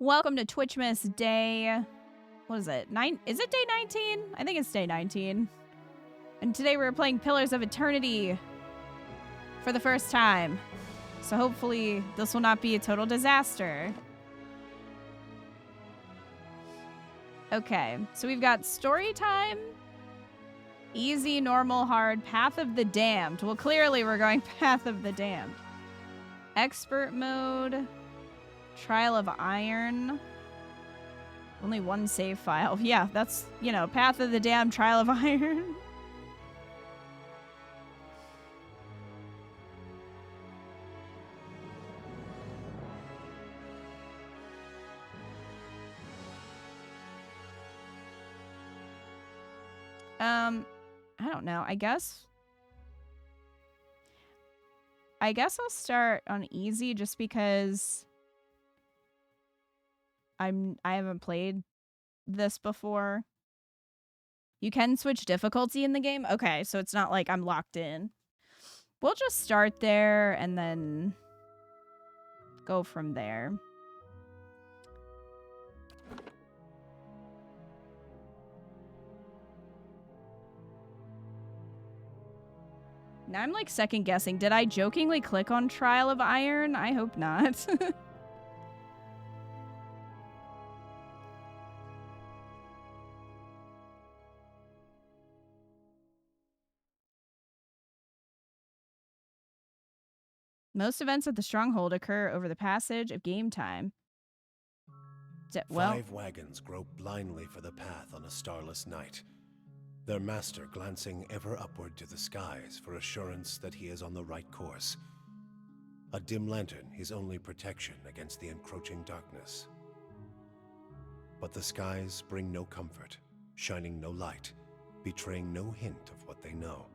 Welcome to Twitchmas Day. What is it? Is it day 19? I think it's day 19. And today we're playing Pillars of Eternity for the first time. So hopefully this will not be a total disaster. Okay, so we've got story time, easy, normal, hard, Path of the Damned. Well, clearly we're going Path of the Damned. Expert mode, Trial of Iron. Only one save file. Yeah, that's, you know, Path of the Damned, Trial of Iron. I don't know. I guess I'll start on easy just because I haven't played this before. You can switch difficulty in the game? Okay, so it's not like I'm locked in. We'll just start there and then go from there. Now I'm like second guessing. Did I jokingly click on Trial of Iron? I hope not. Most events at the Stronghold occur over the passage of game time. Well, 5 wagons grope blindly for the path on a starless night, their master glancing ever upward to the skies for assurance that he is on the right course. A dim lantern his only protection against the encroaching darkness. But the skies bring no comfort, shining no light, betraying no hint of what they know.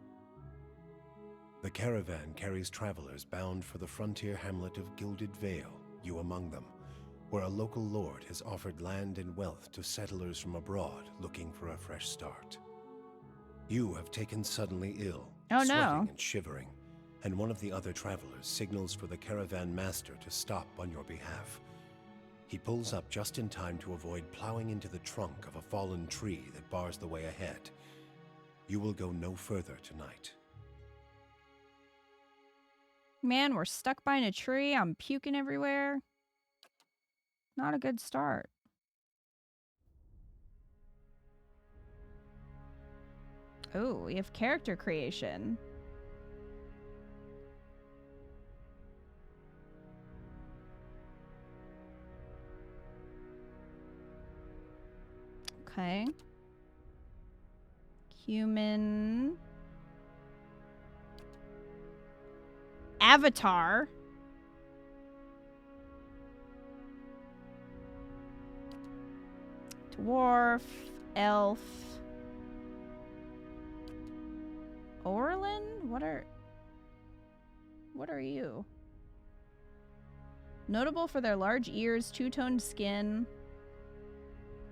The caravan carries travelers bound for the frontier hamlet of Gilded Vale, you among them, where a local lord has offered land and wealth to settlers from abroad looking for a fresh start. You have taken suddenly ill, sweating and shivering, and one of the other travelers signals for the caravan master to stop on your behalf. He pulls up just in time to avoid plowing into the trunk of a fallen tree that bars the way ahead. You will go no further tonight. Man, we're stuck behind a tree. I'm puking everywhere. Not a good start. Oh, we have character creation. Okay. Human. Avatar. Dwarf. Elf. Orlin? What are you? Notable for their large ears, two-toned skin,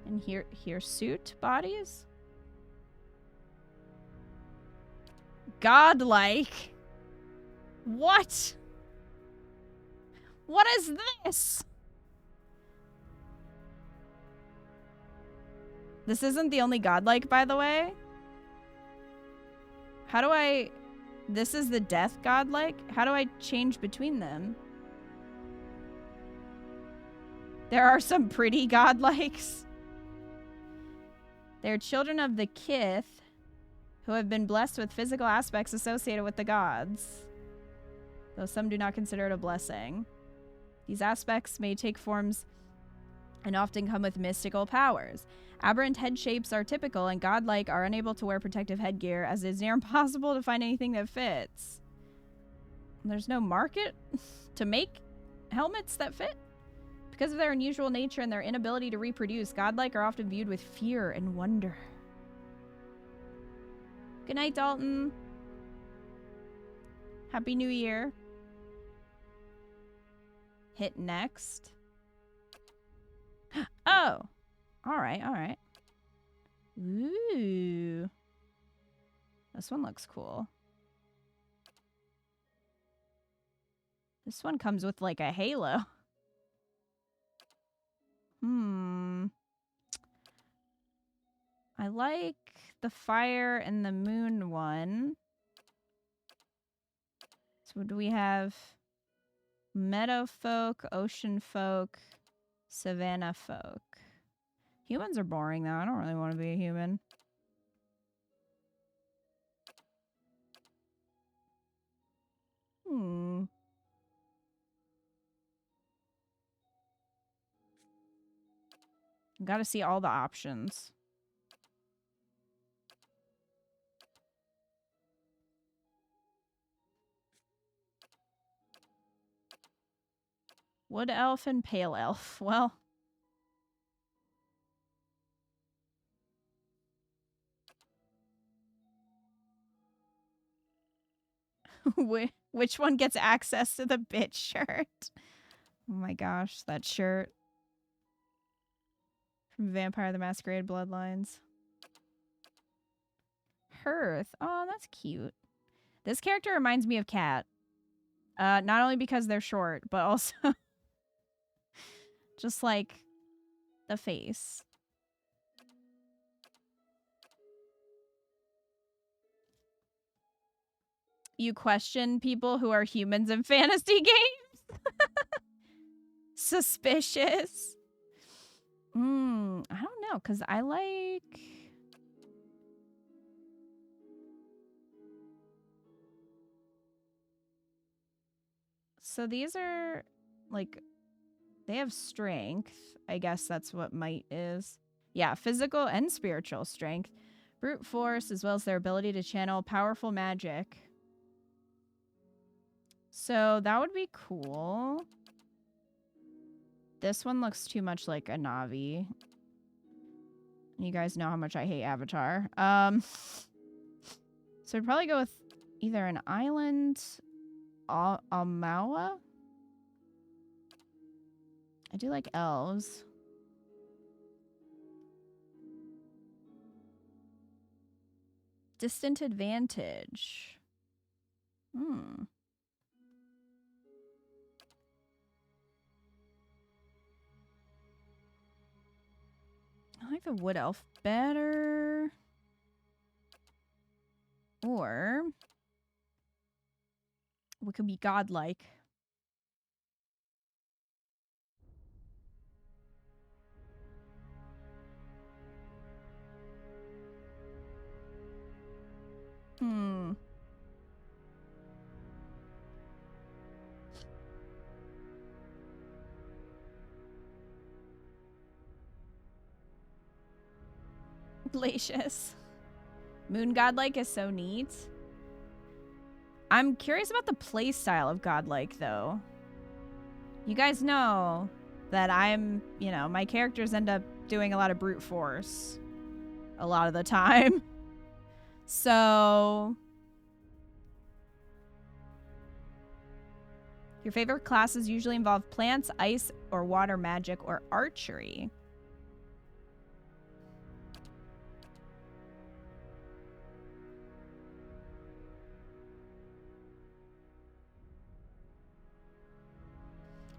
and hirsute bodies? Godlike? What? What is this? This isn't the only godlike, by the way. How do I... This is the death godlike? How do I change between them? There are some pretty godlikes. They're children of the Kith who have been blessed with physical aspects associated with the gods, though some do not consider it a blessing. These aspects may take forms and often come with mystical powers. Aberrant head shapes are typical, and godlike are unable to wear protective headgear, as it is near impossible to find anything that fits. There's no market to make helmets that fit? Because of their unusual nature and their inability to reproduce, godlike are often viewed with fear and wonder. Good night, Dalton. Happy New Year. Hit next. Oh! Alright, alright. Ooh. This one looks cool. This one comes with like a halo. I like the fire and the moon one. So do we have meadow folk, ocean folk, savannah folk? Humans are boring, though. I don't really want to be a human. Gotta see all the options. Wood elf and pale elf. Well. Which one gets access to the bitch shirt? Oh my gosh, that shirt. From Vampire the Masquerade Bloodlines. Hearth. Oh, that's cute. This character reminds me of Cat. Not only because they're short, but also just like the face. You question people who are humans in fantasy games? Suspicious. I don't know, because I like... So these are, like, they have strength. I guess that's what might is. Yeah, physical and spiritual strength. Brute force, as well as their ability to channel powerful magic. So that would be cool. This one looks too much like a Na'vi. You guys know how much I hate Avatar. So I'd probably go with either an island... Almawa? I do like elves. Distant advantage. I like the wood elf better. Or we could be godlike. Glacius. Moon godlike is so neat. I'm curious about the play style of godlike, though. You guys know that I'm, you know, my characters end up doing a lot of brute force a lot of the time. So your favorite classes usually involve plants, ice, or water magic, or archery.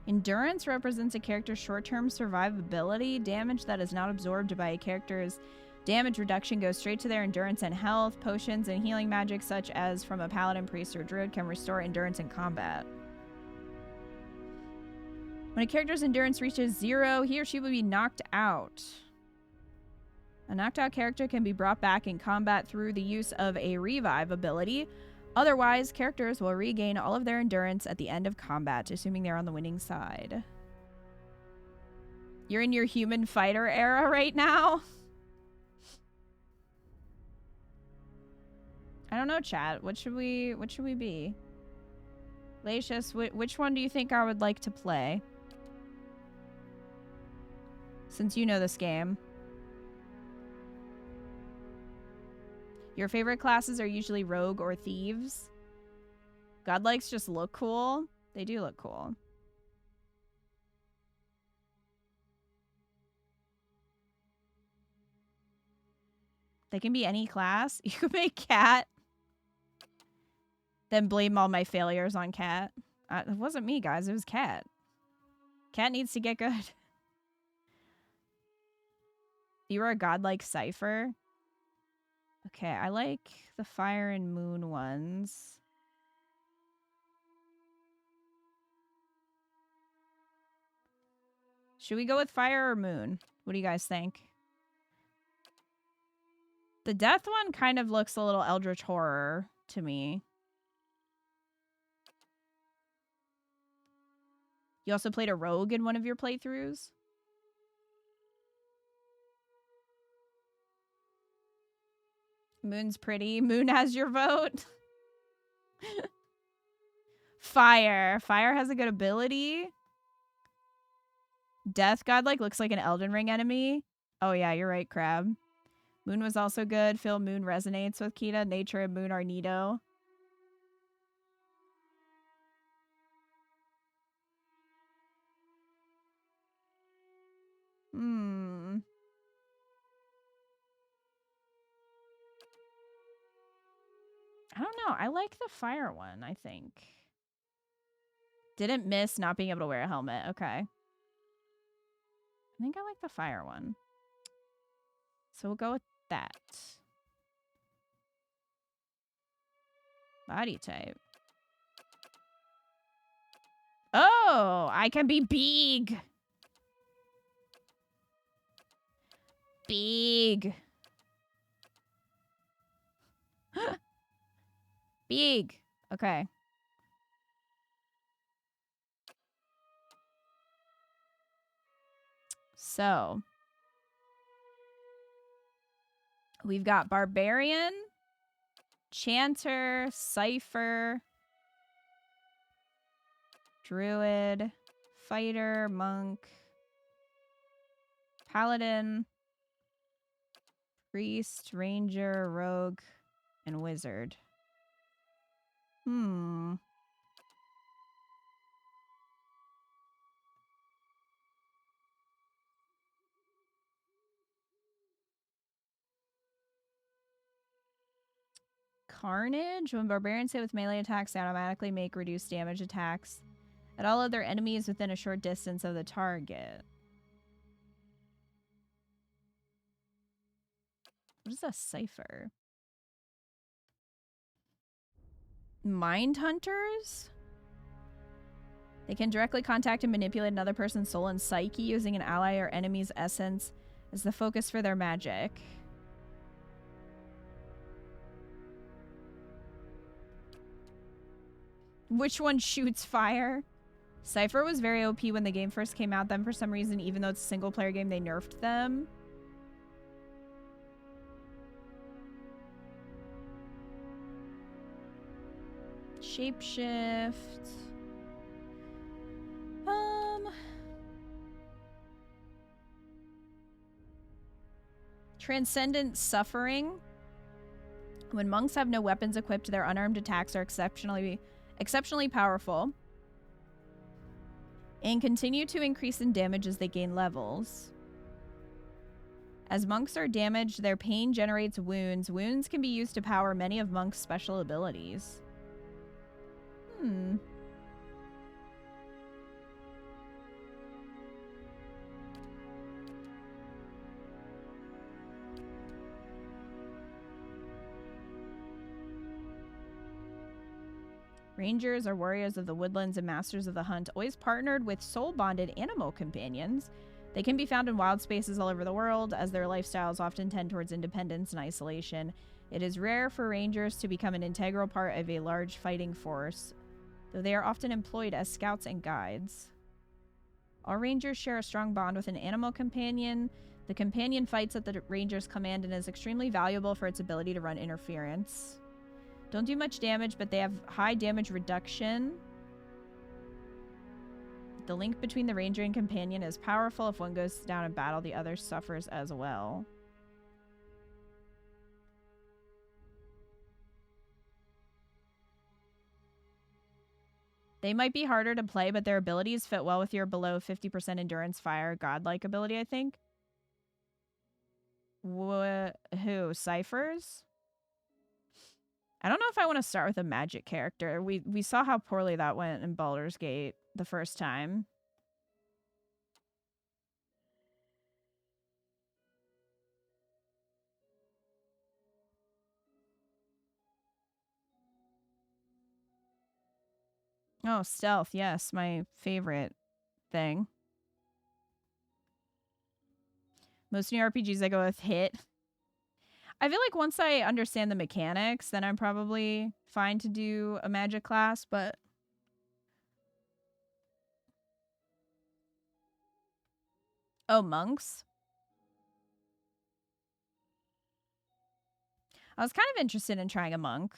Endurance represents a character's short-term survivability. Damage that is not absorbed by a character's damage reduction goes straight to their endurance and health. Potions and healing magic, such as from a paladin, priest, or druid, can restore endurance in combat. When a character's endurance reaches 0, he or she will be knocked out. A knocked out character can be brought back in combat through the use of a revive ability. Otherwise, characters will regain all of their endurance at the end of combat, assuming they're on the winning side. You're in your human fighter era right now? I don't know, chat. What should we be? Lacius, which one do you think I would like to play? Since you know this game. Your favorite classes are usually rogue or thieves. Godlikes just look cool. They do look cool. They can be any class. You could make Cat. Then blame all my failures on Cat. It wasn't me, guys. It was Cat. Cat needs to get good. You were a godlike cipher. Okay, I like the fire and moon ones. Should we go with fire or moon? What do you guys think? The death one kind of looks a little eldritch horror to me. You also played a rogue in one of your playthroughs? Moon's pretty. Moon has your vote. Fire. Fire has a good ability. Death Godlike looks like an Elden Ring enemy. Oh yeah, you're right, Crab. Moon was also good. Phil, Moon resonates with Kita. Nature and Moon are neato. I don't know. I like the fire one, I think. Didn't miss not being able to wear a helmet. Okay. I think I like the fire one. So we'll go with that. Body type. Oh, I can be big. Big. Big. Okay. So we've got Barbarian, Chanter, Cypher, Druid, Fighter, Monk, Paladin, Priest, Ranger, Rogue, and Wizard. Carnage. When barbarians hit with melee attacks, they automatically make reduced damage attacks at all other enemies within a short distance of the target. What is a cipher? Mind hunters? They can directly contact and manipulate another person's soul and psyche using an ally or enemy's essence as the focus for their magic. Which one shoots fire? Cypher was very OP when the game first came out. Then for some reason, even though it's a single player game, they nerfed them. Shapeshift. Transcendent Suffering. When monks have no weapons equipped, their unarmed attacks are exceptionally powerful and continue to increase in damage as they gain levels. As monks are damaged, their pain generates wounds. Wounds can be used to power many of monks' special abilities. Rangers are warriors of the woodlands and masters of the hunt, always partnered with soul-bonded animal companions. They can be found in wild spaces all over the world, as their lifestyles often tend towards independence and isolation. It is rare for rangers to become an integral part of a large fighting force, though they are often employed as scouts and guides. All rangers share a strong bond with an animal companion. The companion fights at the ranger's command and is extremely valuable for its ability to run interference. Don't do much damage, but they have high damage reduction. The link between the ranger and companion is powerful. If one goes down in battle, the other suffers as well. They might be harder to play, but their abilities fit well with your below 50% endurance fire godlike ability, I think. Who? Ciphers? I don't know if I want to start with a magic character. We saw how poorly that went in Baldur's Gate the first time. Oh, stealth. Yes, my favorite thing. Most new RPGs I go with hit. I feel like once I understand the mechanics, then I'm probably fine to do a magic class, but... Oh, monks? I was kind of interested in trying a monk.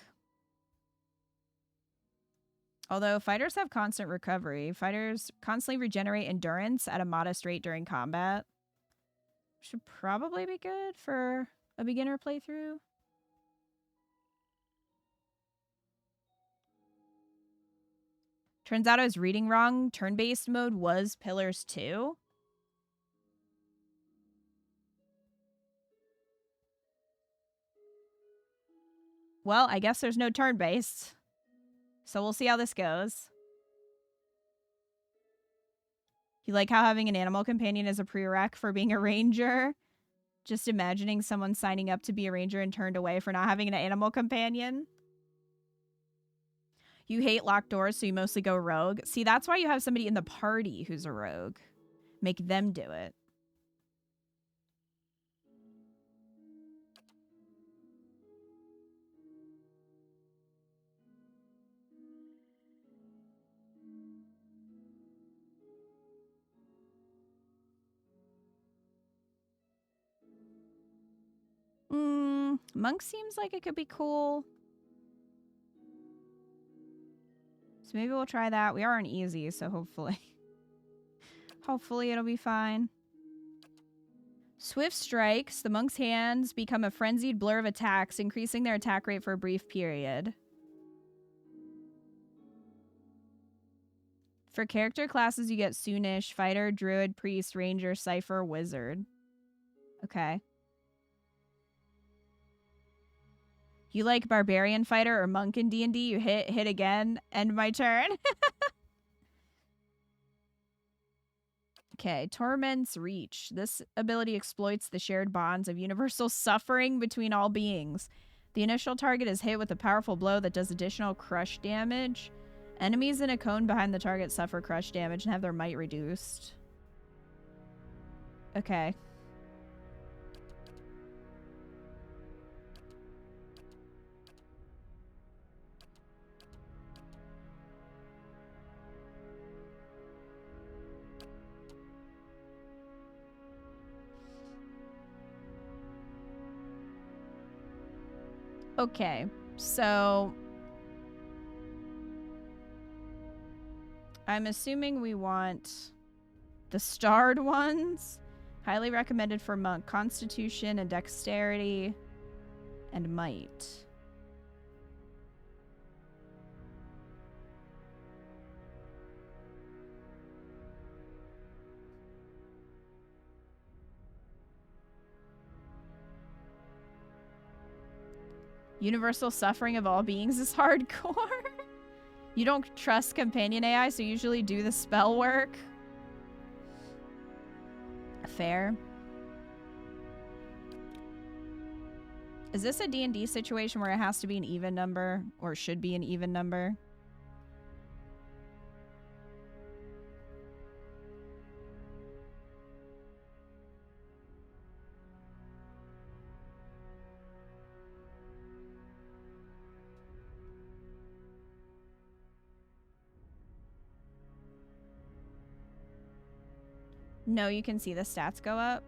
Although fighters have constant recovery, fighters constantly regenerate endurance at a modest rate during combat. Should probably be good for a beginner playthrough. Turns out I was reading wrong. Turn-based mode was Pillars 2. Well, I guess there's no turn-based. So we'll see how this goes. You like how having an animal companion is a prereq for being a ranger? Just imagining someone signing up to be a ranger and turned away for not having an animal companion. You hate locked doors, so you mostly go rogue. See, that's why you have somebody in the party who's a rogue. Make them do it. Monk seems like it could be cool. So maybe we'll try that. We are on easy, so hopefully. Hopefully it'll be fine. Swift strikes. The monk's hands become a frenzied blur of attacks, increasing their attack rate for a brief period. For character classes, you get Soonish, Fighter, Druid, Priest, Ranger, Cypher, Wizard. Okay. You like Barbarian Fighter or Monk in D&D? You hit again. End my turn. Okay, Torment's Reach. This ability exploits the shared bonds of universal suffering between all beings. The initial target is hit with a powerful blow that does additional crush damage. Enemies in a cone behind the target suffer crush damage and have their might reduced. Okay. Okay, so I'm assuming we want the starred ones. Highly recommended for monk. Constitution and dexterity and might. Universal suffering of all beings is hardcore. You don't trust companion AI, so usually do the spell work. Fair. Is this a D&D situation where it has to be an even number, or should be an even number? No, you can see the stats go up.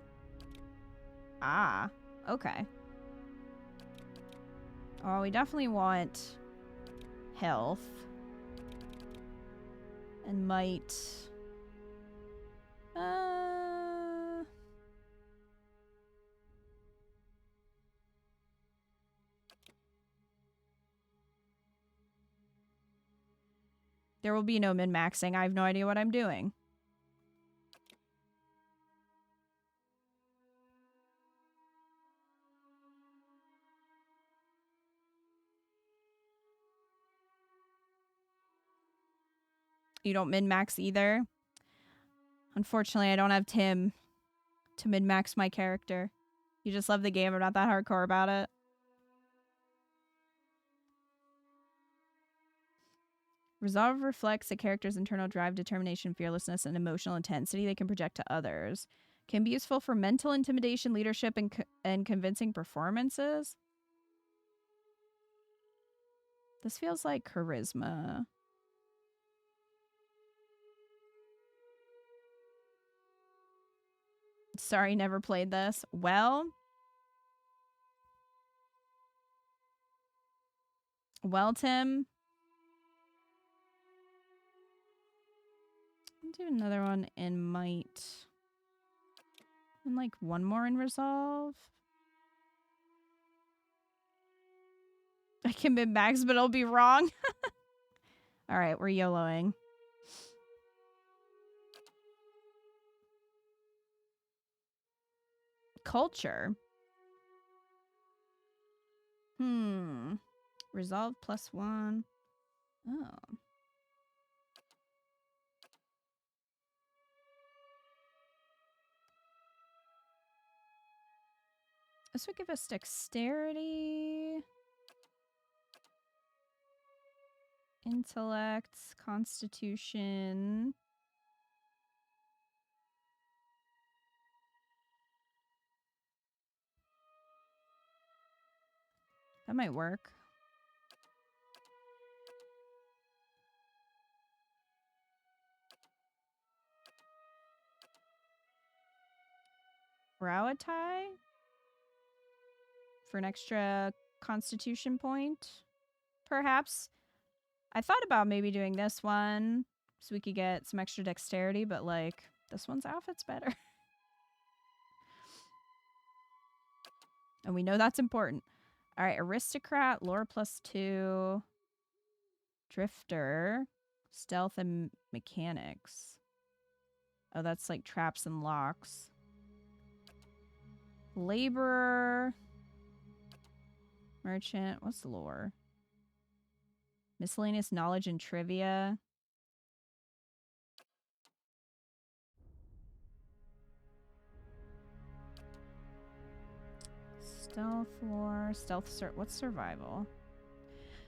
Ah, okay. Oh, we definitely want health. And might. There will be no min-maxing. I have no idea what I'm doing. You don't min-max either? Unfortunately, I don't have Tim to min-max my character. You just love the game. I'm not that hardcore about it. Resolve reflects a character's internal drive, determination, fearlessness, and emotional intensity they can project to others. Can be useful for mental intimidation, leadership, and convincing performances. This feels like charisma. Sorry, never played this. Well, Tim. I'll do another one in might. And like one more in resolve. I can bid max, but I'll be wrong. All right, we're YOLOing. Culture. Resolve +1. Oh. This would give us dexterity, intellect, constitution. That might work. Rauatai for an extra constitution point, perhaps. I thought about maybe doing this one so we could get some extra dexterity, but like this one's outfit's better. And we know that's important. All right, aristocrat, lore +2, drifter, stealth and mechanics. Oh, that's like traps and locks. Laborer, merchant, what's the lore? Miscellaneous knowledge and trivia. Stealth lore, what's survival?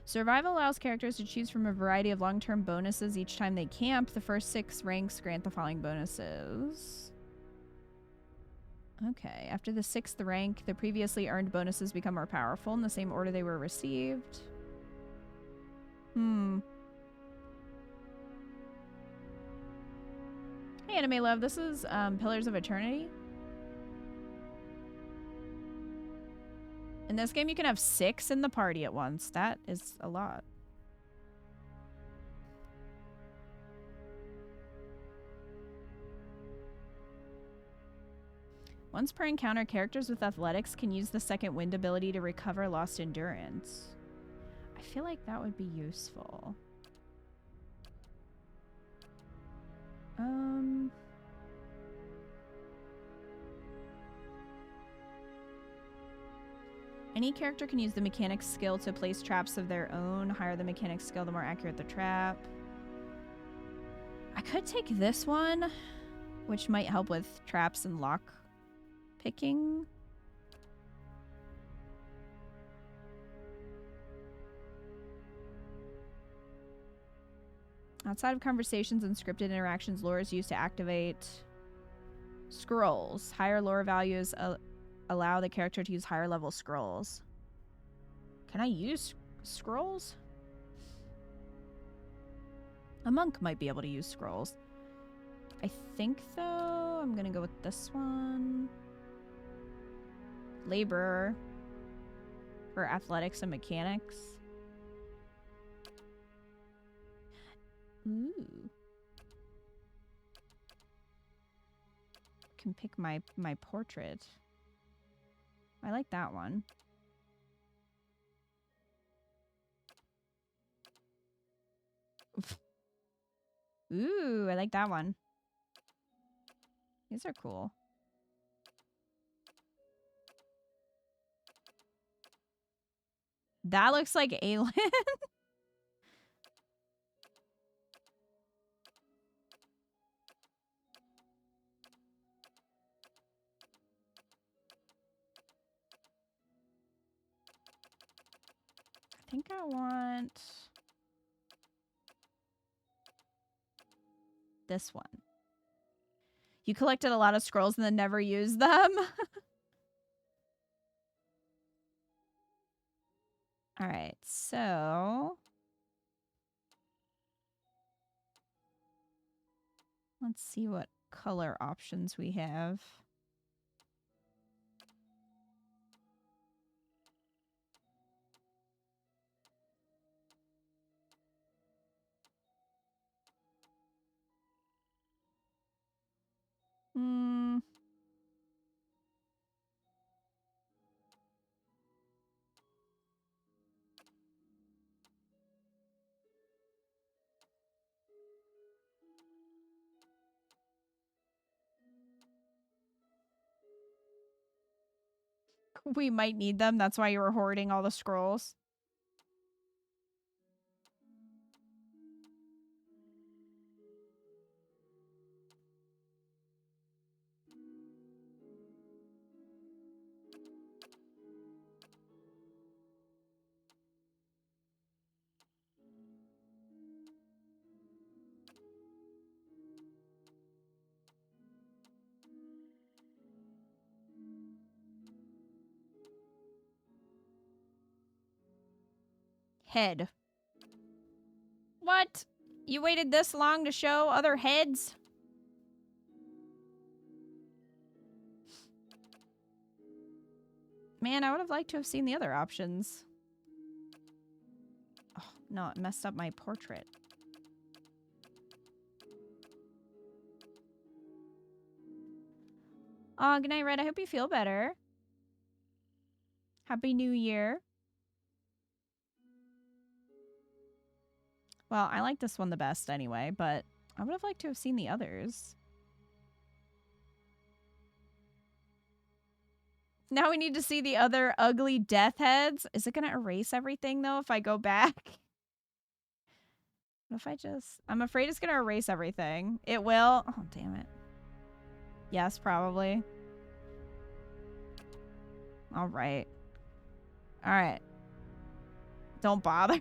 Survival allows characters to choose from a variety of long-term bonuses each time they camp. The first 6 ranks grant the following bonuses. Okay, after the 6th rank, the previously earned bonuses become more powerful in the same order they were received. Hey, Anime Love, this is Pillars of Eternity. In this game, you can have 6 in the party at once. That is a lot. Once per encounter, characters with athletics can use the second wind ability to recover lost endurance. I feel like that would be useful. Any character can use the mechanics skill to place traps of their own. Higher the mechanics skill, the more accurate the trap. I could take this one, which might help with traps and lock picking. Outside of conversations and scripted interactions, lore is used to activate scrolls. Higher lore values allow the character to use higher level scrolls. Can I use scrolls? A monk might be able to use scrolls. I think, though, I'm gonna go with this one. Laborer for athletics and mechanics. Ooh. Can pick my portrait. I like that one. Ooh, I like that one. These are cool. That looks like Aelin. I think I want... This one. You collected a lot of scrolls and then never used them? Alright, so... let's see what color options we have. We might need them. That's why you were hoarding all the scrolls. Head. What? You waited this long to show other heads? Man, I would have liked to have seen the other options. Oh, no, it messed up my portrait. Oh, good night, Red. I hope you feel better. Happy New Year. Well, I like this one the best anyway, but I would have liked to have seen the others. Now we need to see the other ugly death heads. Is it going to erase everything, though, if I go back? What if I just... I'm afraid it's going to erase everything. It will. Oh, damn it. Yes, probably. All right. All right. Don't bother.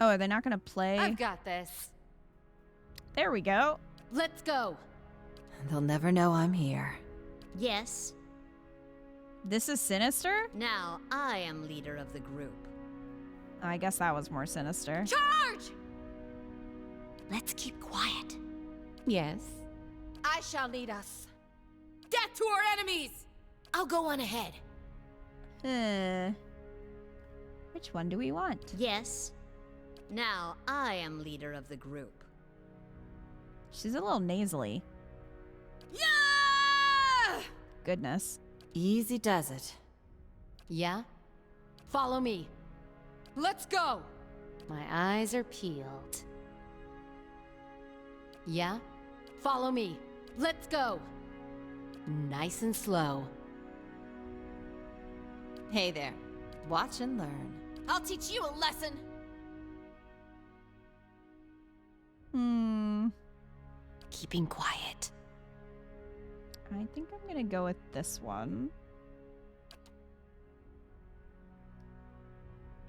Oh, are they not going to play? I've got this. There we go. Let's go. They'll never know I'm here. Yes. This is sinister? Now I am leader of the group. I guess that was more sinister. Charge! Let's keep quiet. Yes. I shall lead us. Death to our enemies! I'll go on ahead. Which one do we want? Yes. Now I am leader of the group. She's a little nasally. Yeah! Goodness. Easy does it. Yeah? Follow me. Let's go! My eyes are peeled. Yeah? Follow me. Let's go! Nice and slow. Hey there. Watch and learn. I'll teach you a lesson! Keeping quiet. I think I'm gonna go with this one.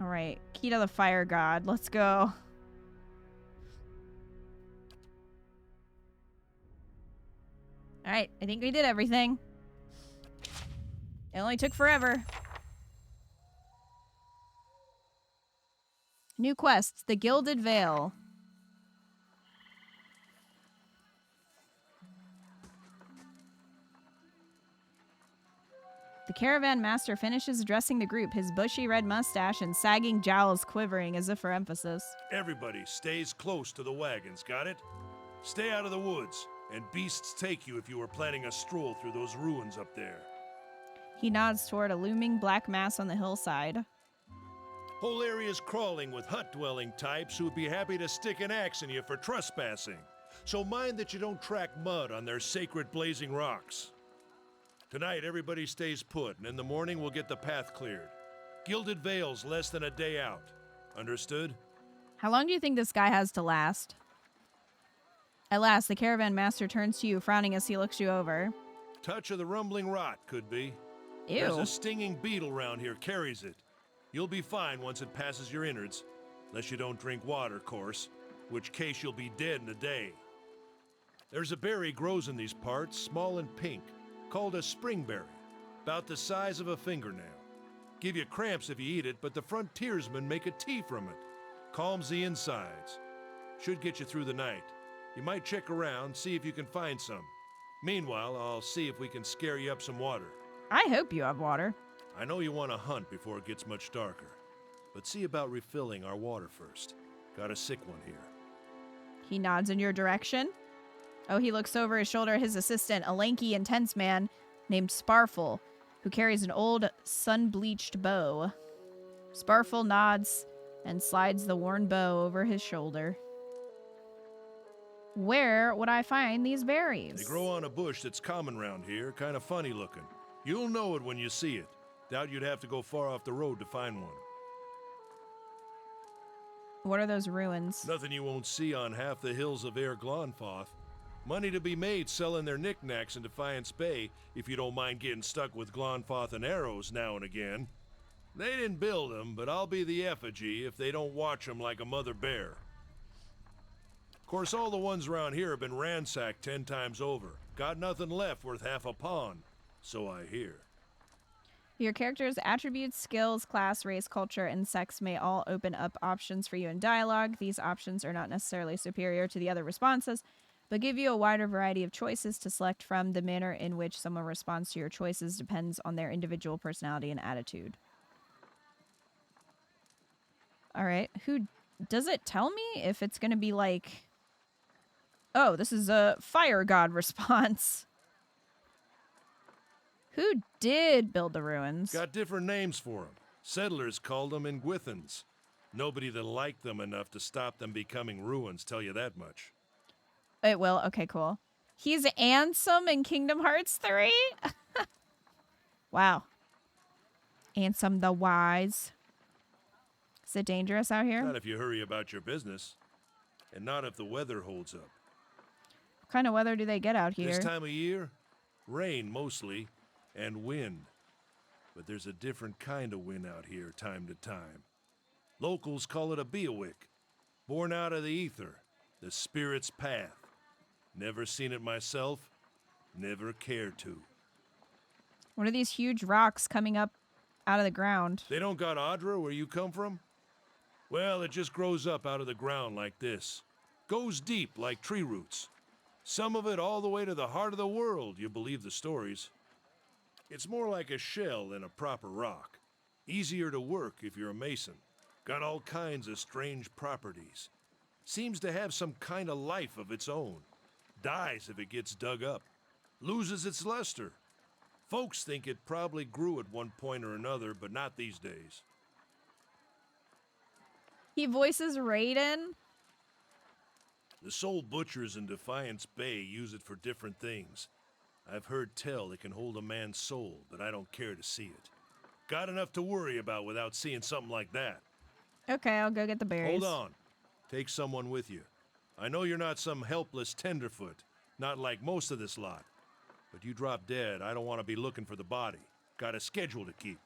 Alright, Kita the Fire God. Let's go. Alright, I think we did everything. It only took forever. New quest, the Gilded Veil. The caravan master finishes addressing the group, his bushy red mustache and sagging jowls quivering as if for emphasis. Everybody stays close to the wagons, got it? Stay out of the woods, and beasts take you if you are planning a stroll through those ruins up there. He nods toward a looming black mass on the hillside. Whole area's crawling with hut-dwelling types who'd be happy to stick an axe in you for trespassing. So mind that you don't track mud on their sacred blazing rocks. Tonight, everybody stays put, and in the morning we'll get the path cleared. Gilded Veil's less than a day out. Understood? How long do you think this guy has to last? At last, the caravan master turns to you, frowning as he looks you over. Touch of the rumbling rot, could be. Ew. There's a stinging beetle round here, carries it. You'll be fine once it passes your innards. Unless you don't drink water, course, which case you'll be dead in a day. There's a berry grows in these parts, small and pink, called a springberry, about the size of a fingernail. Give you cramps if you eat it, but the frontiersmen make a tea from it. Calms the insides. Should get you through the night. You might check around, see if you can find some. Meanwhile, I'll see if we can scare you up some water. I hope you have water. I know you want to hunt before it gets much darker, but see about refilling our water first. Got a sick one here. He nods in your direction. Oh, he looks over his shoulder at his assistant, a lanky, intense man named Sparfle, who carries an old, sun-bleached bow. Sparfle nods and slides the worn bow over his shoulder. Where would I find these berries? They grow on a bush that's common round here, kind of funny looking. You'll know it when you see it. Doubt you'd have to go far off the road to find one. What are those ruins? Nothing you won't see on half the hills of Air Glonfoth. Money to be made selling their knickknacks in Defiance Bay, if you don't mind getting stuck with Glonfoth and arrows now and again. They didn't build them, but I'll be the effigy if they don't watch them like a mother bear. Of course, all the ones around here have been ransacked 10 times over. Got nothing left worth half a pawn, so I hear. Your character's attributes, skills, class, race, culture, and sex may all open up options for you in dialogue. These options are not necessarily superior to the other responses, but give you a wider variety of choices to select from. The manner in which someone responds to your choices depends on their individual personality and attitude. All right. Who does it tell me if it's going to be like, oh, this is a fire god response? Who did build the ruins? Got different names for them. Settlers called them Ingwithans. Nobody that liked them enough to stop them becoming ruins, tell you that much. It will. Okay, cool. He's Ansem in Kingdom Hearts 3? Wow. Ansem the Wise. Is it dangerous out here? Not if you hurry about your business. And not if the weather holds up. What kind of weather do they get out here? This time of year, rain mostly, and wind. But there's a different kind of wind out here time to time. Locals call it a Beawick, born out of the ether, the spirit's path. Never seen it myself, never cared to. What are these huge rocks coming up out of the ground? They don't got Audra where you come from? Well, it just grows up out of the ground like this. Goes deep like tree roots. Some of it all the way to the heart of the world, you believe the stories. It's more like a shell than a proper rock. Easier to work if you're a mason. Got all kinds of strange properties. Seems to have some kind of life of its own. Dies if it gets dug up. Loses its luster. Folks think it probably grew at one point or another, but not these days. He voices Raiden. The soul butchers in Defiance Bay use it for different things. I've heard tell it can hold a man's soul, but I don't care to see it. Got enough to worry about without seeing something like that. Okay, I'll go get the berries. Hold on. Take someone with you. I know you're not some helpless tenderfoot, not like most of this lot. But you drop dead, I don't want to be looking for the body. Got a schedule to keep.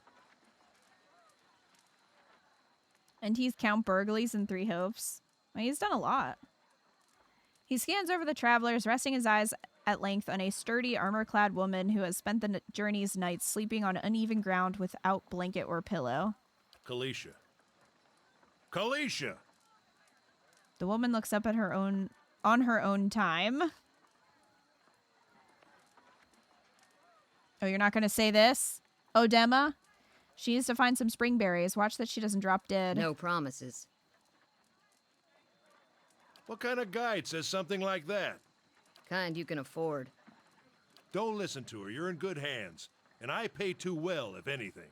And he's Count Burgleys in Three Hopes. Well, he's done a lot. He scans over the travelers, resting his eyes at length on a sturdy, armor-clad woman who has spent the journey's nights sleeping on uneven ground without blanket or pillow. Kalisha. Kalisha! The woman looks up at her own on her own time. Oh, you're not going to say this? Odema? She needs to find some spring berries. Watch that she doesn't drop dead. No promises. What kind of guide says something like that? Kind you can afford. Don't listen to her. You're in good hands. And I pay too well, if anything.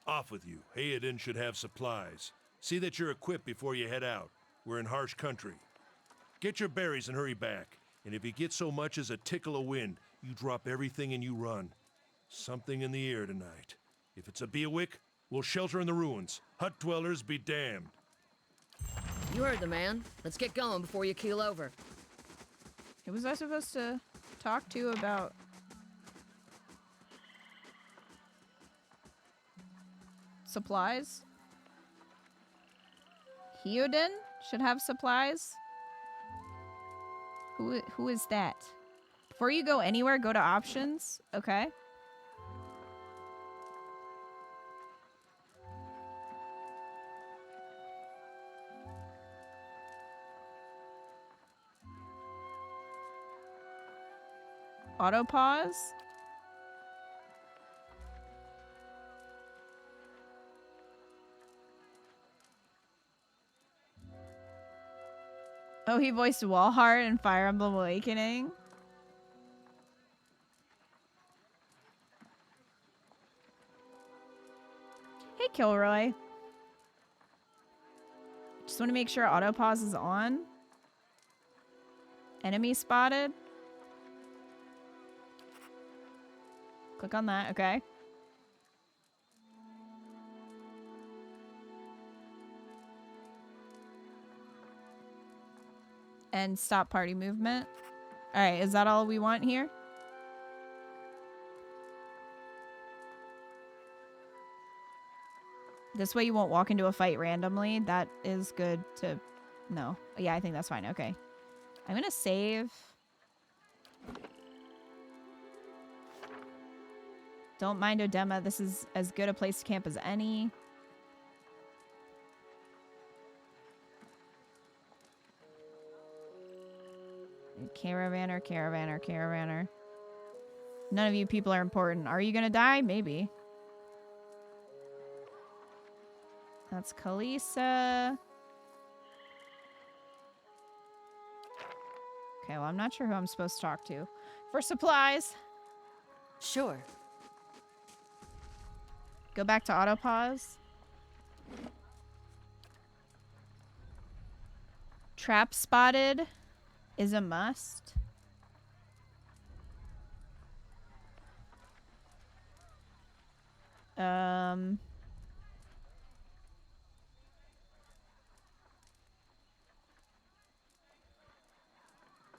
Off with you. Hayden should have supplies. See that you're equipped before you head out. We're in harsh country. Get your berries and hurry back. And if you get so much as a tickle of wind, you drop everything and you run. Something in the air tonight. If it's a Beawick, we'll shelter in the ruins. Hut dwellers be damned. You heard the man. Let's get going before you keel over. Who was I supposed to talk to about... supplies? Hyodin should have supplies. Who is that? Before you go anywhere, go to options. Okay. Auto pause. Oh, he voiced Walhart in Fire Emblem Awakening. Hey, Kilroy. Just want to make sure auto pause is on. Enemy spotted. Click on that. Okay. And stop party movement. All right, is that all we want here? This way you won't walk into a fight randomly. That is good to know. Yeah, I think that's fine. Okay. I'm going to save. Don't mind Odema. This is as good a place to camp as any. Caravaner. None of you people are important. Are you gonna die? Maybe. That's Kalisa. Okay, well, I'm not sure who I'm supposed to talk to. For supplies. Sure. Go back to auto pause. Trap spotted is a must.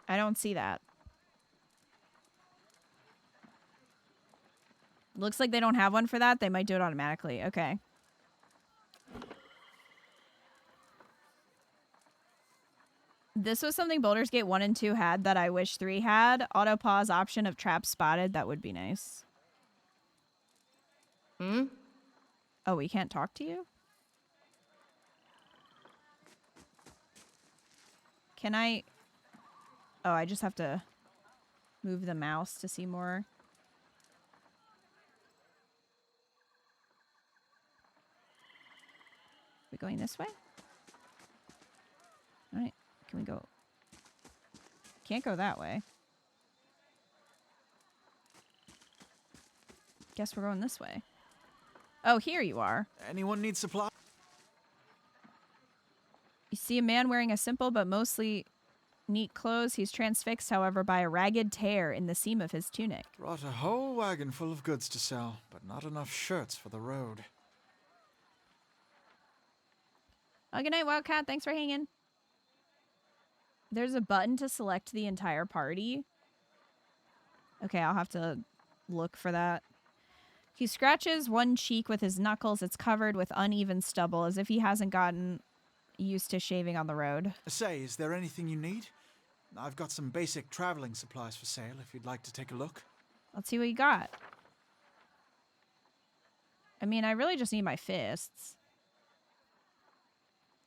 I don't see that. Looks like they don't have one for that. They might do it automatically. Okay. This was something Baldur's Gate 1 and 2 had that I wish 3 had. Auto pause option of trap spotted. That would be nice. Hmm? Oh, we can't talk to you? Can I... Oh, I just have to move the mouse to see more. We going this way? All right. Can we go? Can't go that way. Guess we're going this way. Oh, here you are. Anyone need supply? You see a man wearing a simple but mostly neat clothes. He's transfixed, however, by a ragged tear in the seam of his tunic. Brought a whole wagon full of goods to sell, but not enough shirts for the road. Oh, good night, Wildcat. Thanks for hanging. There's a button to select the entire party. Okay, I'll have to look for that. He scratches one cheek with his knuckles. It's covered with uneven stubble, as if he hasn't gotten used to shaving on the road. Say, is there anything you need? I've got some basic traveling supplies for sale if you'd like to take a look. Let's see what you got. I mean, I really just need my fists.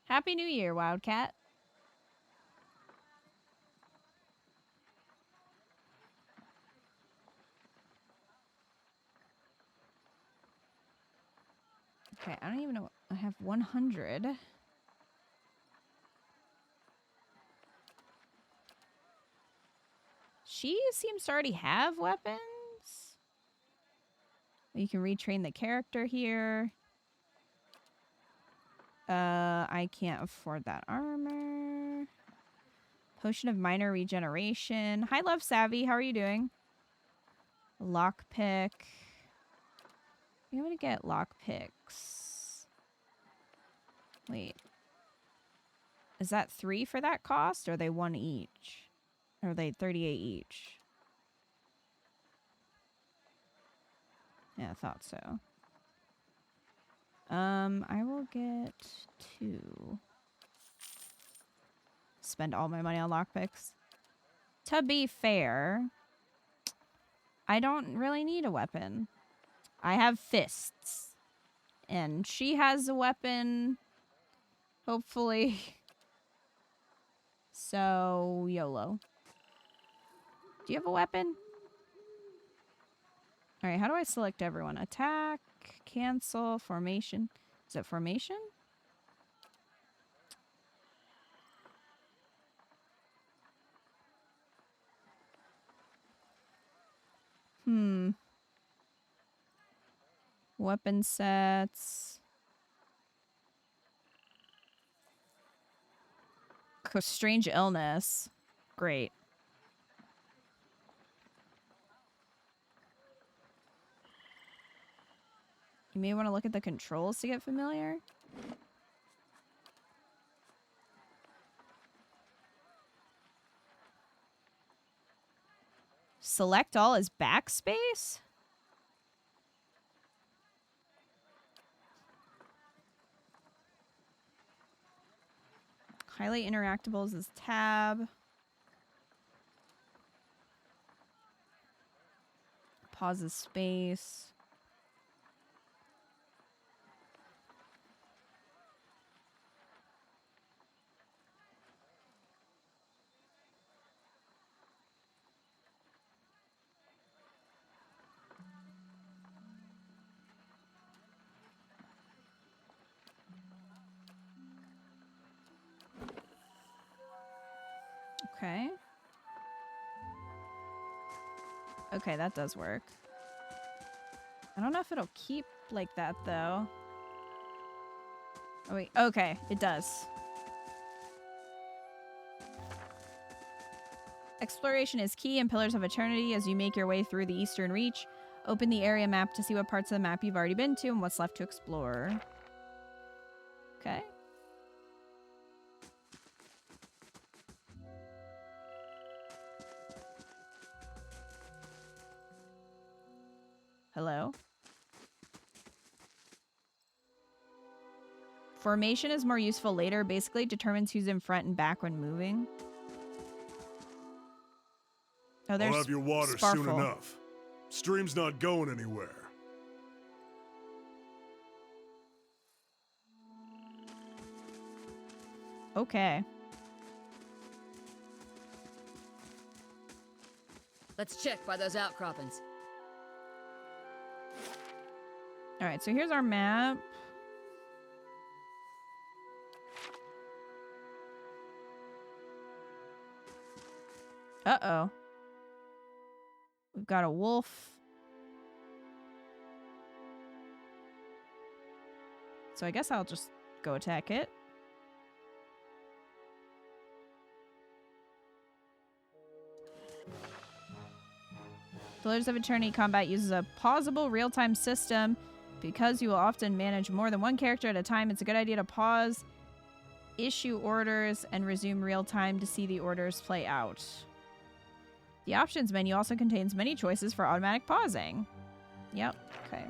Happy New Year, Wildcat. Okay, I don't even know. I have 100. She seems to already have weapons. You can retrain the character here. I can't afford that armor. Potion of minor regeneration. Hi, Love Savvy. How are you doing? Lockpick. I'm gonna get lockpicks. Wait. Is that 3 for that cost? Or are they 1 each? Or are they 38 each? Yeah, I thought so. I will get 2. spend all my money on lockpicks. To be fair, I don't really need a weapon. I have fists. And she has a weapon, hopefully. So, YOLO. Do you have a weapon? Alright, how do I select everyone? Attack, cancel, formation. Is it formation? Weapon sets. Strange illness. Great. You may want to look at the controls to get familiar. Select all is backspace? Highlight interactables is tab. Pause is space. Okay. Okay, that does work. I don't know if it'll keep like that, though. Oh, wait. Okay, it does. Exploration is key in Pillars of Eternity as you make your way through the Eastern Reach. Open the area map to see what parts of the map you've already been to and what's left to explore. Okay. Hello? Formation is more useful later. Basically determines who's in front and back when moving. Oh, there's I'll have your water Sparfle. soon enough. Stream's not going anywhere. Okay. Let's check by those outcroppings. Alright, so here's our map. Uh-oh. We've got a wolf. So I guess I'll just go attack it. Pillars of Eternity combat uses a pausable real-time system. Because you will often manage more than one character at a time, it's a good idea to pause, issue orders, and resume real-time to see the orders play out. The options menu also contains many choices for automatic pausing. Yep, okay.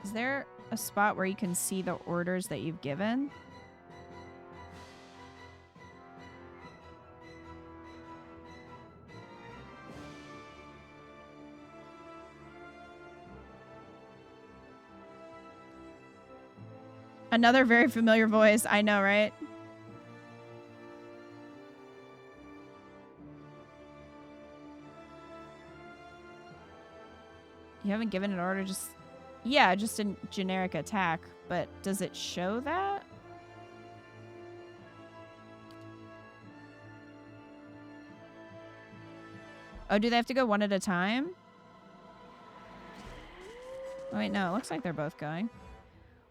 Is there a spot where you can see the orders that you've given? Another very familiar voice. I know, right? You haven't given an order, just... Yeah, just a generic attack, but does it show that? Oh, do they have to go one at a time? Oh, wait, no, it looks like they're both going.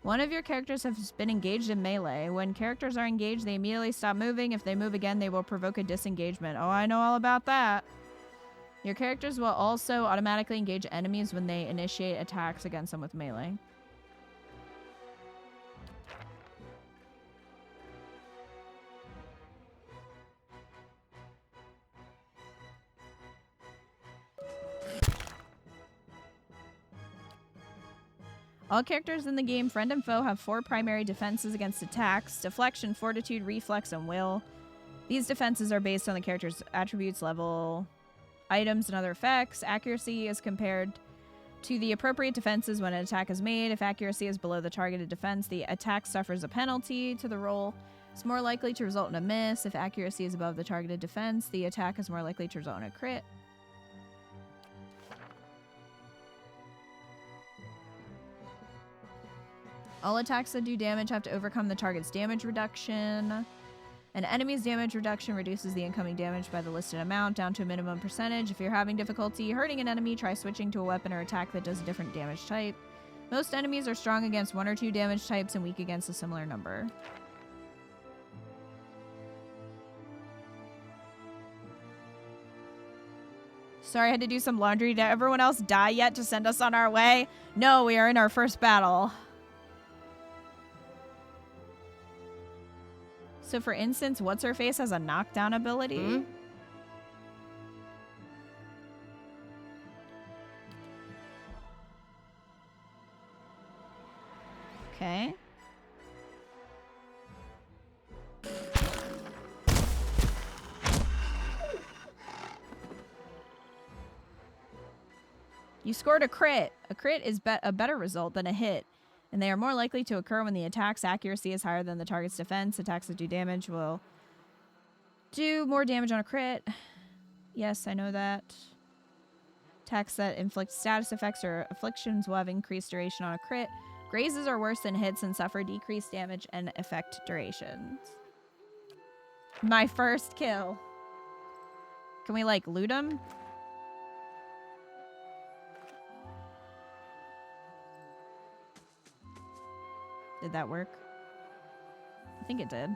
One of your characters has been engaged in melee. When characters are engaged, they immediately stop moving. If they move again, they will provoke a disengagement. Oh, I know all about that. Your characters will also automatically engage enemies when they initiate attacks against them with melee. All characters in the game, friend and foe, have 4 primary defenses against attacks: deflection, fortitude, reflex, and will. These defenses are based on the character's attributes, level, items, and other effects. Accuracy is compared to the appropriate defenses when an attack is made. If accuracy is below the targeted defense, the attack suffers a penalty to the roll. It's more likely to result in a miss. If accuracy is above the targeted defense, the attack is more likely to result in a crit. All attacks that do damage have to overcome the target's damage reduction. An enemy's damage reduction reduces the incoming damage by the listed amount down to a minimum percentage. If you're having difficulty hurting an enemy, try switching to a weapon or attack that does a different damage type. Most enemies are strong against 1 or 2 damage types and weak against a similar number. Sorry, I had to do some laundry. Did everyone else die yet to send us on our way? No, we are in our first battle. So for instance, What's-Her-Face has a knockdown ability. Okay. You scored a crit. A crit is a better result than a hit, and they are more likely to occur when the attack's accuracy is higher than the target's defense. Attacks that do damage will do more damage on a crit. Yes, I know that. Attacks that inflict status effects or afflictions will have increased duration on a crit. Grazes are worse than hits and suffer decreased damage and effect durations. My first kill. Can we, like, loot them? Did that work? I think it did.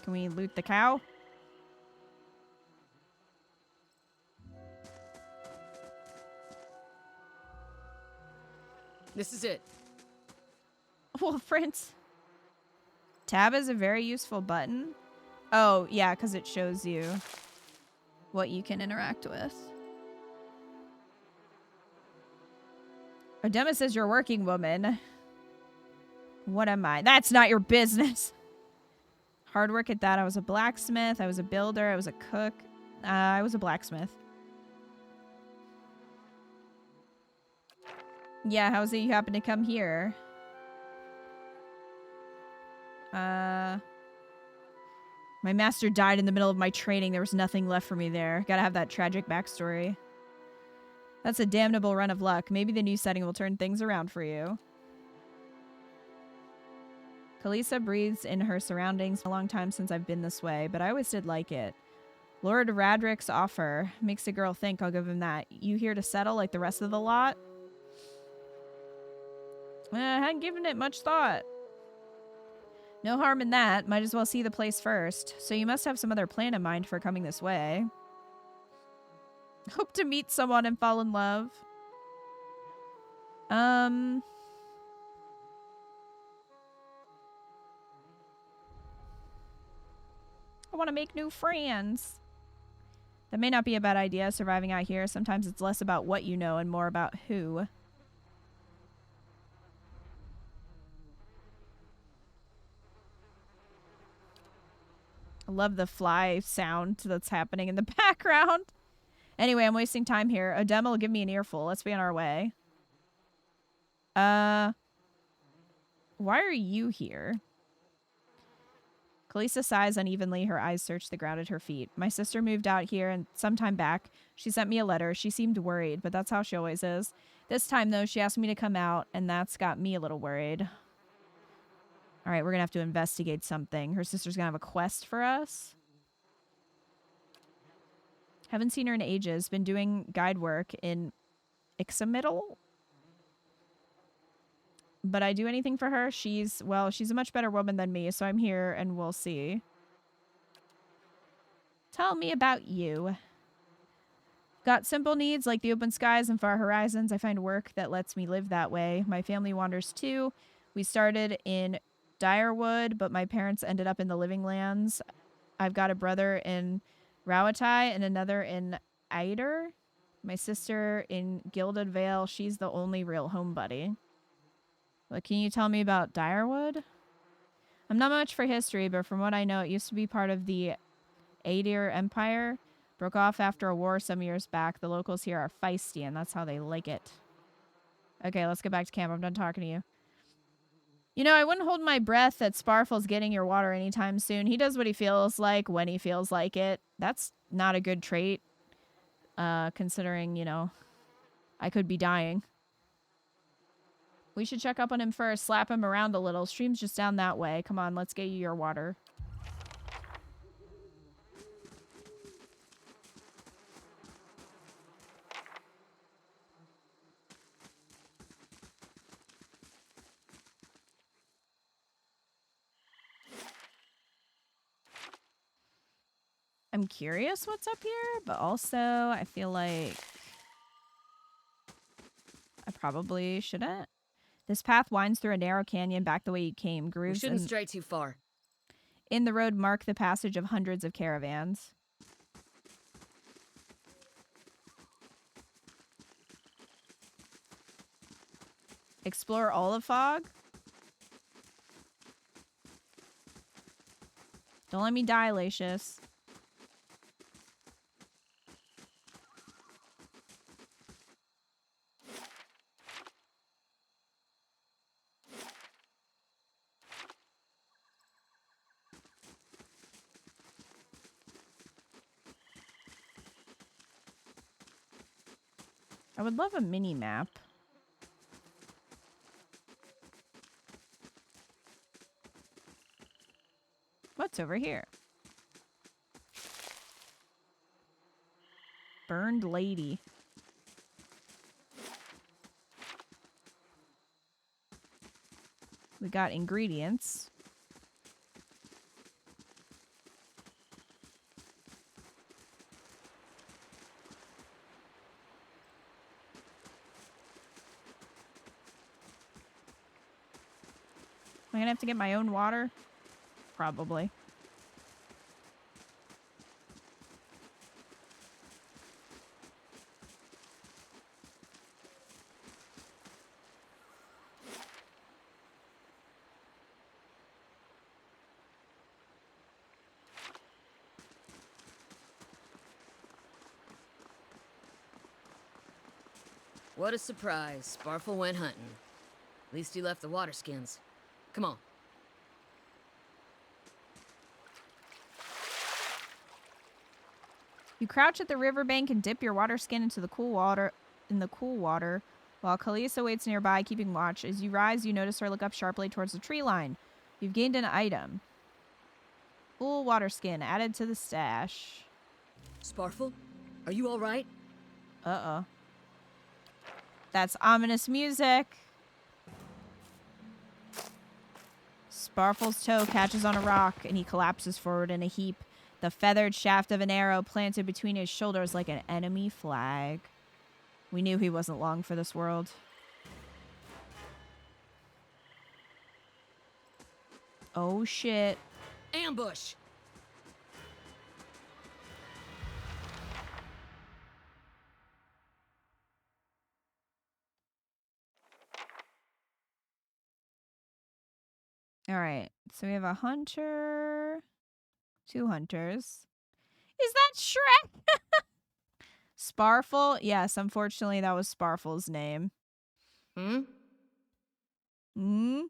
Can we loot the cow? This is it. Wolf Prince. Tab is a very useful button. Oh, yeah, because it shows you what you can interact with. Odema says you're a working woman. What am I? That's not your business. Hard work at that. I was a blacksmith. I was a builder. I was a cook. I was a blacksmith. Yeah, how's it you happen to come here? My master died in the middle of my training. There was nothing left for me there. Gotta have that tragic backstory. That's a damnable run of luck. Maybe the new setting will turn things around for you. Kalisa breathes in her surroundings. A long time since I've been this way, but I always did like it. Lord Radrick's offer makes a girl think. I'll give him that. You here to settle like the rest of the lot? I hadn't given it much thought. No harm in that. Might as well see the place first. So you must have some other plan in mind for coming this way. Hope to meet someone and fall in love. I want to make new friends. That may not be a bad idea, surviving out here. Sometimes it's less about what you know and more about who. I love the fly sound that's happening in the background. Anyway, I'm wasting time here. Odema will give me an earful. Let's be on our way. Why are you here? Kalisa sighs unevenly. Her eyes search the ground at her feet. My sister moved out here and some time back. She sent me a letter. She seemed worried, but that's how she always is. This time, though, she asked me to come out, and that's got me a little worried. All right, we're going to have to investigate something. Her sister's going to have a quest for us. Haven't seen her in ages. Been doing guide work in Ixamiddle. But I do anything for her. She's a much better woman than me, so I'm here and we'll see. Tell me about you. Got simple needs like the open skies and far horizons. I find work that lets me live that way. My family wanders too. We started in Direwood, but my parents ended up in the Living Lands. I've got a brother in Rawatai and another in Eider. My sister in Gilded Vale, she's the only real home buddy. What can you tell me about Direwood? I'm not much for history, but from what I know, it used to be part of the Aedir Empire. Broke off after a war some years back. The locals here are feisty, and that's how they like it. Okay, let's get back to camp. I'm done talking to you. You know, I wouldn't hold my breath that Sparfle's getting your water anytime soon. He does what he feels like when he feels like it. That's not a good trait, considering, you know, I could be dying. We should check up on him first, slap him around a little. Stream's just down that way. Come on, let's get you your water. I'm curious what's up here, but also I feel like I probably shouldn't. This path winds through a narrow canyon back the way you came. We Grooves shouldn't stray too far. in the road mark the passage of hundreds of caravans. Explore all of Fog? Don't let me die, Lacius. I would love a mini map. What's over here? Burned lady. We got ingredients. Am I gonna have to get my own water? Probably. What a surprise. Sparfle went hunting. At least he left the water skins. Come on. You crouch at the riverbank and dip your water skin into the cool water while Khaleesi waits nearby, keeping watch. As you rise, you notice her look up sharply towards the tree line. You've gained an item. Full water skin added to the stash. Sparfle, are you all right? Uh-oh. That's ominous music. Sparfle's toe catches on a rock, and he collapses forward in a heap, the feathered shaft of an arrow planted between his shoulders like an enemy flag. We knew he wasn't long for this world. Oh, shit. Ambush! All right. So we have a hunter, 2 hunters. Is that Shrek? Sparfle? Yes, unfortunately, that was Sparfle's name. Hmm? Hmm?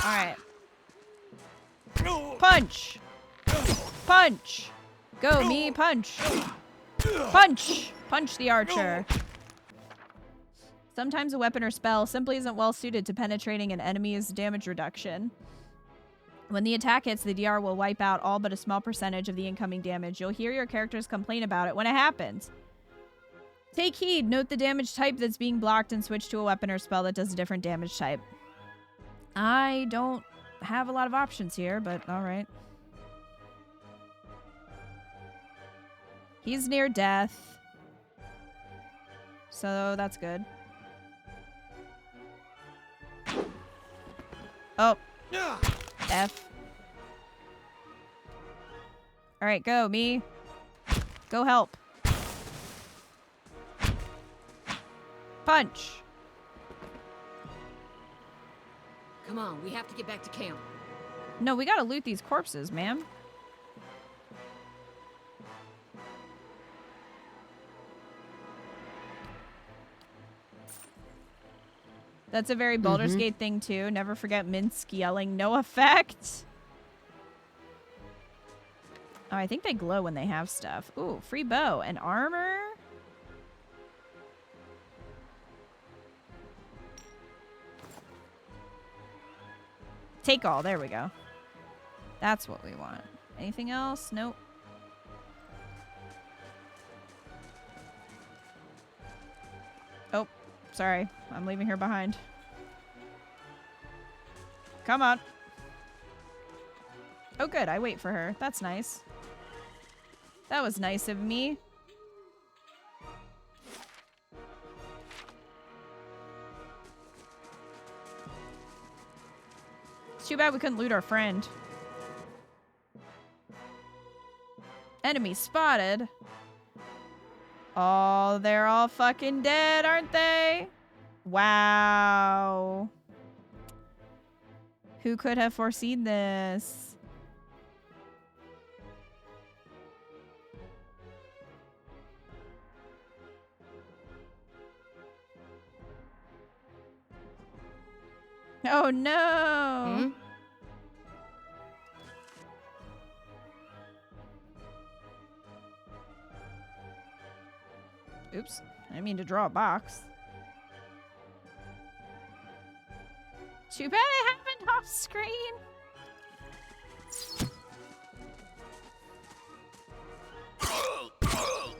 Alright. Punch! Punch! Go, me, punch! Punch! Punch the archer. Sometimes a weapon or spell simply isn't well suited to penetrating an enemy's damage reduction. When the attack hits, the DR will wipe out all but a small percentage of the incoming damage. You'll hear your characters complain about it when it happens. Take heed. Note the damage type that's being blocked and switch to a weapon or spell that does a different damage type. I don't have a lot of options here, but alright. He's near death. So that's good. Oh. F. Alright, go, me. Go help. Punch. Come on, we have to get back to camp. No, we gotta loot these corpses, ma'am. That's a very Baldur's Gate thing, too. Never forget Minsk yelling, no effect. Oh, I think they glow when they have stuff. Ooh, free bow and armor. Take all. There we go. That's what we want. Anything else? Nope. Oh, sorry. I'm leaving her behind. Come on. Oh, good. I wait for her. That's nice. That was nice of me. It's too bad we couldn't loot our friend. Enemy spotted. Oh, they're all fucking dead, aren't they? Wow. Who could have foreseen this? Oh no! Oops, I didn't mean to draw a box. Too bad it happened off screen.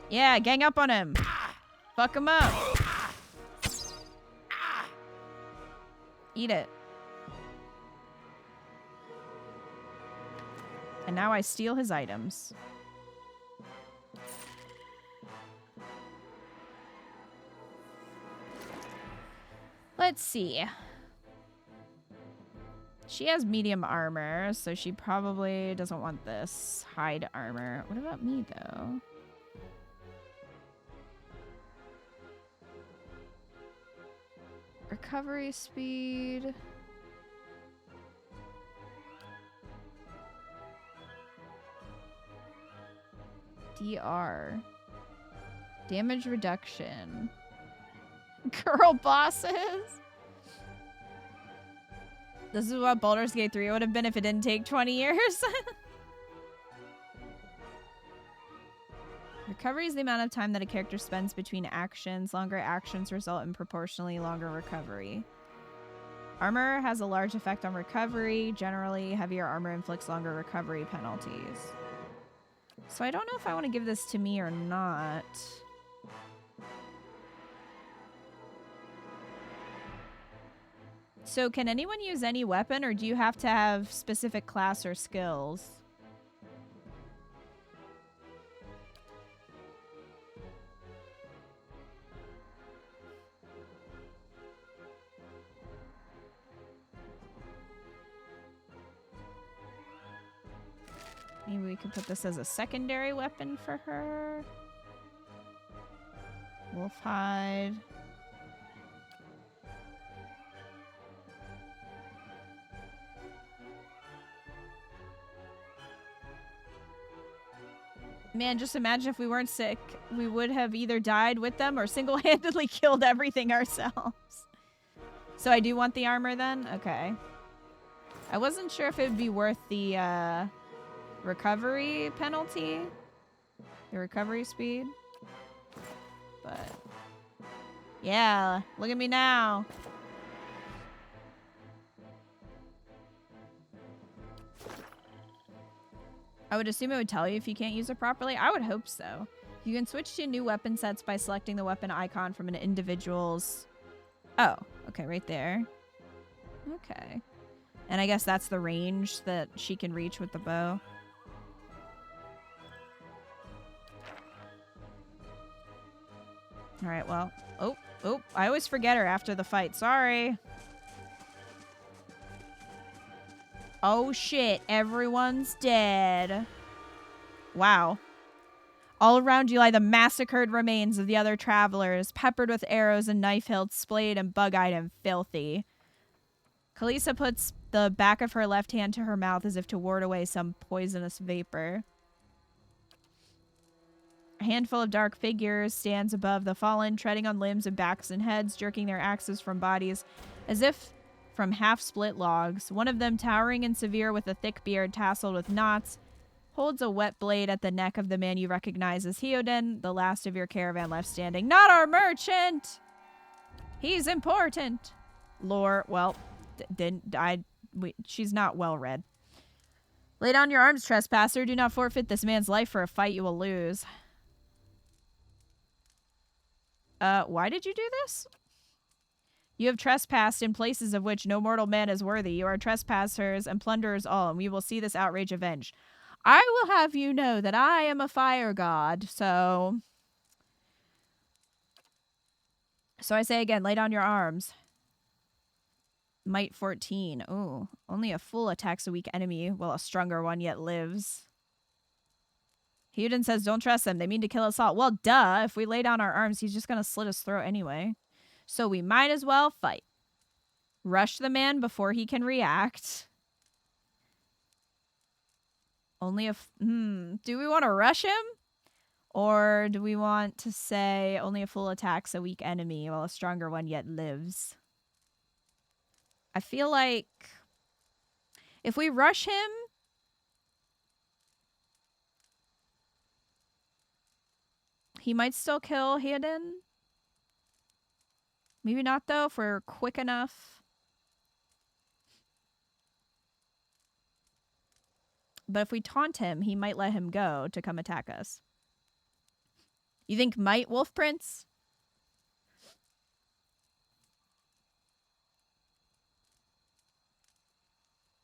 Yeah, gang up on him. Fuck him up. Eat it. And now I steal his items. Let's see. She has medium armor, so she probably doesn't want this hide armor. What about me, though? Recovery speed. DR. Damage reduction. Girl bosses. This is what Baldur's Gate 3 would have been if it didn't take 20 years. Recovery is the amount of time that a character spends between actions. Longer actions result in proportionally longer recovery. Armor has a large effect on recovery. Generally, heavier armor inflicts longer recovery penalties. So I don't know if I want to give this to me or not. So can anyone use any weapon, or do you have to have specific class or skills? Maybe we could put this as a secondary weapon for her. Wolf hide. Man, just imagine if we weren't sick, we would have either died with them or single-handedly killed everything ourselves. So I do want the armor then? Okay. I wasn't sure if it would be worth the recovery penalty. The recovery speed. But yeah, look at me now. I would assume it would tell you if you can't use it properly. I would hope so. You can switch to new weapon sets by selecting the weapon icon from an individual's... Oh, okay, right there. Okay. And I guess that's the range that she can reach with the bow. Alright, well... Oh, I always forget her after the fight. Sorry. Oh shit, everyone's dead. Wow. All around you lie the massacred remains of the other travelers, peppered with arrows and knife-hilts, splayed and bug-eyed and filthy. Kalisa puts the back of her left hand to her mouth as if to ward away some poisonous vapor. A handful of dark figures stands above the fallen, treading on limbs and backs and heads, jerking their axes from bodies as if from half-split logs. One of them, towering and severe with a thick beard tasseled with knots, holds a wet blade at the neck of the man you recognize as Hyoden, the last of your caravan left standing. Not our merchant! He's important! Lore, well, she's not well read. Lay down your arms, trespasser. Do not forfeit this man's life for a fight you will lose. Why did you do this? You have trespassed in places of which no mortal man is worthy. You are trespassers and plunderers all, and we will see this outrage avenged. I will have you know that I am a fire god, so I say again, lay down your arms. Might 14. Ooh, only a fool attacks a weak enemy, while a stronger one yet lives. Hyoden says, don't trust them. They mean to kill us all. Well, duh. If we lay down our arms, he's just going to slit his throat anyway. So we might as well fight. Rush the man before he can react. Only if... do we want to rush him? Or do we want to say only a fool attacks a weak enemy while a stronger one yet lives? I feel like if we rush him... he might still kill Hyoden. Maybe not, though, if we're quick enough. But if we taunt him, he might let him go to come attack us. You think might, Wolf Prince?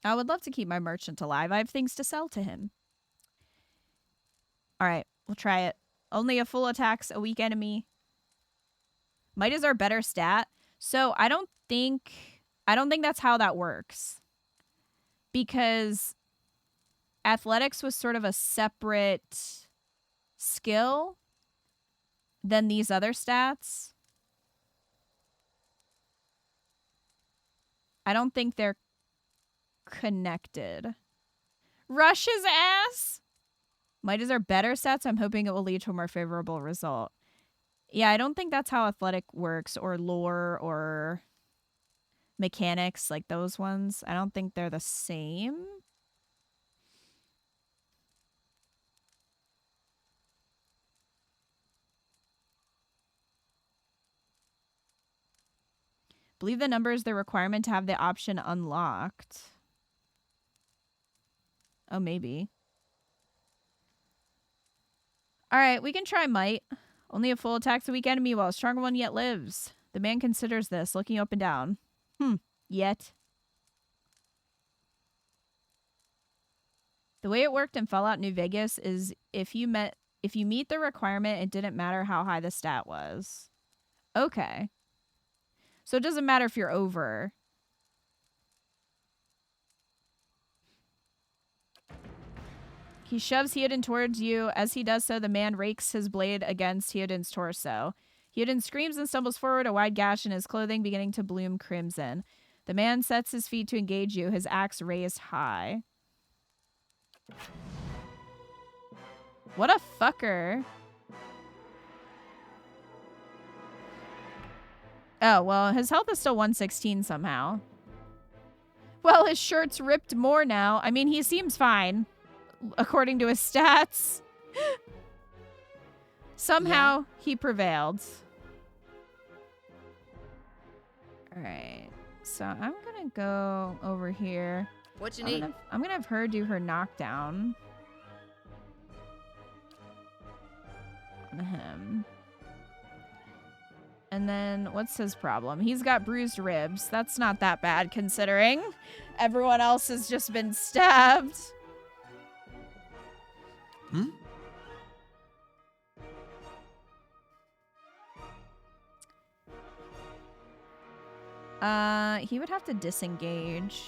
I would love to keep my merchant alive. I have things to sell to him. All right, we'll try it. Only a fool attacks a weak enemy. Might is our better stat. So I don't think that's how that works. Because athletics was sort of a separate skill than these other stats. I don't think they're connected. Rush his ass! Might is our better stats. I'm hoping it will lead to a more favorable result. Yeah, I don't think that's how athletic works, or lore, or mechanics, like those ones. I don't think they're the same. Believe the number is the requirement to have the option unlocked. Oh, maybe. Alright, we can try might. Only a fool attacks a weak enemy while a stronger one yet lives. The man considers this, looking up and down. Yet. The way it worked in Fallout New Vegas is if you meet the requirement, it didn't matter how high the stat was. Okay. So it doesn't matter if you're over. He shoves Hyoden towards you. As he does so, the man rakes his blade against Hyoden's torso. Hyoden screams and stumbles forward, a wide gash in his clothing beginning to bloom crimson. The man sets his feet to engage you, his axe raised high. What a fucker. Oh, well, his health is still 116 somehow. Well, his shirt's ripped more now. I mean, he seems fine. According to his stats. Somehow, he prevailed. Alright. So, I'm gonna go over here. What you need? I'm gonna have her do her knockdown. On him. And then, what's his problem? He's got bruised ribs. That's not that bad, considering everyone else has just been stabbed. He would have to disengage.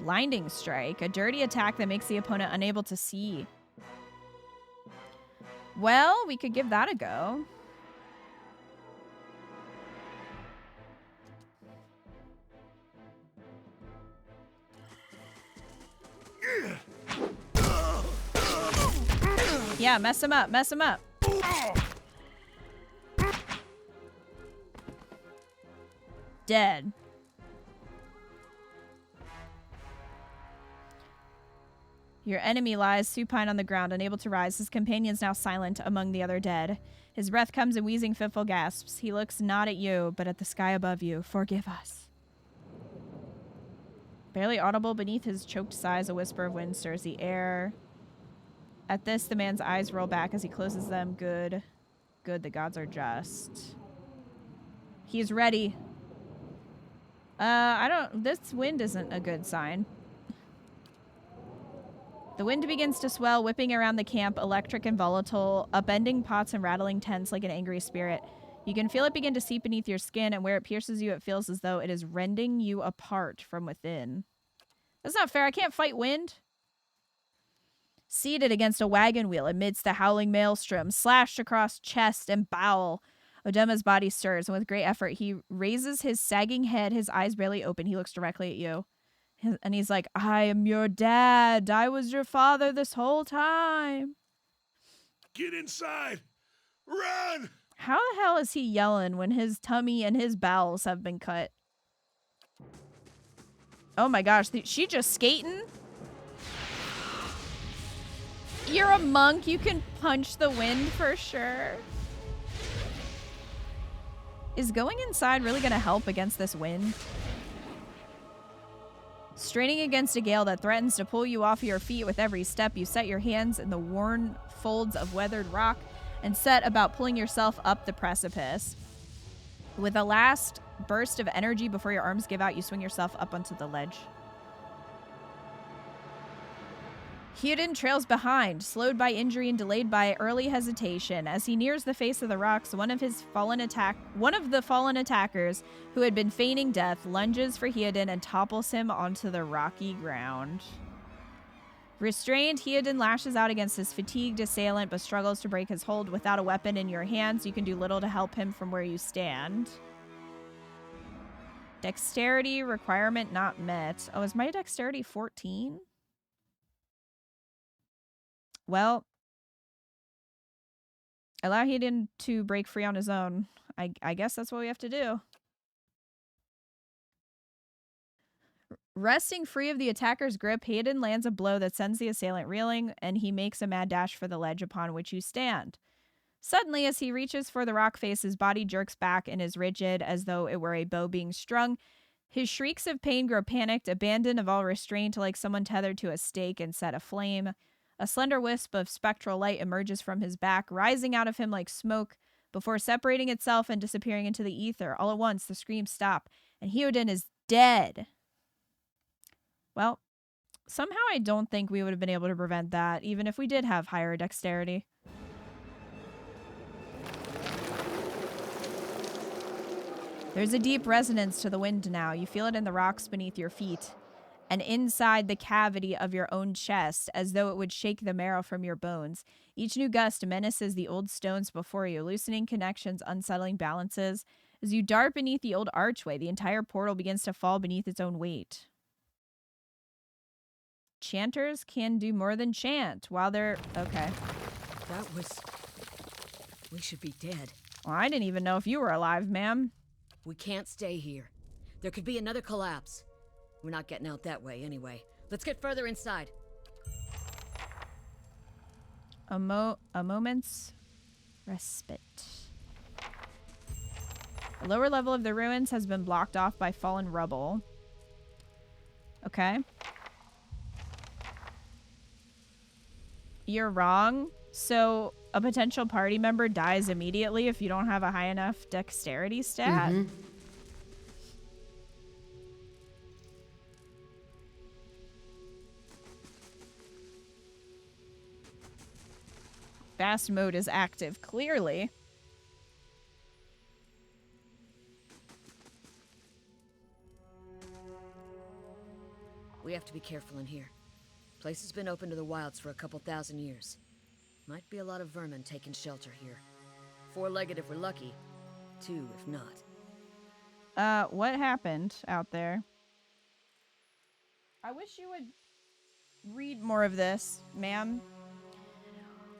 Blinding strike, a dirty attack that makes the opponent unable to see. Well, we could give that a go. Yeah, mess him up, mess him up. Dead. Your enemy lies supine on the ground, unable to rise. His companion's now silent among the other dead. His breath comes in wheezing, fitful gasps. He looks not at you, but at the sky above you. Forgive us. Barely audible beneath his choked sighs, a whisper of wind stirs the air. At this, the man's eyes roll back as he closes them. Good. Good, the gods are just. He is ready. This wind isn't a good sign. The wind begins to swell, whipping around the camp, electric and volatile, upending pots and rattling tents like an angry spirit. You can feel it begin to seep beneath your skin, and where it pierces you, it feels as though it is rending you apart from within. That's not fair. I can't fight wind. Seated against a wagon wheel amidst the howling maelstrom, slashed across chest and bowel, Odema's body stirs, and with great effort, he raises his sagging head, his eyes barely open. He looks directly at you. And he's like, I am your dad. I was your father this whole time. Get inside! Run! How the hell is he yelling when his tummy and his bowels have been cut? Oh my gosh, she just skating? You're a monk. You can punch the wind for sure. Is going inside really going to help against this wind? Straining against a gale that threatens to pull you off your feet with every step, you set your hands in the worn folds of weathered rock and set about pulling yourself up the precipice. With a last burst of energy before your arms give out, you swing yourself up onto the ledge. Theoden trails behind, slowed by injury and delayed by early hesitation. As he nears the face of the rocks, one of the fallen attackers, who had been feigning death, lunges for Theoden and topples him onto the rocky ground. Restrained, Theoden lashes out against his fatigued assailant, but struggles to break his hold. Without a weapon in your hands, you can do little to help him from where you stand. Dexterity requirement not met. Oh, is my dexterity 14? Well, allow Theoden to break free on his own. I guess that's what we have to do. Resting free of the attacker's grip, Theoden lands a blow that sends the assailant reeling, and he makes a mad dash for the ledge upon which you stand. Suddenly, as he reaches for the rock face, his body jerks back and is rigid as though it were a bow being strung. His shrieks of pain grow panicked, abandoned of all restraint, like someone tethered to a stake and set aflame. A slender wisp of spectral light emerges from his back, rising out of him like smoke, before separating itself and disappearing into the ether. All at once, the screams stop, and Theoden is dead. Well, somehow I don't think we would have been able to prevent that, even if we did have higher dexterity. There's a deep resonance to the wind now. You feel it in the rocks beneath your feet, and inside the cavity of your own chest, as though it would shake the marrow from your bones. Each new gust menaces the old stones before you, loosening connections, unsettling balances. As you dart beneath the old archway, the entire portal begins to fall beneath its own weight. Chanters can do more than chant while they're... Okay. That was... We should be dead. Well, I didn't even know if you were alive, ma'am. We can't stay here. There could be another collapse. We're not getting out that way anyway. Let's get further inside. A moment's respite. The lower level of the ruins has been blocked off by fallen rubble. Okay. You're wrong. So a potential party member dies immediately if you don't have a high enough dexterity stat. Mm-hmm. Fast mode is active, clearly. We have to be careful in here. Place has been open to the wilds for a couple thousand years. Might be a lot of vermin taking shelter here. 4-legged if we're lucky. 2 if not. What happened out there? I wish you would read more of this, ma'am.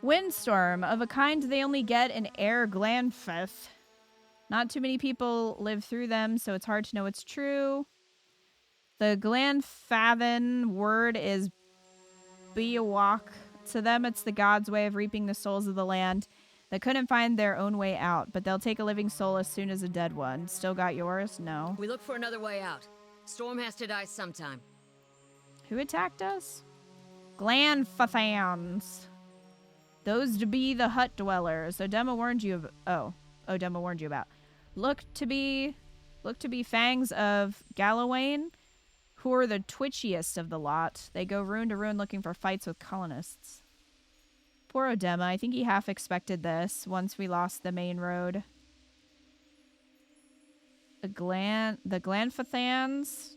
Windstorm, of a kind they only get in Air Glanfeth. Not too many people live through them, so it's hard to know what's true. The Glanfathan word is Biawak. To them, it's the gods' way of reaping the souls of the land that couldn't find their own way out, but they'll take a living soul as soon as a dead one. Still got yours? No. We look for another way out. Storm has to die sometime. Who attacked us? Glanfathans. Those to be the hut dwellers. Odema warned you of. Odema warned you about. Look to be fangs of Gallowayne, who are the twitchiest of the lot. They go ruin to ruin looking for fights with colonists. Poor Odema. I think he half expected this once we lost the main road. The Glanfathans?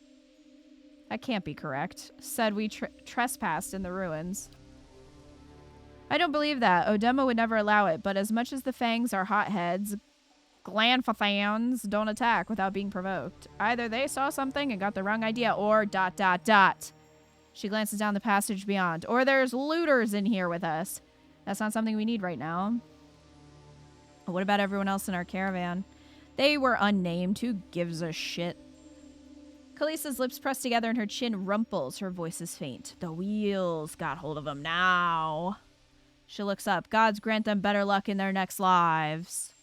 That can't be correct. Said we trespassed in the ruins. I don't believe that. Odema would never allow it, but as much as the fangs are hotheads, Glanfathans don't attack without being provoked. Either they saw something and got the wrong idea, or ... She glances down the passage beyond. Or there's looters in here with us. That's not something we need right now. What about everyone else in our caravan? They were unnamed. Who gives a shit? Khaleesi's lips press together and her chin rumples. Her voice is faint. The wheels got hold of them now. She looks up. Gods grant them better luck in their next lives.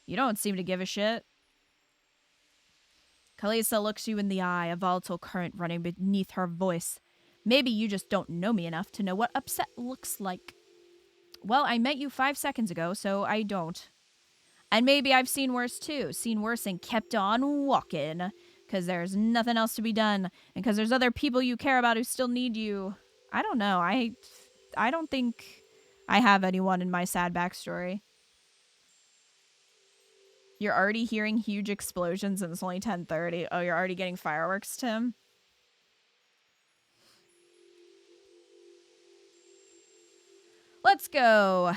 You don't seem to give a shit. Khaleesi looks you in the eye, a volatile current running beneath her voice. Maybe you just don't know me enough to know what upset looks like. Well, I met you 5 seconds ago, so I don't. And maybe I've seen worse too. Seen worse and kept on walking. Because there's nothing else to be done. And because there's other people you care about who still need you. I don't know. I don't think I have anyone in my sad backstory. You're already hearing huge explosions and it's only 10:30. Oh, you're already getting fireworks, Tim? Let's go.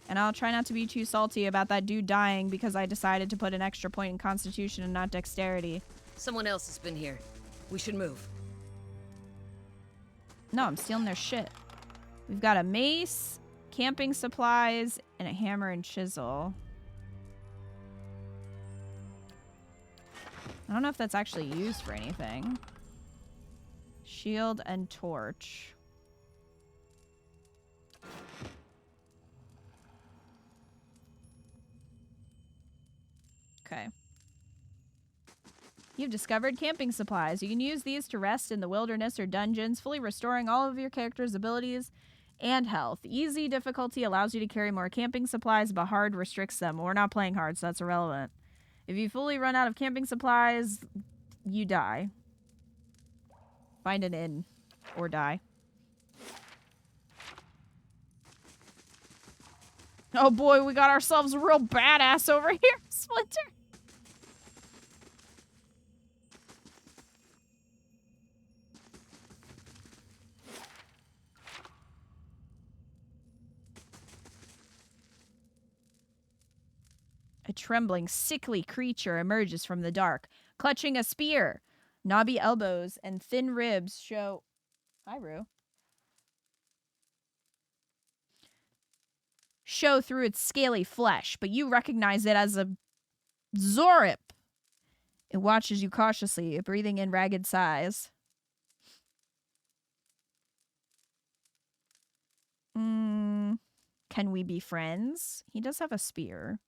And I'll try not to be too salty about that dude dying because I decided to put an extra point in Constitution and not Dexterity. Someone else has been here. We should move. No, I'm stealing their shit. We've got a mace, camping supplies, and a hammer and chisel. I don't know if that's actually used for anything. Shield and torch. Okay. You've discovered camping supplies. You can use these to rest in the wilderness or dungeons, fully restoring all of your character's abilities and health. Easy difficulty allows you to carry more camping supplies, but hard restricts them. We're not playing hard, so that's irrelevant. If you fully run out of camping supplies, you die. Find an inn or die. Oh boy, we got ourselves a real badass over here, Splinter. A trembling, sickly creature emerges from the dark, clutching a spear. Knobby elbows and thin ribs show... Hi, Rue. Show through its scaly flesh, but you recognize it as a Zorip. It watches you cautiously, breathing in ragged sighs. Can we be friends? He does have a spear.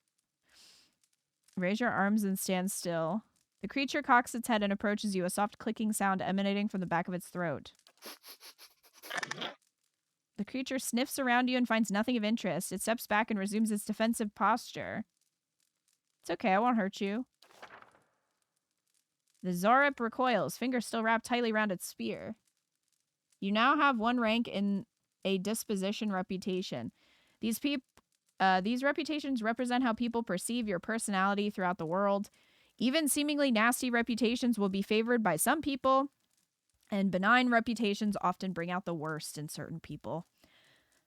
Raise your arms and stand still. The creature cocks its head and approaches you, a soft clicking sound emanating from the back of its throat. The creature sniffs around you and finds nothing of interest. It steps back and resumes its defensive posture. It's okay, I won't hurt you. The Zorip recoils, fingers still wrapped tightly around its spear. You now have 1 rank in a disposition reputation. These reputations represent how people perceive your personality throughout the world. Even seemingly nasty reputations will be favored by some people, and benign reputations often bring out the worst in certain people.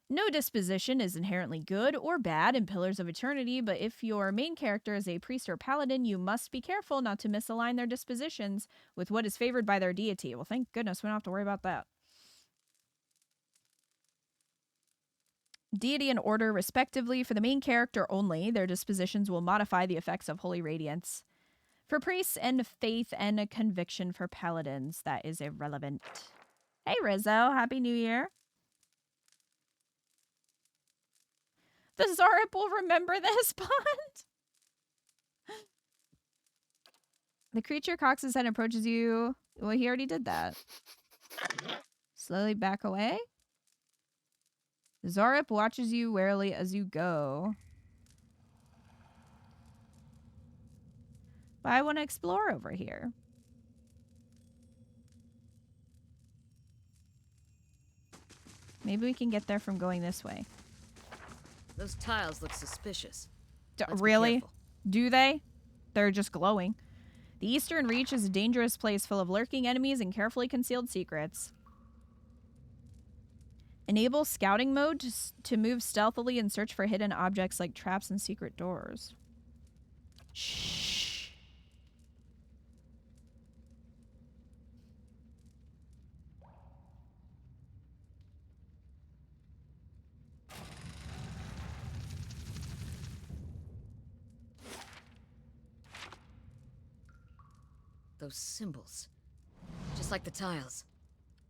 No disposition is inherently good or bad in Pillars of Eternity, but if your main character is a priest or paladin, you must be careful not to misalign their dispositions with what is favored by their deity. Well, thank goodness we don't have to worry about that. Deity and order, respectively, for the main character only, their dispositions will modify the effects of holy radiance. For priests, and faith and a conviction for paladins, that is irrelevant. Hey, Rizzo. Happy New Year. The Zarip will remember this bond. The creature cocks his head and approaches you. Well, he already did that. Slowly back away. Zarip watches you warily as you go. But I want to explore over here. Maybe we can get there from going this way. Those tiles look suspicious. Let's be Really? careful. Do they? They're just glowing. The Eastern Reach is a dangerous place full of lurking enemies and carefully concealed secrets. Enable scouting mode to move stealthily and search for hidden objects like traps and secret doors. Shh. Those symbols. Just like the tiles.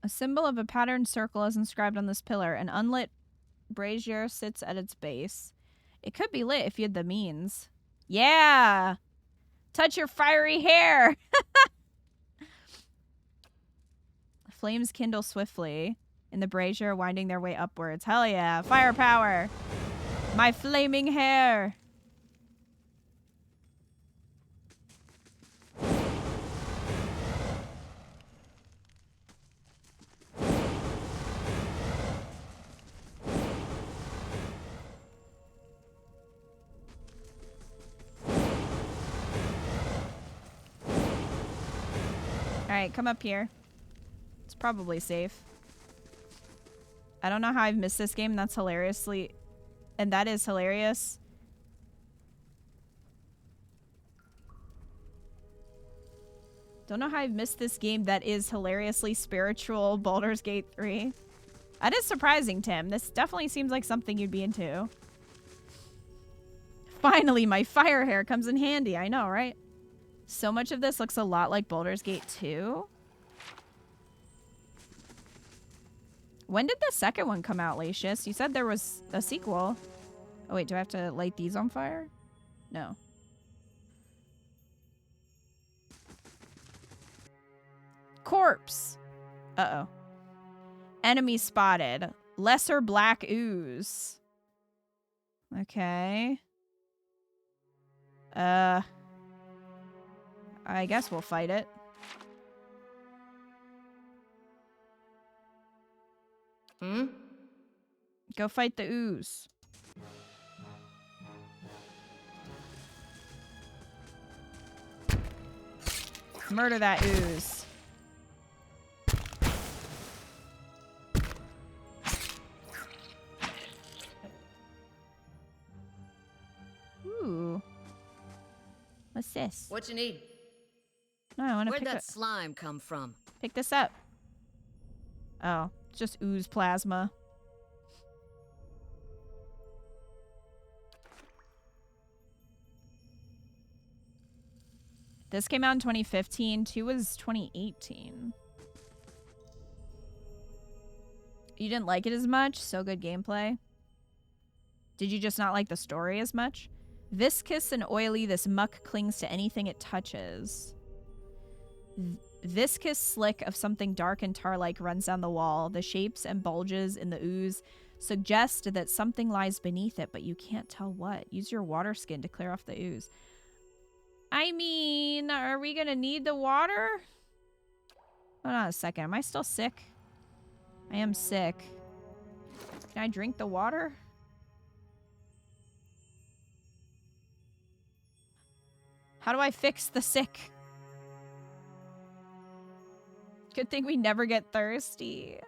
A symbol of a patterned circle is inscribed on this pillar. An unlit brazier sits at its base. It could be lit if you had the means. Yeah! Touch your fiery hair! Flames kindle swiftly in the brazier, winding their way upwards. Hell yeah! Firepower! My flaming hair! Alright, come up here. It's probably safe. I don't know how I've missed this game. That's hilariously... And that is hilarious. Don't know how I've missed this game that is hilariously spiritual. Baldur's Gate 3. That is surprising, Tim. This definitely seems like something you'd be into. Finally, my fire hair comes in handy. I know, right? So much of this looks a lot like Baldur's Gate 2. When did the second one come out, Lacius? You said there was a sequel. Oh, wait, do I have to light these on fire? No. Corpse. Uh-oh. Enemy spotted. Lesser black ooze. Okay. I guess we'll fight it. Hmm? Go fight the ooze. Murder that ooze. Ooh. What's this? What you need? No, I want to Where'd pick that it. slime come from? Pick this up. Oh, it's just ooze plasma. This came out in 2015. 2 was 2018. You didn't like it as much? So good gameplay. Did you just not like the story as much? Viscous and oily, this muck clings to anything it touches. Viscous slick of something dark and tar-like runs down the wall. The shapes and bulges in the ooze suggest that something lies beneath it, but you can't tell what. Use your water skin to clear off the ooze. I mean, are we gonna need the water? Hold on a second. Am I still sick? I am sick. Can I drink the water? How do I fix the sick? Good thing we never get thirsty.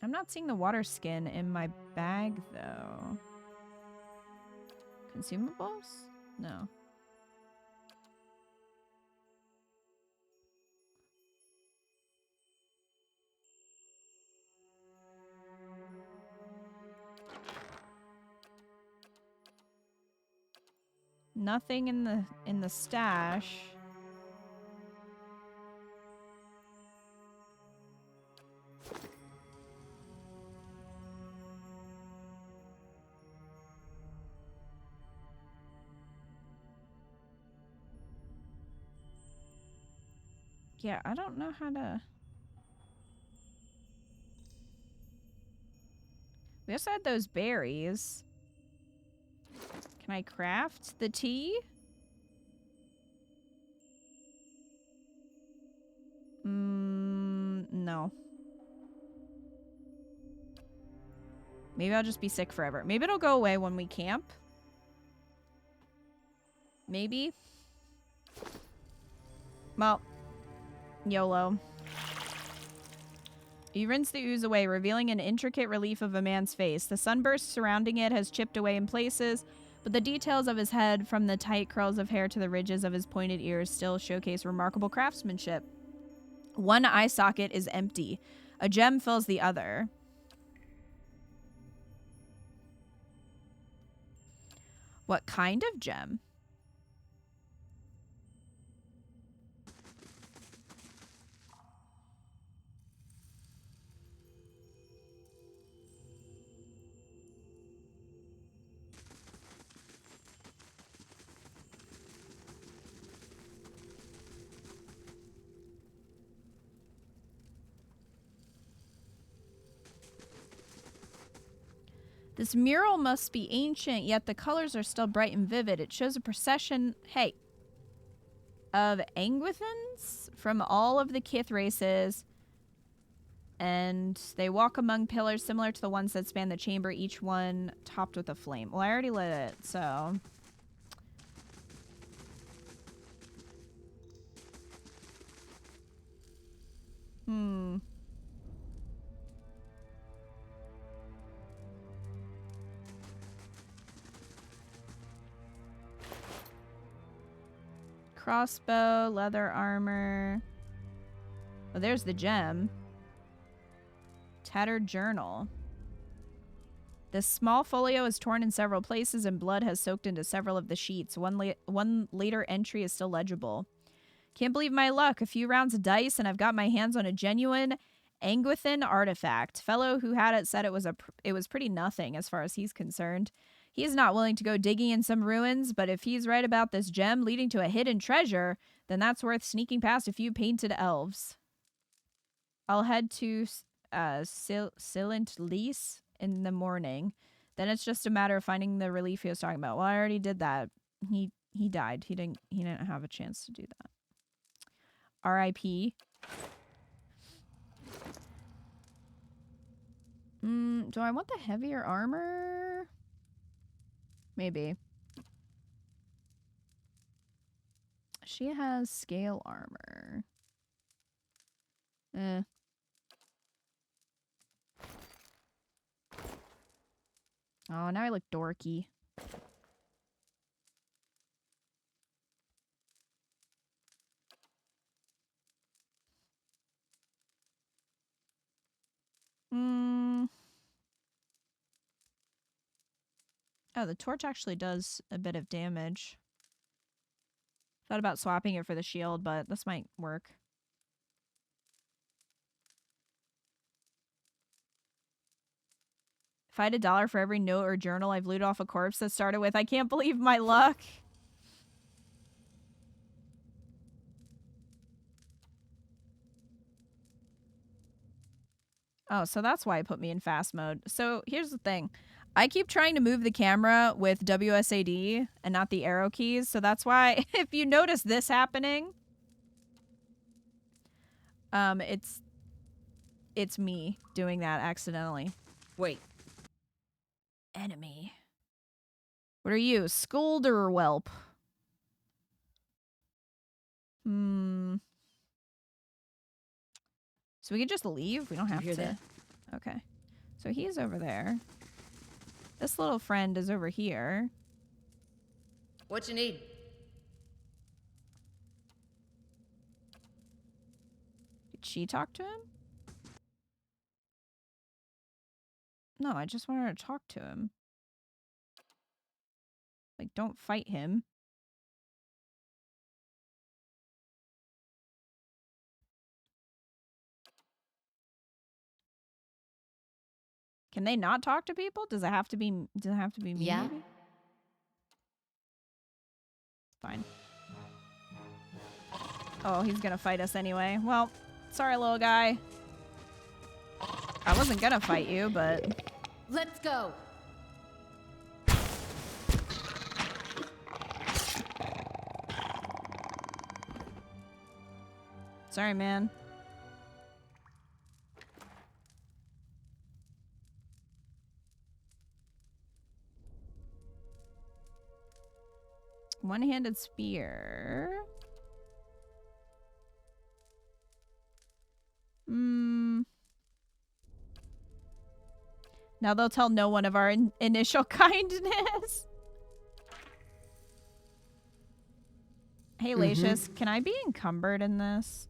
I'm not seeing the water skin in my bag, though. Consumables? No. Nothing in the stash. Yeah, I don't know how to... We also had those berries. Can I craft the tea? No. Maybe I'll just be sick forever. Maybe it'll go away when we camp. Maybe. Well, YOLO. You rinse the ooze away, revealing an intricate relief of a man's face. The sunburst surrounding it has chipped away in places, but the details of his head, from the tight curls of hair to the ridges of his pointed ears, still showcase remarkable craftsmanship. One eye socket is empty. A gem fills the other. What kind of gem? This mural must be ancient, yet the colors are still bright and vivid. It shows a procession, hey, of Angwithans from all of the Kith races, and they walk among pillars similar to the ones that span the chamber, each one topped with a flame. Well, I already lit it, so... Crossbow, leather armor. Oh, there's the gem. Tattered journal. This small folio is torn in several places and blood has soaked into several of the sheets. One later entry is still legible. Can't believe my luck. A few rounds of dice and I've got my hands on a genuine Angwithan artifact. Fellow who had it said it was pretty nothing as far as he's concerned. He's not willing to go digging in some ruins, but if he's right about this gem leading to a hidden treasure, then that's worth sneaking past a few painted elves. I'll head to Silent Lease in the morning. Then it's just a matter of finding the relief he was talking about. Well, I already did that. He died. He didn't have a chance to do that. R.I.P. Do I want the heavier armor? Maybe. She has scale armor. Oh, now I look dorky. Oh, the torch actually does a bit of damage. Thought about swapping it for the shield, but this might work. If I had $1 for every note or journal I've looted off a corpse that started with, I can't believe my luck. Oh, so that's why it put me in fast mode. So here's the thing. I keep trying to move the camera with WSAD and not the arrow keys. So that's why if you notice this happening, it's me doing that accidentally. Wait. Enemy. What are you? Scolder whelp. So we can just leave? We don't have hear to. that? Okay. So he's over there. This little friend is over here. What you need? Did she talk to him? No, I just want her to talk to him. Like, don't fight him. Can they not talk to people? Does it have to be me? Yeah. Maybe? Fine. Oh, he's gonna fight us anyway. Well, sorry, little guy. I wasn't gonna fight you, but... Let's go. Sorry, man. One-handed spear. Now they'll tell no one of our initial kindness. Hey, Lacius, can I be encumbered in this?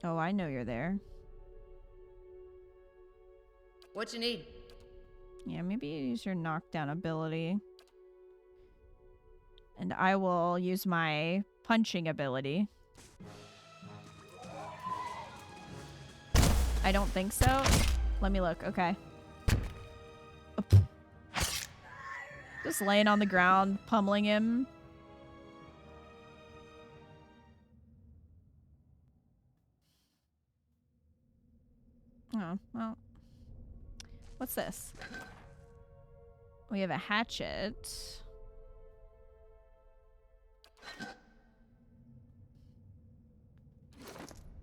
Oh, I know you're there. What you need? Yeah, maybe use your knockdown ability. And I will use my punching ability. I don't think so. Let me look. Okay. Just laying on the ground, pummeling him. Oh, well. What's this? We have a hatchet.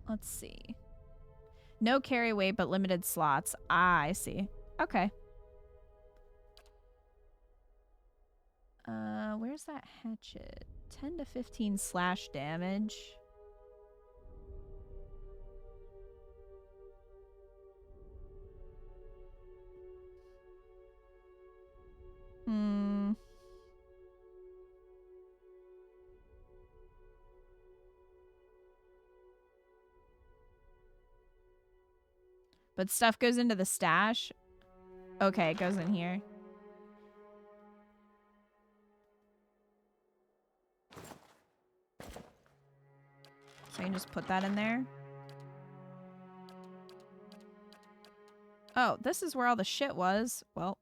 Let's see. No carry weight, but limited slots. Ah, I see. Okay. Where's that hatchet? 10 to 15 slash damage. But stuff goes into the stash? Okay, it goes in here. So I can just put that in there. Oh, this is where all the shit was. Well.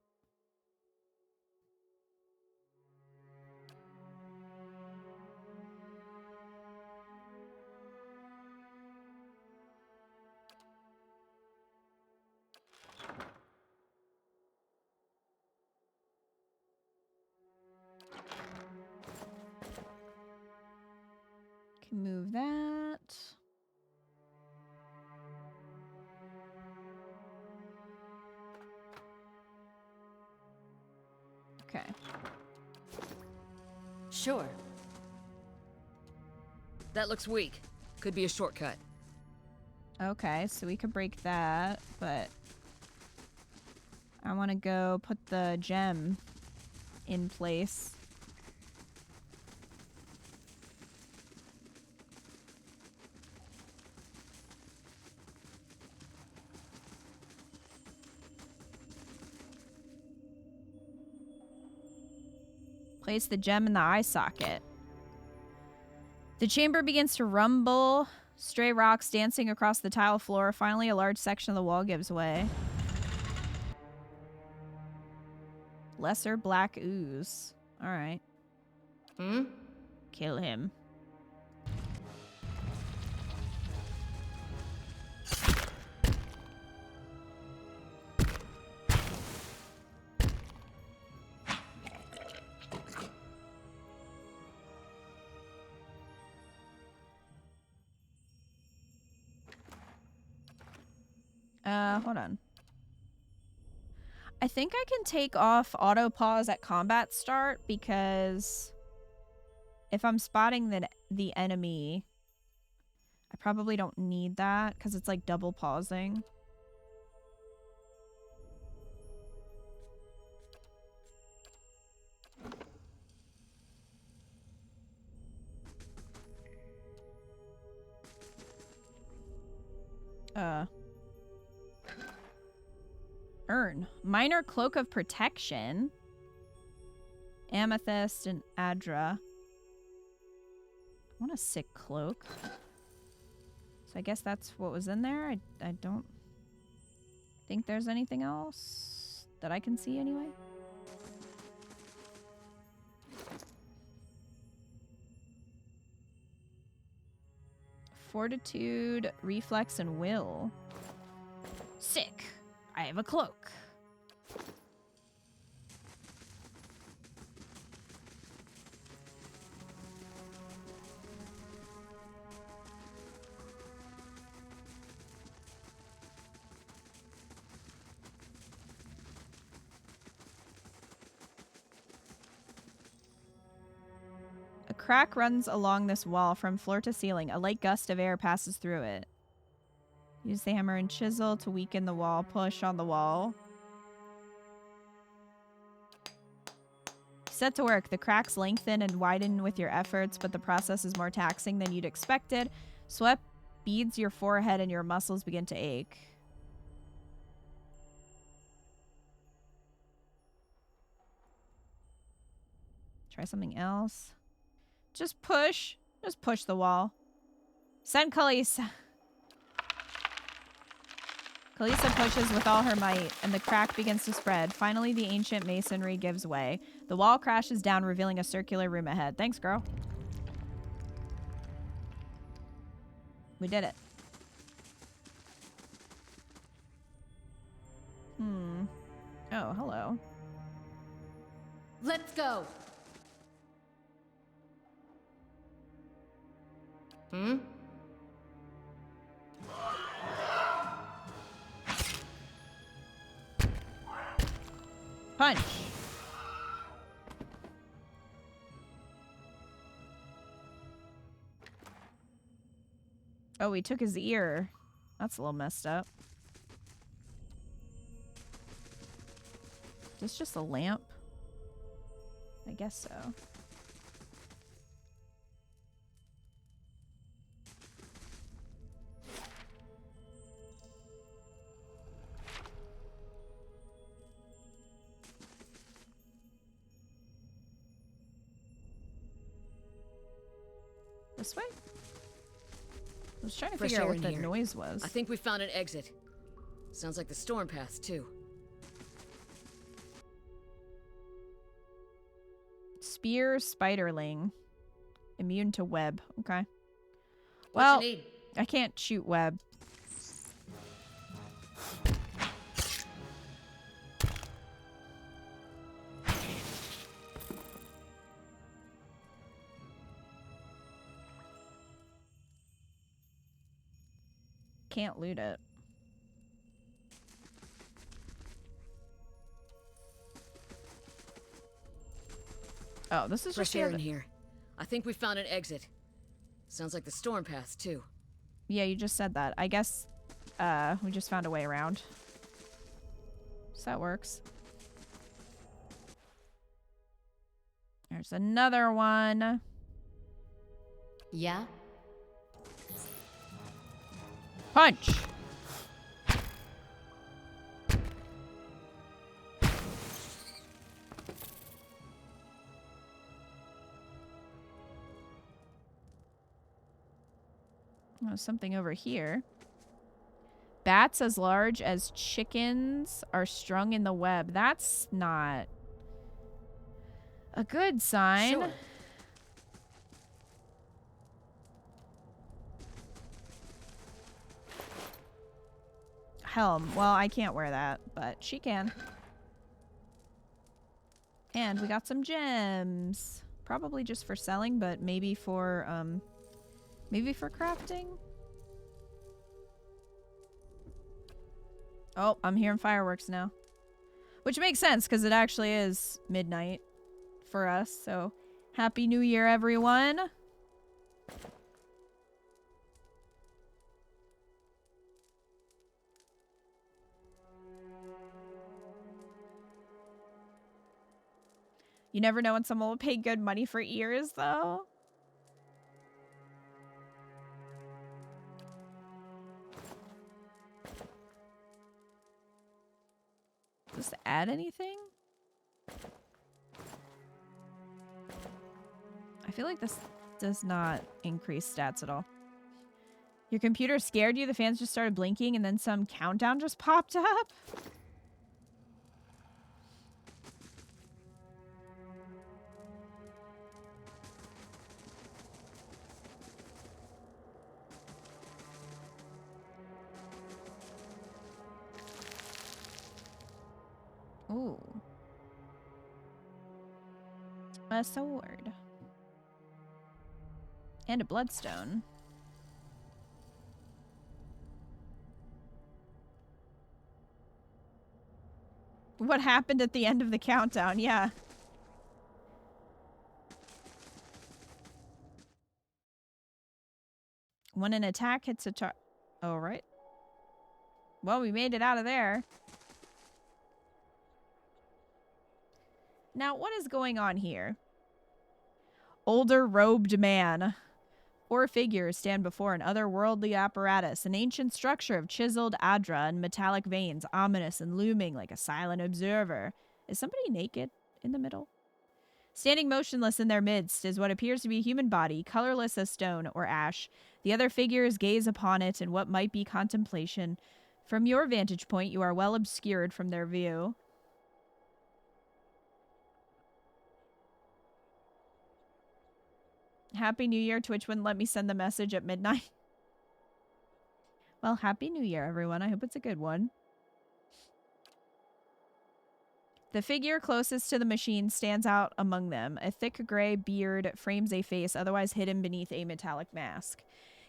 Can move that. Okay. Sure. That looks weak. Could be a shortcut. Okay, so we could break that, but I want to go put the gem in place. Place the gem in the eye socket. The chamber begins to rumble. Stray rocks dancing across the tile floor. Finally, a large section of the wall gives way. Lesser black ooze. Alright. Kill him. Hold on. I think I can take off auto pause at combat start because if I'm spotting the enemy, I probably don't need that because it's like double pausing. Earn. Minor Cloak of Protection. Amethyst and Adra. I want a sick cloak. So I guess that's what was in there. I don't think there's anything else that I can see anyway. Fortitude, Reflex, and Will. Sick. I have a cloak. A crack runs along this wall from floor to ceiling. A light gust of air passes through it. Use the hammer and chisel to weaken the wall. Push on the wall. Set to work. The cracks lengthen and widen with your efforts, but the process is more taxing than you'd expected. Sweat beads your forehead and your muscles begin to ache. Try something else. Just push. Just push the wall. Send Kalisa. Kalisa pushes with all her might, and the crack begins to spread. Finally, the ancient masonry gives way. The wall crashes down, revealing a circular room ahead. Thanks, girl. We did it. Oh, hello. Let's go. Punch. Oh, he took his ear. That's a little messed up. Is this just a lamp? I guess so. This way? I was trying to figure out what that noise was. I think we found an exit. Sounds like the storm path, too. Spear Spiderling. Immune to web. Okay. Well, What you need? I can't shoot web. Can't loot it. Oh, this is just fresh air in here. I think we found an exit. Sounds like the storm path, too. Yeah, you just said that. I guess we just found a way around. So that works. There's another one. Yeah? Punch! Oh, something over here. Bats as large as chickens are strung in the web. That's not a good sign. Sure. Helm. Well, I can't wear that, but she can. And we got some gems. Probably just for selling, but maybe for crafting. Oh, I'm hearing fireworks now. Which makes sense, because it actually is midnight for us, so Happy New Year, everyone! You never know when someone will pay good money for ears, though. Does this add anything? I feel like this does not increase stats at all. Your computer scared you? The fans just started blinking and then some countdown just popped up? Ooh. A sword. And a bloodstone. What happened at the end of the countdown? Yeah. When an attack hits a target... Oh, right. Well, we made it out of there. Now, what is going on here? Older robed man. 4 figures stand before an otherworldly apparatus, an ancient structure of chiseled adra and metallic veins, ominous and looming like a silent observer. Is somebody naked in the middle? Standing motionless in their midst is what appears to be a human body, colorless as stone or ash. The other figures gaze upon it in what might be contemplation. From your vantage point, you are well obscured from their view. Happy New Year. Twitch wouldn't let me send the message at midnight. Well, Happy New Year, everyone. I hope it's a good one. The figure closest to the machine stands out among them. A thick gray beard frames a face otherwise hidden beneath a metallic mask.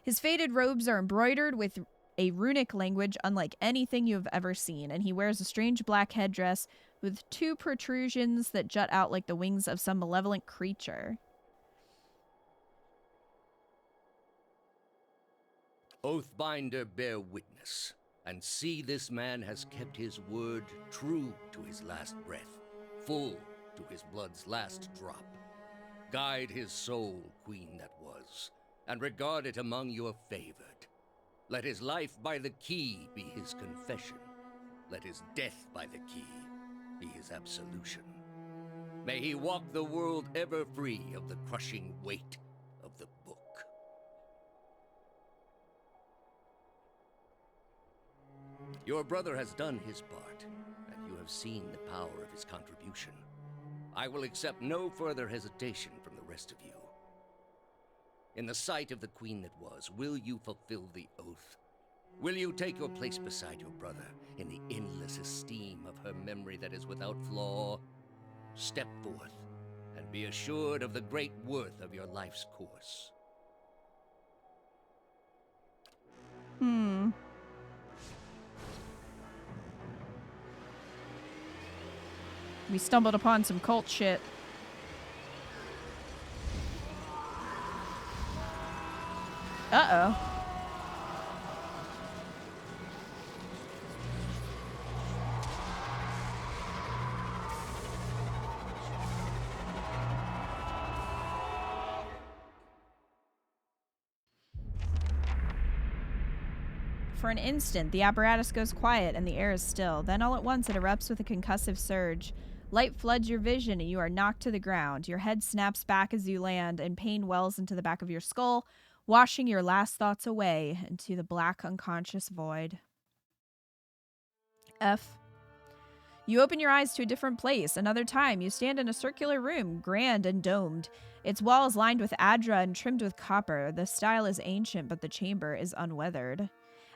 His faded robes are embroidered with a runic language unlike anything you have ever seen, and he wears a strange black headdress with 2 protrusions that jut out like the wings of some malevolent creature. Oathbinder, bear witness, and see this man has kept his word true to his last breath, full to his blood's last drop. Guide his soul, queen that was, and regard it among your favored. Let his life by the key be his confession. Let his death by the key be his absolution. May he walk the world ever free of the crushing weight of the book. Your brother has done his part, and you have seen the power of his contribution. I will accept no further hesitation from the rest of you. In the sight of the queen that was, will you fulfill the oath? Will you take your place beside your brother in the endless esteem of her memory that is without flaw? Step forth, and be assured of the great worth of your life's course. We stumbled upon some cult shit. Uh-oh. For an instant, the apparatus goes quiet and the air is still. Then all at once it erupts with a concussive surge. Light floods your vision and you are knocked to the ground. Your head snaps back as you land and pain wells into the back of your skull, washing your last thoughts away into the black unconscious void. F. You open your eyes to a different place. Another time, you stand in a circular room, grand and domed. Its walls lined with adra and trimmed with copper. The style is ancient, but the chamber is unweathered.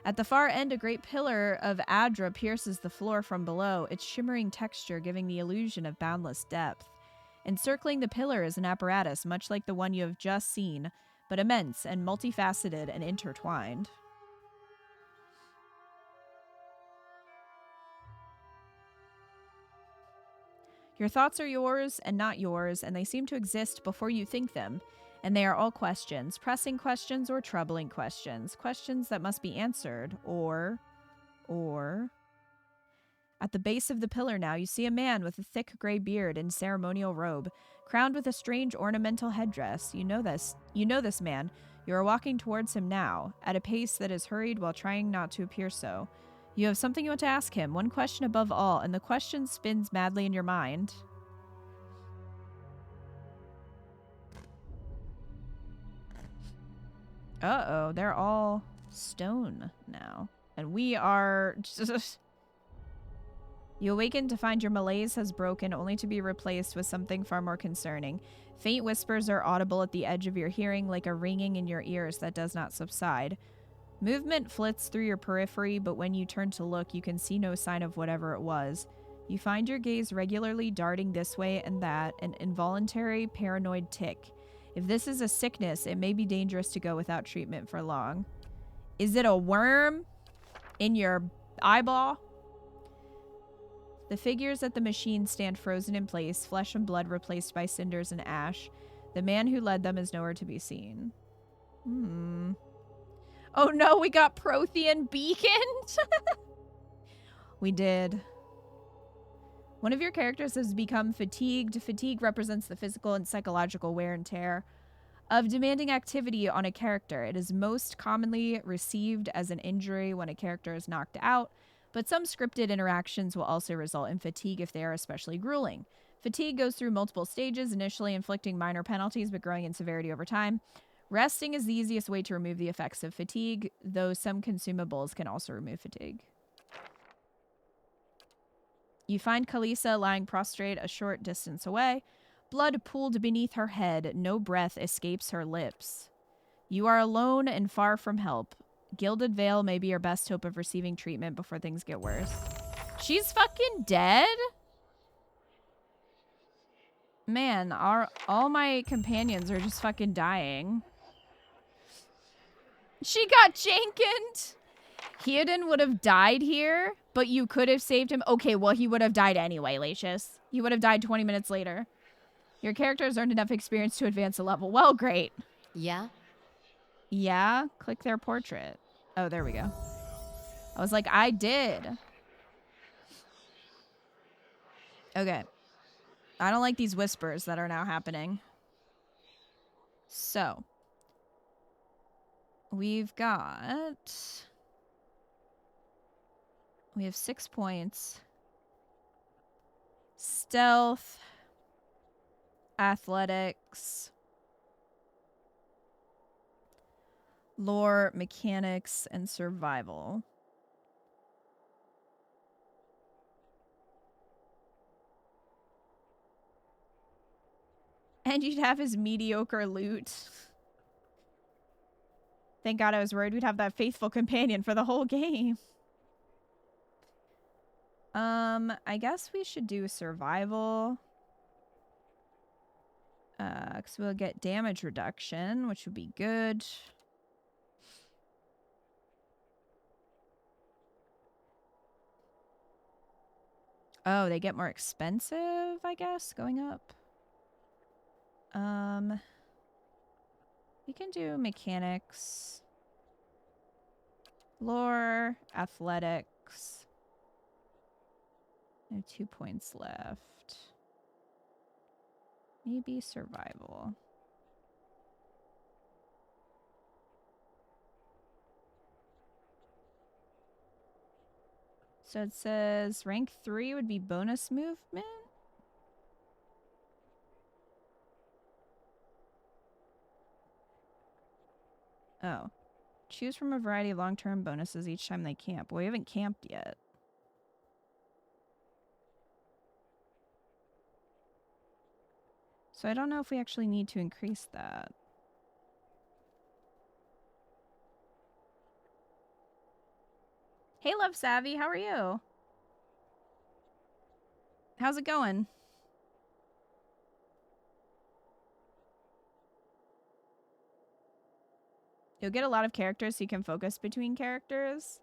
At the far end, a great pillar of adra pierces the floor from below, its shimmering texture giving the illusion of boundless depth. Encircling the pillar is an apparatus, much like the one you have just seen, but immense and multifaceted and intertwined. Your thoughts are yours and not yours, and they seem to exist before you think them. And they are all questions, pressing questions or troubling questions, questions that must be answered, or... At the base of the pillar now, you see a man with a thick gray beard and ceremonial robe, crowned with a strange ornamental headdress. You know this man. You are walking towards him now, at a pace that is hurried while trying not to appear so. You have something you want to ask him, one question above all, and the question spins madly in your mind. Uh-oh, they're all stone now. And we are... You awaken to find your malaise has broken, only to be replaced with something far more concerning. Faint whispers are audible at the edge of your hearing, like a ringing in your ears that does not subside. Movement flits through your periphery, but when you turn to look, you can see no sign of whatever it was. You find your gaze regularly darting this way and that, an involuntary paranoid tick. If this is a sickness, it may be dangerous to go without treatment for long. Is it a worm in your eyeball? The figures at the machine stand frozen in place, flesh and blood replaced by cinders and ash. The man who led them is nowhere to be seen. Oh no, we got Prothean beaconed! We did. One of your characters has become fatigued. Fatigue represents the physical and psychological wear and tear of demanding activity on a character. It is most commonly received as an injury when a character is knocked out, but some scripted interactions will also result in fatigue if they are especially grueling. Fatigue goes through multiple stages, initially inflicting minor penalties but growing in severity over time. Resting is the easiest way to remove the effects of fatigue, though some consumables can also remove fatigue. You find Kalisa lying prostrate a short distance away, blood pooled beneath her head, no breath escapes her lips. You are alone and far from help. Gilded Veil may be your best hope of receiving treatment before things get worse. She's fucking dead? Man, all my companions are just fucking dying. She got jankened! Theoden would have died here, but you could have saved him. Okay, well, he would have died anyway, Lacius. He would have died 20 minutes later. Your character has earned enough experience to advance a level. Well, great. Yeah? Yeah? Click their portrait. Oh, there we go. I was like, I did. Okay. I don't like these whispers that are now happening. So. We have 6 points. Stealth. Athletics. Lore, mechanics, and survival. And you'd have his mediocre loot. Thank God I was worried we'd have that faithful companion for the whole game. I guess we should do survival. Because we'll get damage reduction, which would be good. Oh, they get more expensive, I guess, going up. We can do mechanics, lore, athletics. I have 2 points left. Maybe survival. So it says rank 3 would be bonus movement. Oh. Choose from a variety of long-term bonuses each time they camp. Well, we haven't camped yet. So I don't know if we actually need to increase that. Hey, Love Savvy, how are you? How's it going? You'll get a lot of characters so you can focus between characters.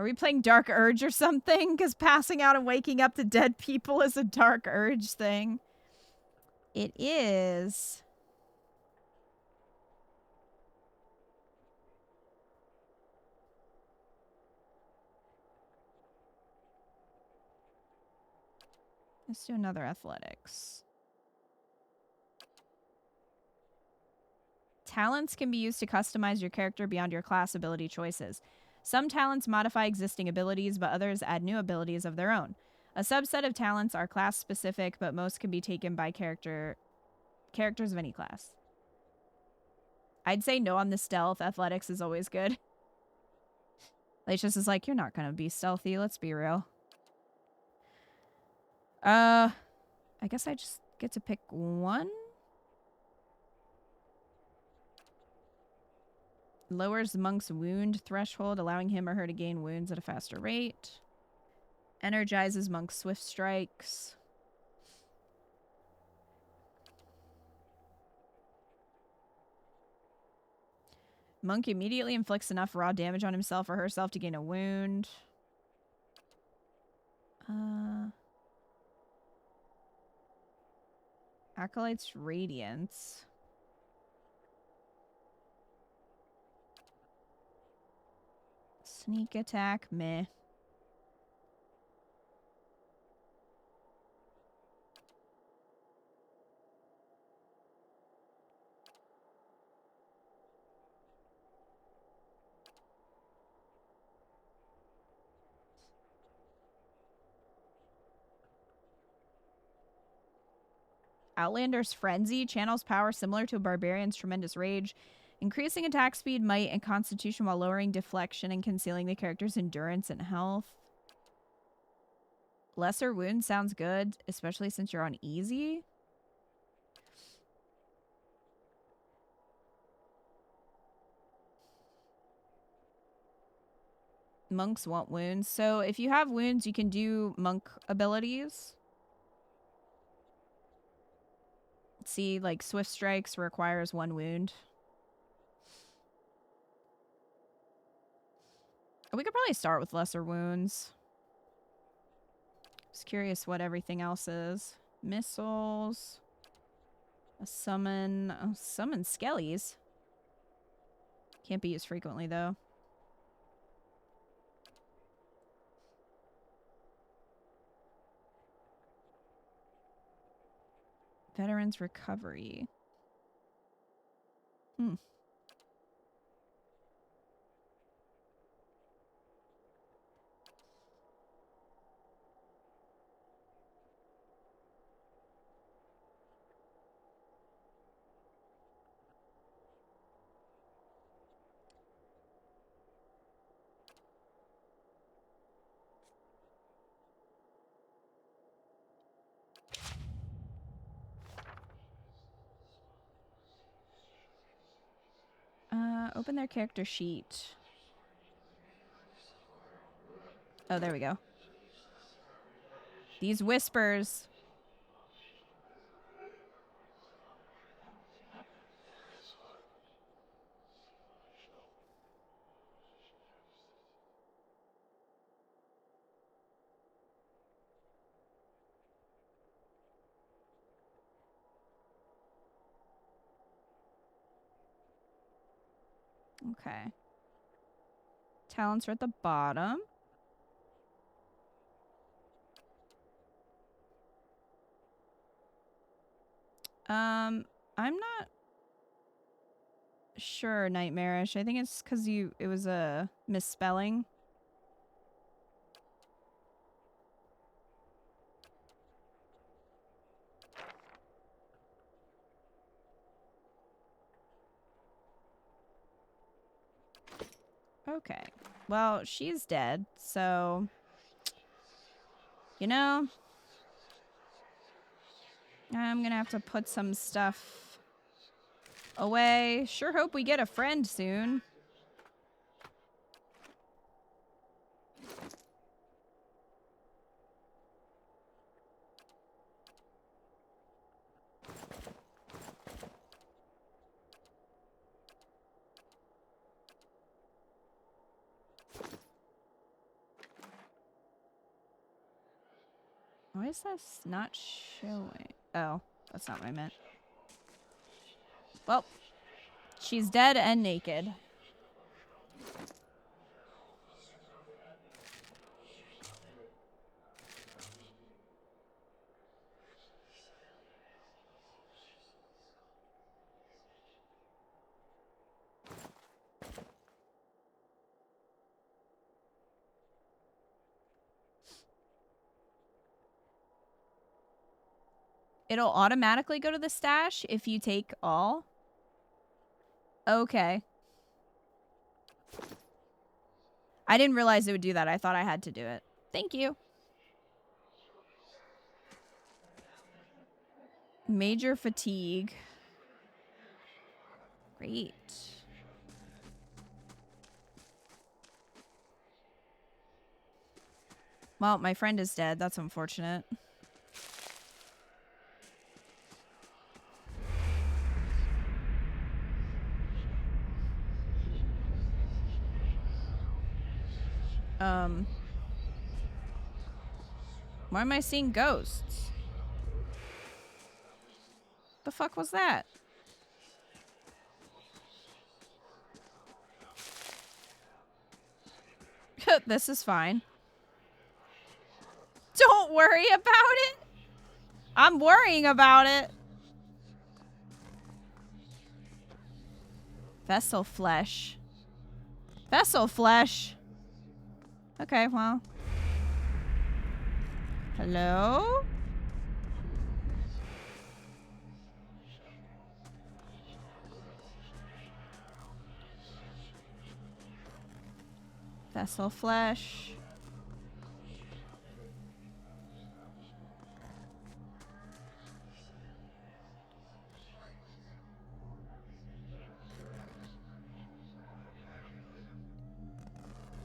Are we playing Dark Urge or something? Because passing out and waking up to dead people is a Dark Urge thing. It is. Let's do another athletics. Talents can be used to customize your character beyond your class ability choices. Some talents modify existing abilities, but others add new abilities of their own. A subset of talents are class-specific, but most can be taken by characters of any class. I'd say no on the stealth. Athletics is always good. Laetius is like, you're not going to be stealthy. Let's be real. I guess I just get to pick one. Lowers monk's wound threshold, allowing him or her to gain wounds at a faster rate. Energizes monk's swift strikes. Monk immediately inflicts enough raw damage on himself or herself to gain a wound. Acolyte's Radiance. Sneak attack, meh. Outlander's Frenzy channels power similar to a barbarian's Tremendous Rage, increasing attack speed, might, and constitution while lowering deflection and concealing the character's endurance and health. Lesser Wound sounds good, especially since you're on easy. Monks want wounds. So if you have wounds, you can do monk abilities. See, like Swift Strikes requires 1 wound. We could probably start with lesser wounds. Just curious what everything else is. Missiles. A summon. Oh, summon skellies. Can't be used frequently, though. Veterans Recovery. Open their character sheet. Oh, there we go. These whispers. Okay. Talents are at the bottom. I'm not sure, Nightmarish. I think it's because it was a misspelling. Okay. Well, she's dead, so... You know... I'm gonna have to put some stuff away. Sure hope we get a friend soon. Why is this not showing? Oh, that's not what I meant. Well, she's dead and naked. It'll automatically go to the stash if you take all. Okay. I didn't realize it would do that. I thought I had to do it. Thank you. Major fatigue. Great. Well, my friend is dead. That's unfortunate. Why am I seeing ghosts? The fuck was that? This is fine. Don't worry about it. I'm worrying about it. Vessel flesh. Vessel flesh. Okay, well. Hello? Vessel flesh.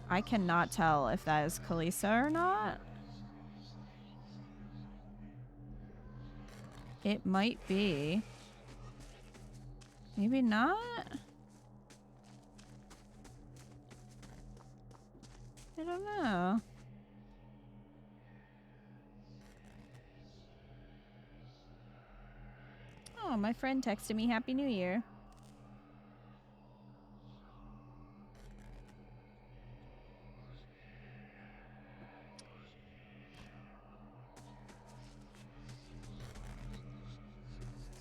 I cannot tell if that is Kalisa or not. It might be. Maybe not? I don't know. Oh, my friend texted me Happy New Year.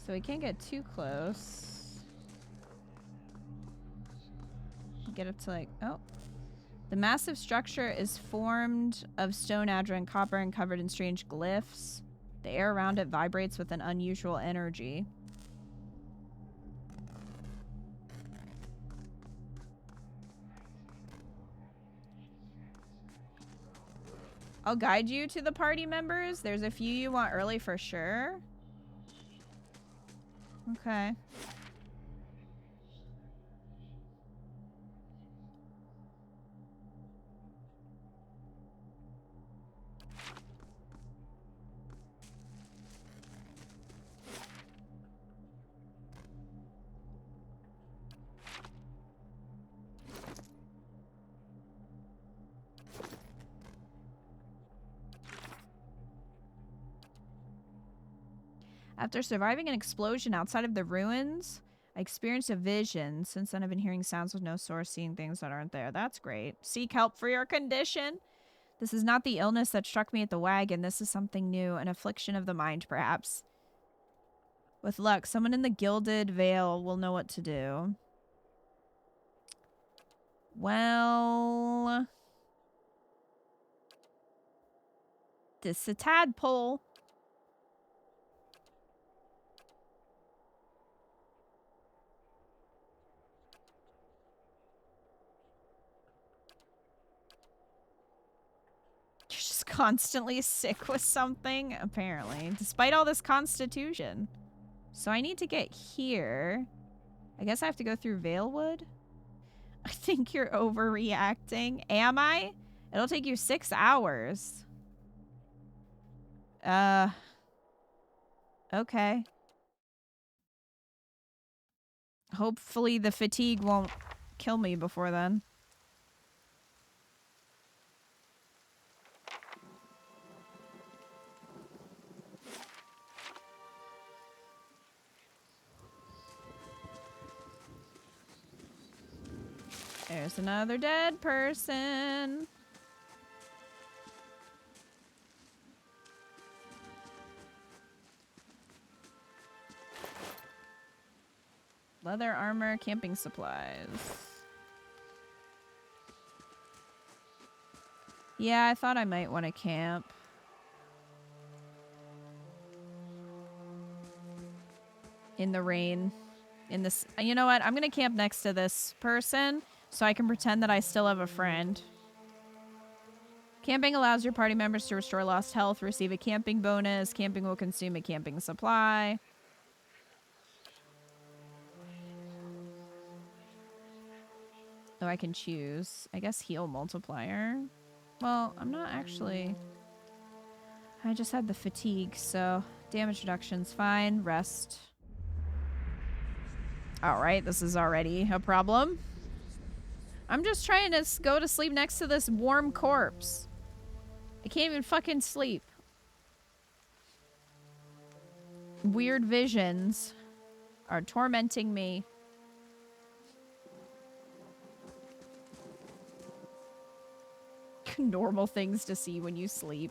So we can't get too close. Get up to like, oh. The massive structure is formed of stone, adra, and copper and covered in strange glyphs. The air around it vibrates with an unusual energy. I'll guide you to the party members. There's a few you want early for sure. Okay. After surviving an explosion outside of the ruins, I experienced a vision. Since then, I've been hearing sounds with no source, seeing things that aren't there. That's great. Seek help for your condition. This is not the illness that struck me at the wagon. This is something new, an affliction of the mind, perhaps. With luck, someone in the Gilded Veil will know what to do. Well... this is a tadpole. You're just constantly sick with something, apparently. Despite all this constitution. So I need to get here. I guess I have to go through Valewood. I think you're overreacting. Am I? It'll take you 6 hours. Okay. Hopefully the fatigue won't kill me before then. There's another dead person. Leather armor, camping supplies. Yeah, I thought I might want to camp. In the rain. In this, you know what? I'm gonna camp next to this person so I can pretend that I still have a friend. Camping allows your party members to restore lost health, receive a camping bonus. Camping will consume a camping supply. Oh, I can choose. I guess heal multiplier. Well, I'm not actually... I just had the fatigue, so damage reduction's fine. Rest. Alright, this is already a problem. I'm just trying to go to sleep next to this warm corpse. I can't even fucking sleep. Weird visions are tormenting me. Normal things to see when you sleep.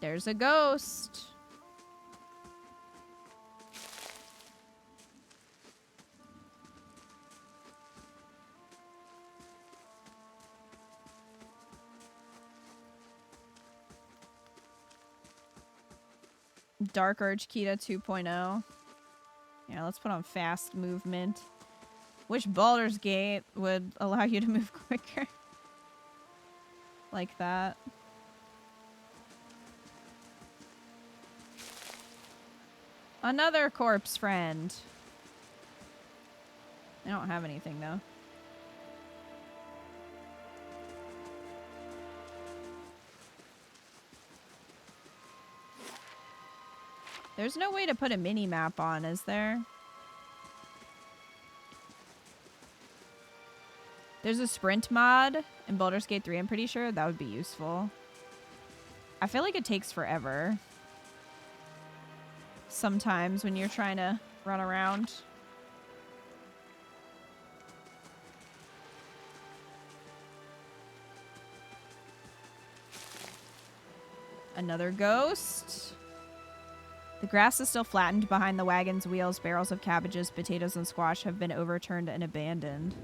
There's a ghost. Dark Urge Kita 2.0. Yeah, let's put on fast movement. Which Baldur's Gate would allow you to move quicker? Like that. Another corpse friend. I don't have anything though. There's no way to put a mini map on, is there? There's a sprint mod in Baldur's Gate 3, I'm pretty sure. That would be useful. I feel like it takes forever. Sometimes when you're trying to run around. Another ghost. The grass is still flattened behind the wagon's wheels. Barrels of cabbages, potatoes, and squash have been overturned and abandoned.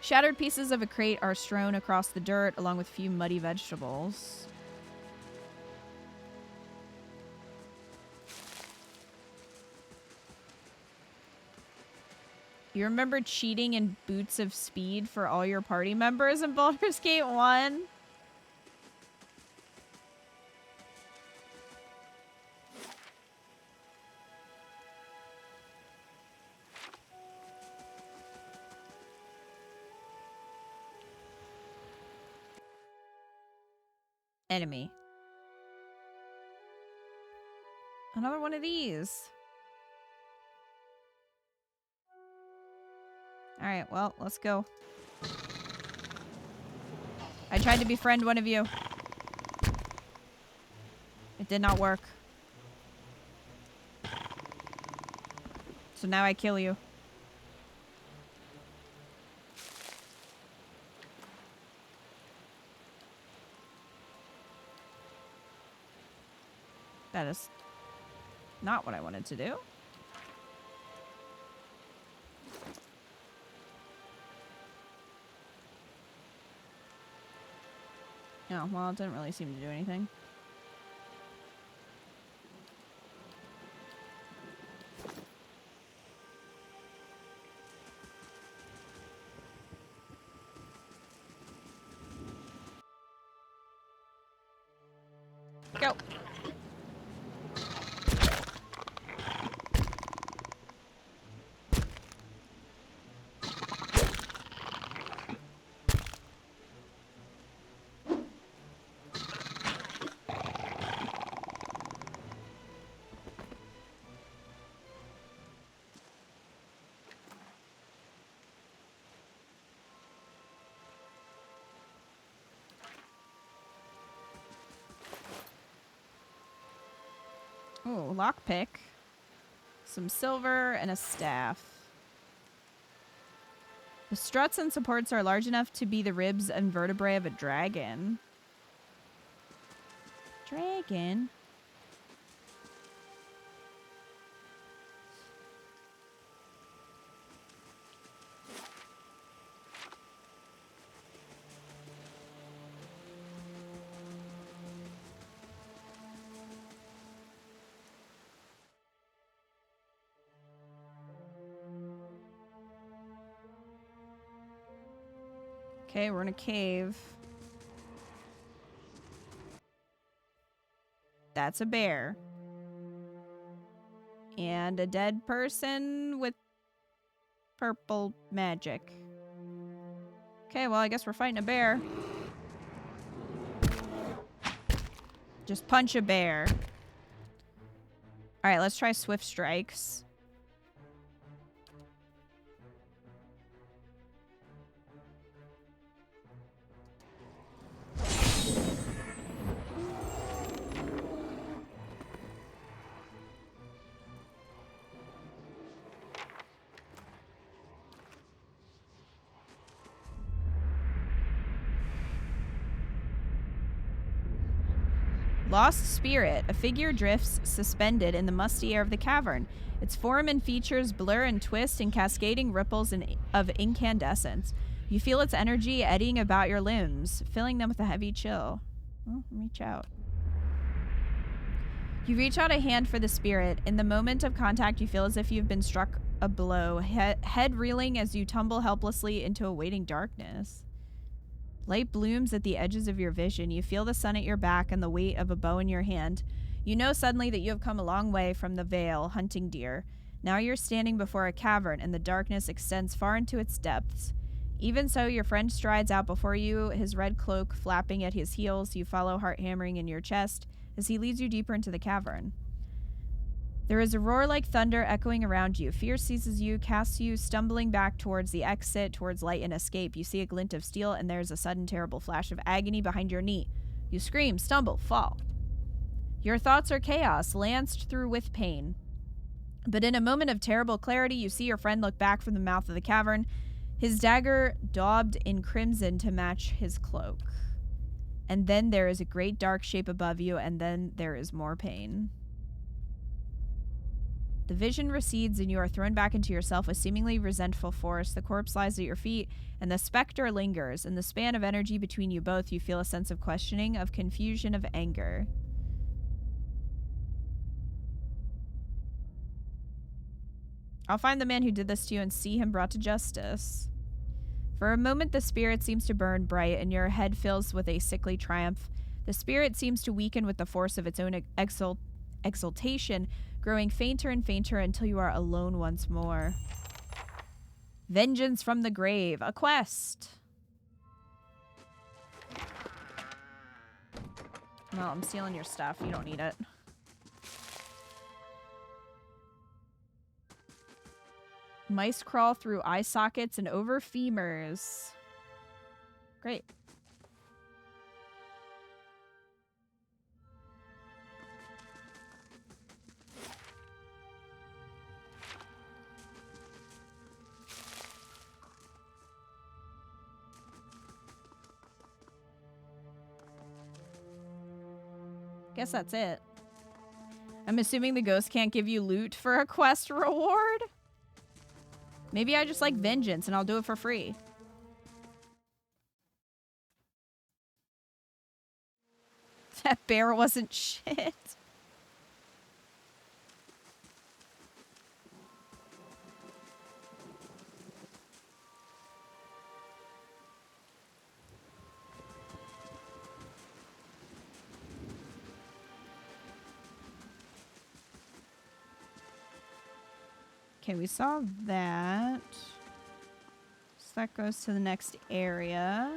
Shattered pieces of a crate are strewn across the dirt, along with a few muddy vegetables. You remember cheating in Boots of Speed for all your party members in Baldur's Gate 1? Enemy. Another one of these. Alright, well, let's go. I tried to befriend one of you. It did not work. So now I kill you. That is not what I wanted to do. Oh, well, it didn't really seem to do anything. Go. Oh, lockpick. Some silver and a staff. The struts and supports are large enough to be the ribs and vertebrae of a dragon. Dragon? Okay, we're in a cave. That's a bear. And a dead person with purple magic. Okay, well, I guess we're fighting a bear. Just punch a bear. Alright, let's try Swift Strikes. Lost Spirit. A figure drifts suspended in the musty air of the cavern. Its form and features blur and twist in cascading ripples of incandescence. You feel its energy eddying about your limbs, filling them with a heavy chill. Oh, reach out. You reach out a hand for the spirit. In the moment of contact, you feel as if you've been struck a blow, head reeling as you tumble helplessly into a waiting darkness. Light blooms at the edges of your vision. You feel the sun at your back and the weight of a bow in your hand. You know suddenly that you have come a long way from the vale, hunting deer. Now you're standing before a cavern, and the darkness extends far into its depths. Even so, your friend strides out before you, his red cloak flapping at his heels. You follow, heart hammering in your chest, as he leads you deeper into the cavern. There is a roar like thunder echoing around you. Fear seizes you, casts you stumbling back towards the exit, towards light and escape. You see a glint of steel, and there's a sudden terrible flash of agony behind your knee. You scream, stumble, fall. Your thoughts are chaos, lanced through with pain. But in a moment of terrible clarity, you see your friend look back from the mouth of the cavern, his dagger daubed in crimson to match his cloak. And then there is a great dark shape above you, and then there is more pain. The vision recedes, and you are thrown back into yourself with seemingly resentful force. The corpse lies at your feet, and the specter lingers. In the span of energy between you both, you feel a sense of questioning, of confusion, of anger. I'll find the man who did this to you and see him brought to justice. For a moment, the spirit seems to burn bright, and your head fills with a sickly triumph. The spirit seems to weaken with the force of its own exultation, growing fainter and fainter until you are alone once more. Vengeance from the grave, a quest. Well, I'm stealing your stuff. You don't need it. Mice crawl through eye sockets and over femurs. Great. Guess that's it. I'm assuming the ghost can't give you loot for a quest reward? Maybe I just like vengeance and I'll do it for free. That bear wasn't shit. Okay, we saw that. So that goes to the next area.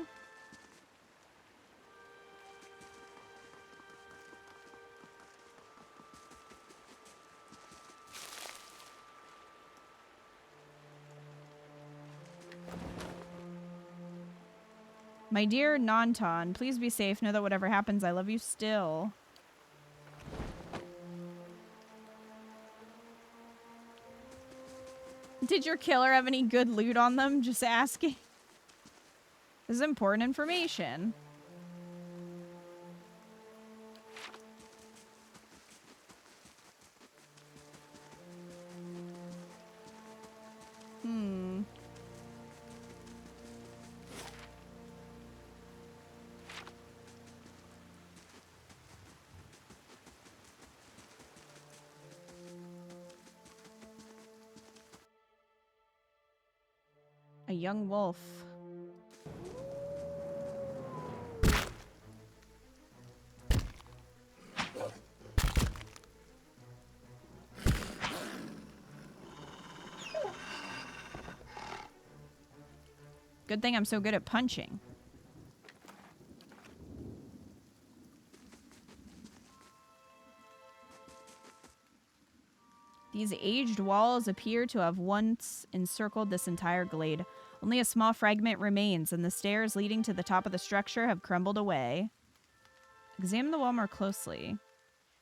My dear Nanton, please be safe. Know that whatever happens, I love you still. Did your killer have any good loot on them? Just asking. This is important information. A young wolf. Good thing I'm so good at punching. These aged walls appear to have once encircled this entire glade. Only a small fragment remains, and the stairs leading to the top of the structure have crumbled away. Examine the wall more closely.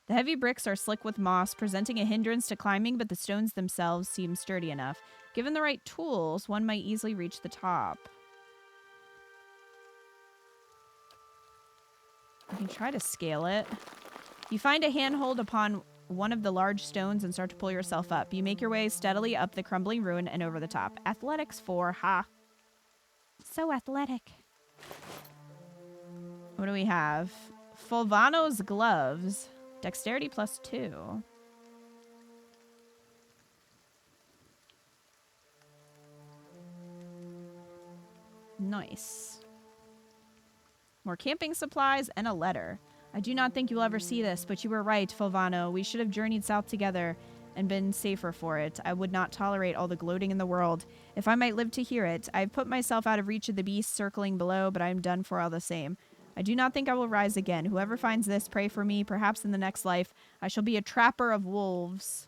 The heavy bricks are slick with moss, presenting a hindrance to climbing, but the stones themselves seem sturdy enough. Given the right tools, one might easily reach the top. You can try to scale it. You find a handhold upon one of the large stones and start to pull yourself up. You make your way steadily up the crumbling ruin and over the top. Athletics 4, ha. So athletic. What do we have? Fulvano's gloves. Dexterity +2. Nice. More camping supplies and a letter. I do not think you'll ever see this, but you were right, Fulvano. We should have journeyed south together and been safer for it. I would not tolerate all the gloating in the world. If I might live to hear it, I've put myself out of reach of the beasts circling below, but I am done for all the same. I do not think I will rise again. Whoever finds this, pray for me. Perhaps in the next life, I shall be a trapper of wolves.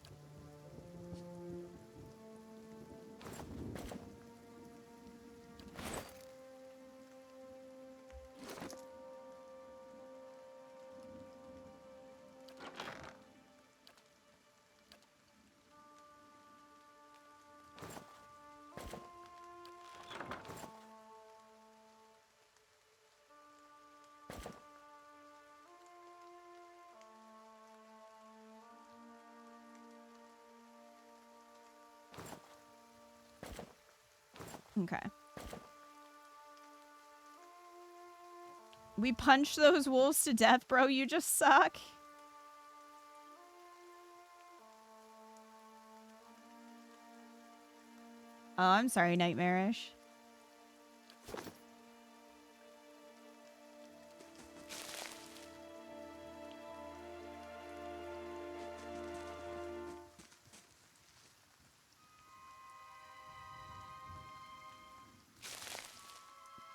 Okay. We punched those wolves to death, bro. You just suck. Oh, I'm sorry, Nightmarish.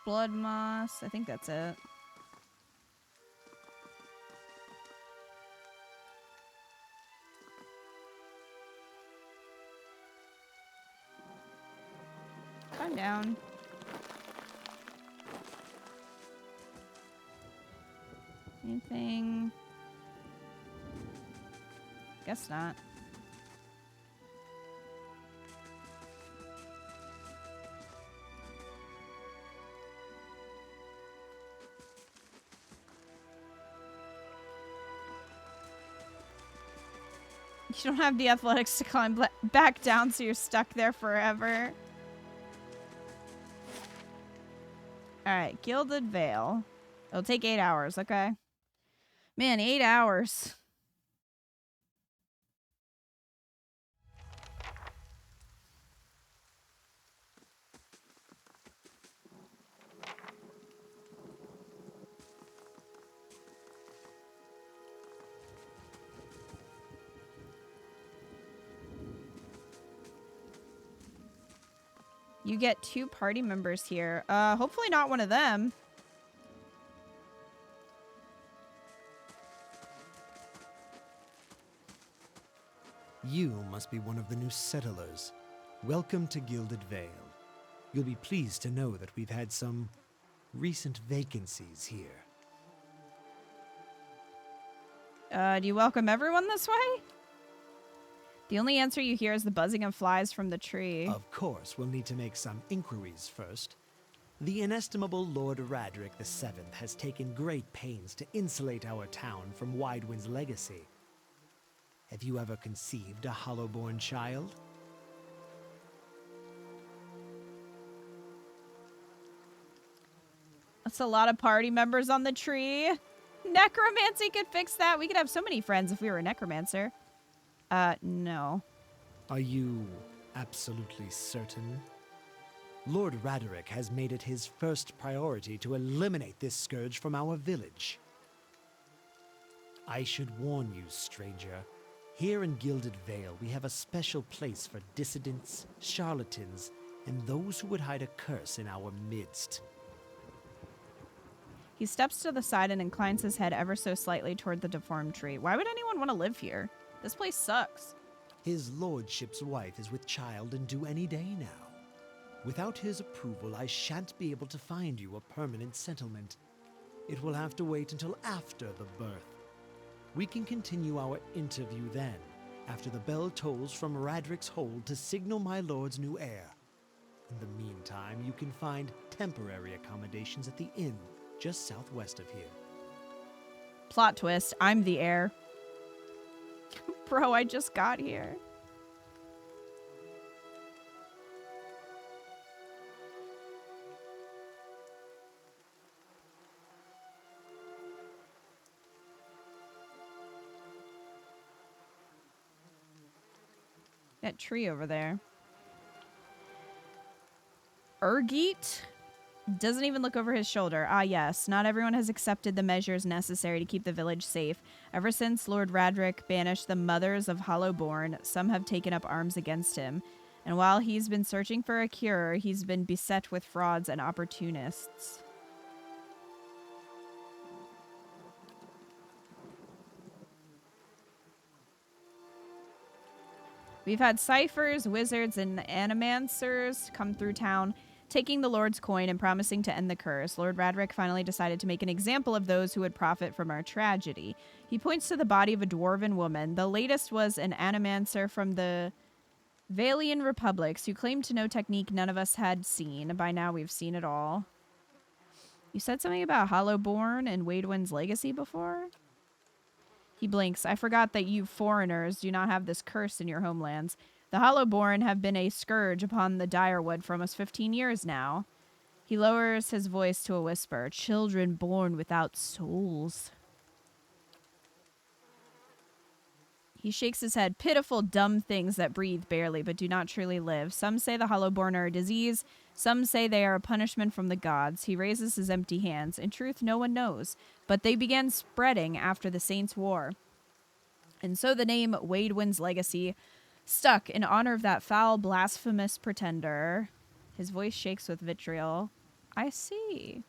Blood moss. I think that's it. Calm down. Anything? Guess not. You don't have the athletics to climb back down, so you're stuck there forever. Alright, Gilded Veil. It'll take 8 hours, okay? Man, 8 hours. You get 2 party members here. Hopefully not one of them. You must be one of the new settlers. Welcome to Gilded Vale. You'll be pleased to know that we've had some recent vacancies here. Do you welcome everyone this way? The only answer you hear is the buzzing of flies from the tree. Of course, we'll need to make some inquiries first. The inestimable Lord Radric VII has taken great pains to insulate our town from Widewind's legacy. Have you ever conceived a Hollowborn child? That's a lot of party members on the tree. Necromancy could fix that. We could have so many friends if we were a necromancer. No. Are you absolutely certain? Lord Raderick has made it his first priority to eliminate this scourge from our village. I should warn you, stranger. Here in Gilded Vale, we have a special place for dissidents, charlatans, and those who would hide a curse in our midst. He steps to the side and inclines his head ever so slightly toward the deformed tree. Why would anyone want to live here? This place sucks. His lordship's wife is with child and due any day now. Without his approval, I shan't be able to find you a permanent settlement. It will have to wait until after the birth. We can continue our interview then, after the bell tolls from Radric's hold to signal my lord's new heir. In the meantime, you can find temporary accommodations at the inn just southwest of here. Plot twist, I'm the heir. Bro, I just got here. That tree over there. Urgeet doesn't even look over his shoulder. Ah, yes. Not everyone has accepted the measures necessary to keep the village safe. Ever since Lord Radric banished the mothers of Hollowborn, some have taken up arms against him. And while he's been searching for a cure, he's been beset with frauds and opportunists. We've had ciphers, wizards, and animancers come through town, taking the Lord's coin and promising to end the curse. Lord Radric finally decided to make an example of those who would profit from our tragedy. He points to the body of a dwarven woman. The latest was an animancer from the Valian Republics who claimed to know technique none of us had seen. By now we've seen it all. You said something about Hollowborn and Wadewind's legacy before? He blinks. I forgot that you foreigners do not have this curse in your homelands. The Hollowborn have been a scourge upon the Direwood for almost 15 years now. He lowers his voice to a whisper. Children born without souls. He shakes his head. Pitiful, dumb things that breathe barely but do not truly live. Some say the Hollowborn are a disease. Some say they are a punishment from the gods. He raises his empty hands. In truth, no one knows. But they began spreading after the Saints' War. And so the name Wadewind's legacy stuck in honor of that foul, blasphemous pretender. His voice shakes with vitriol. I see.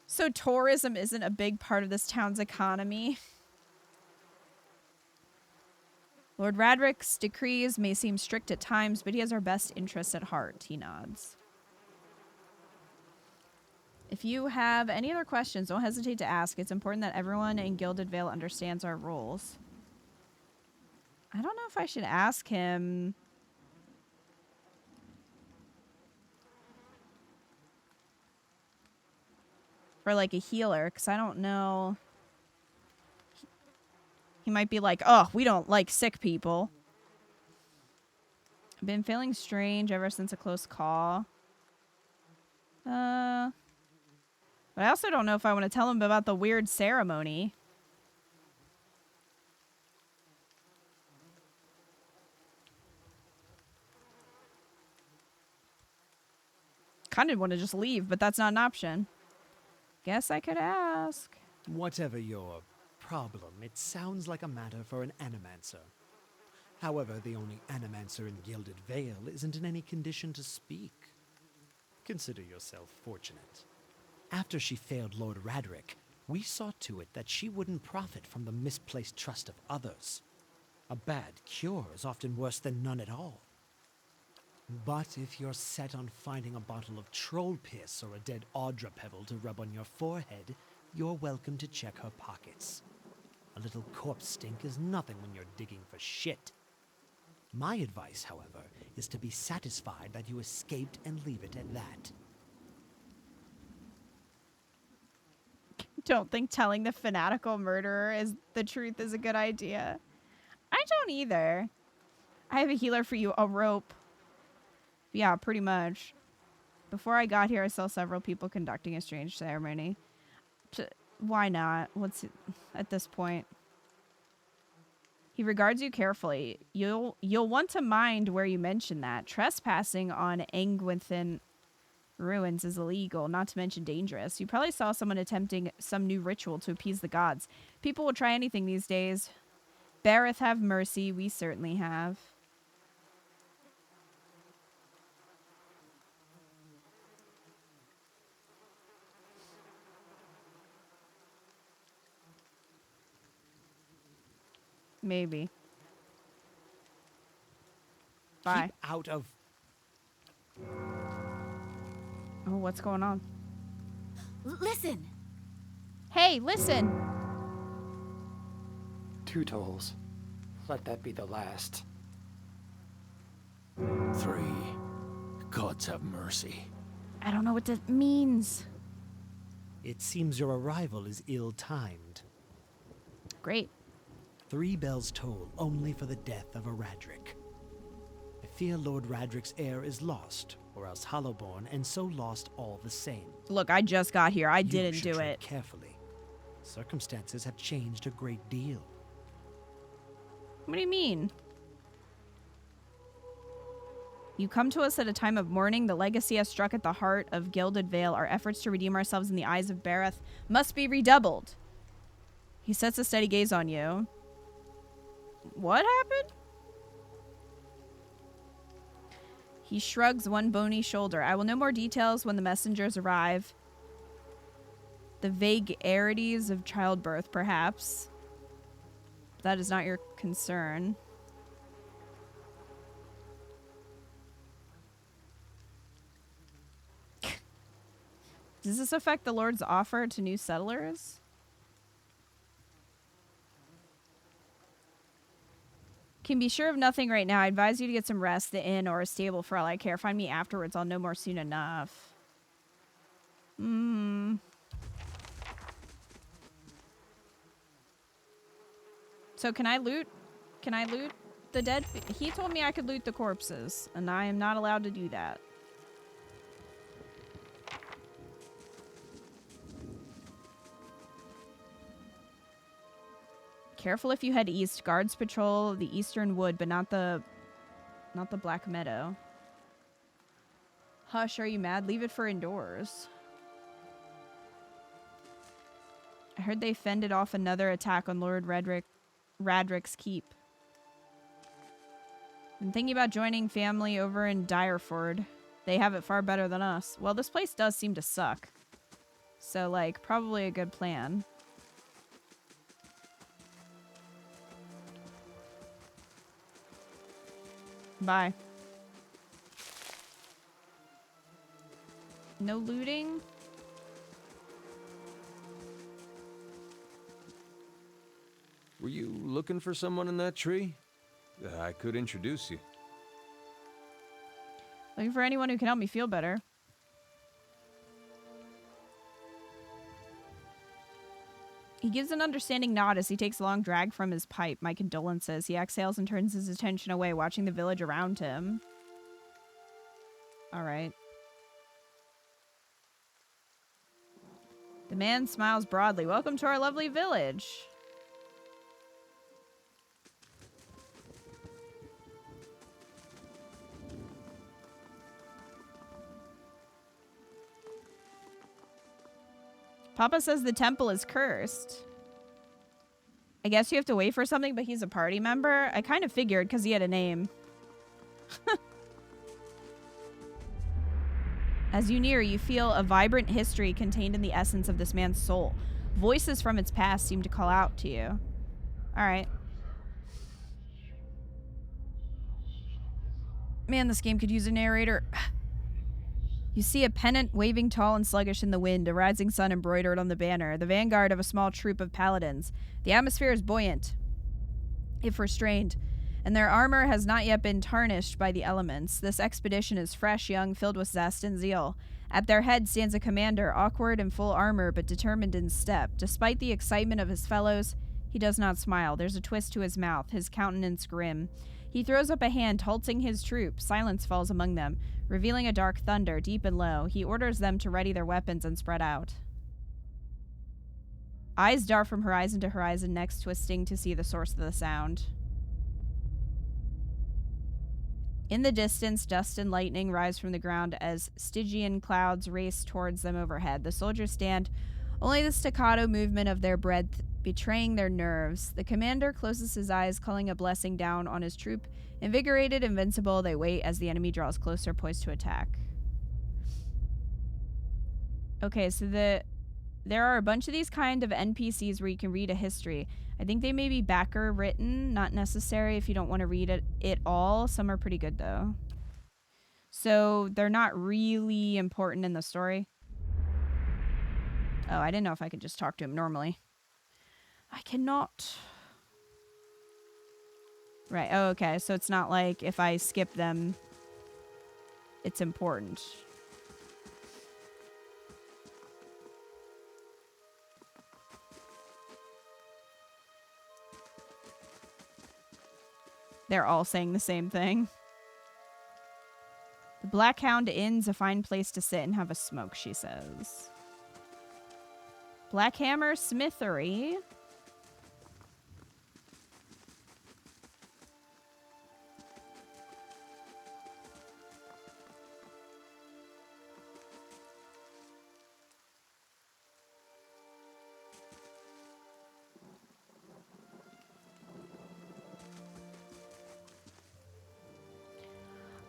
So tourism isn't a big part of this town's economy. Lord Radric's decrees may seem strict at times, but he has our best interests at heart, he nods. If you have any other questions, don't hesitate to ask. It's important that everyone in Gilded Vale understands our rules. I don't know if I should ask him. For like a healer, because I don't know. He might be like, oh, we don't like sick people. I've been feeling strange ever since a close call. But I also don't know if I want to tell him about the weird ceremony. Kind of want to just leave, but that's not an option. Guess I could ask. Whatever your problem, it sounds like a matter for an animancer. However, the only animancer in Gilded Vale isn't in any condition to speak. Consider yourself fortunate. After she failed Lord Radric, we saw to it that she wouldn't profit from the misplaced trust of others. A bad cure is often worse than none at all. But if you're set on finding a bottle of troll piss or a dead Audra pebble to rub on your forehead, you're welcome to check her pockets. A little corpse stink is nothing when you're digging for shit. My advice, however, is to be satisfied that you escaped and leave it at that. Don't think telling the fanatical murderer is the truth is a good idea. I don't either. I have a healer for you, a rope. Yeah, pretty much. Before I got here, I saw several people conducting a strange ceremony. Why not? What's it, at this point? He regards you carefully. You'll want to mind where you mention that. Trespassing on Angwithan ruins is illegal, not to mention dangerous. You probably saw someone attempting some new ritual to appease the gods. People will try anything these days. Bareth, have mercy. We certainly have. Maybe. Bye. Keep out of... Oh, what's going on? Listen! Hey, listen! 2 tolls. Let that be the last. 3. Gods have mercy. I don't know what that means. It seems your arrival is ill-timed. Great. 3 bells toll only for the death of a Radric. I fear Lord Radric's heir is lost, or else Hollowborn, and so lost all the same. Look, I just got here. I You didn't should do tread it. carefully. Circumstances have changed a great deal. What do you mean? You come to us at a time of mourning. The legacy has struck at the heart of Gilded Vale. Our efforts to redeem ourselves in the eyes of Bareth must be redoubled. He sets a steady gaze on you. What happened? He shrugs one bony shoulder. I will know more details when the messengers arrive. The vagaries of childbirth, perhaps. That is not your concern. Does this affect the Lord's offer to new settlers? Can be sure of nothing right now. I advise you to get some rest, the inn, or a stable for all I care. Find me afterwards. I'll know more soon enough. So can I loot? Can I loot the dead? He told me I could loot the corpses, and I am not allowed to do that. Careful if you head east. Guards patrol the eastern wood, but not the Black Meadow. Hush, are you mad? Leave it for indoors. I heard they fended off another attack on Lord Radric's keep. I'm thinking about joining family over in Direford. They have it far better than us. Well, this place does seem to suck. So, like, probably a good plan. Bye. No looting? Were you looking for someone in that tree? I could introduce you. Looking for anyone who can help me feel better. He gives an understanding nod as he takes a long drag from his pipe. My condolences. He exhales and turns his attention away, watching the village around him. All right. The man smiles broadly. Welcome to our lovely village. Papa says the temple is cursed. I guess you have to wait for something, but he's a party member? I kind of figured because he had a name. As you near, you feel a vibrant history contained in the essence of this man's soul. Voices from its past seem to call out to you. Alright. Man, this game could use a narrator. You see a pennant waving tall and sluggish in the wind, a rising sun embroidered on the banner, the vanguard of a small troop of paladins. The atmosphere is buoyant, if restrained, and their armor has not yet been tarnished by the elements. This expedition is fresh, young, filled with zest and zeal. At their head stands a commander, awkward in full armor, but determined in step. Despite the excitement of his fellows, he does not smile. There's a twist to his mouth, his countenance grim. He throws up a hand, halting his troop. Silence falls among them, revealing a dark thunder, deep and low. He orders them to ready their weapons and spread out. Eyes dart from horizon to horizon, necks twisting to see the source of the sound. In the distance, dust and lightning rise from the ground as Stygian clouds race towards them overhead. The soldiers stand, only the staccato movement of their breath betraying their nerves. The commander closes his eyes, calling a blessing down on his troop. Invigorated, invincible, they wait as the enemy draws closer, poised to attack. Okay, so there are a bunch of these kind of NPCs where you can read a history. I think they may be backer written, not necessary if you don't want to read it all. Some are pretty good though. So they're not really important in the story. Oh, I didn't know if I could just talk to him normally. I cannot. Right, oh, okay, so it's not like if I skip them, it's important. They're all saying the same thing. The Black Hound Inn's a fine place to sit and have a smoke, she says. Blackhammer Smithery.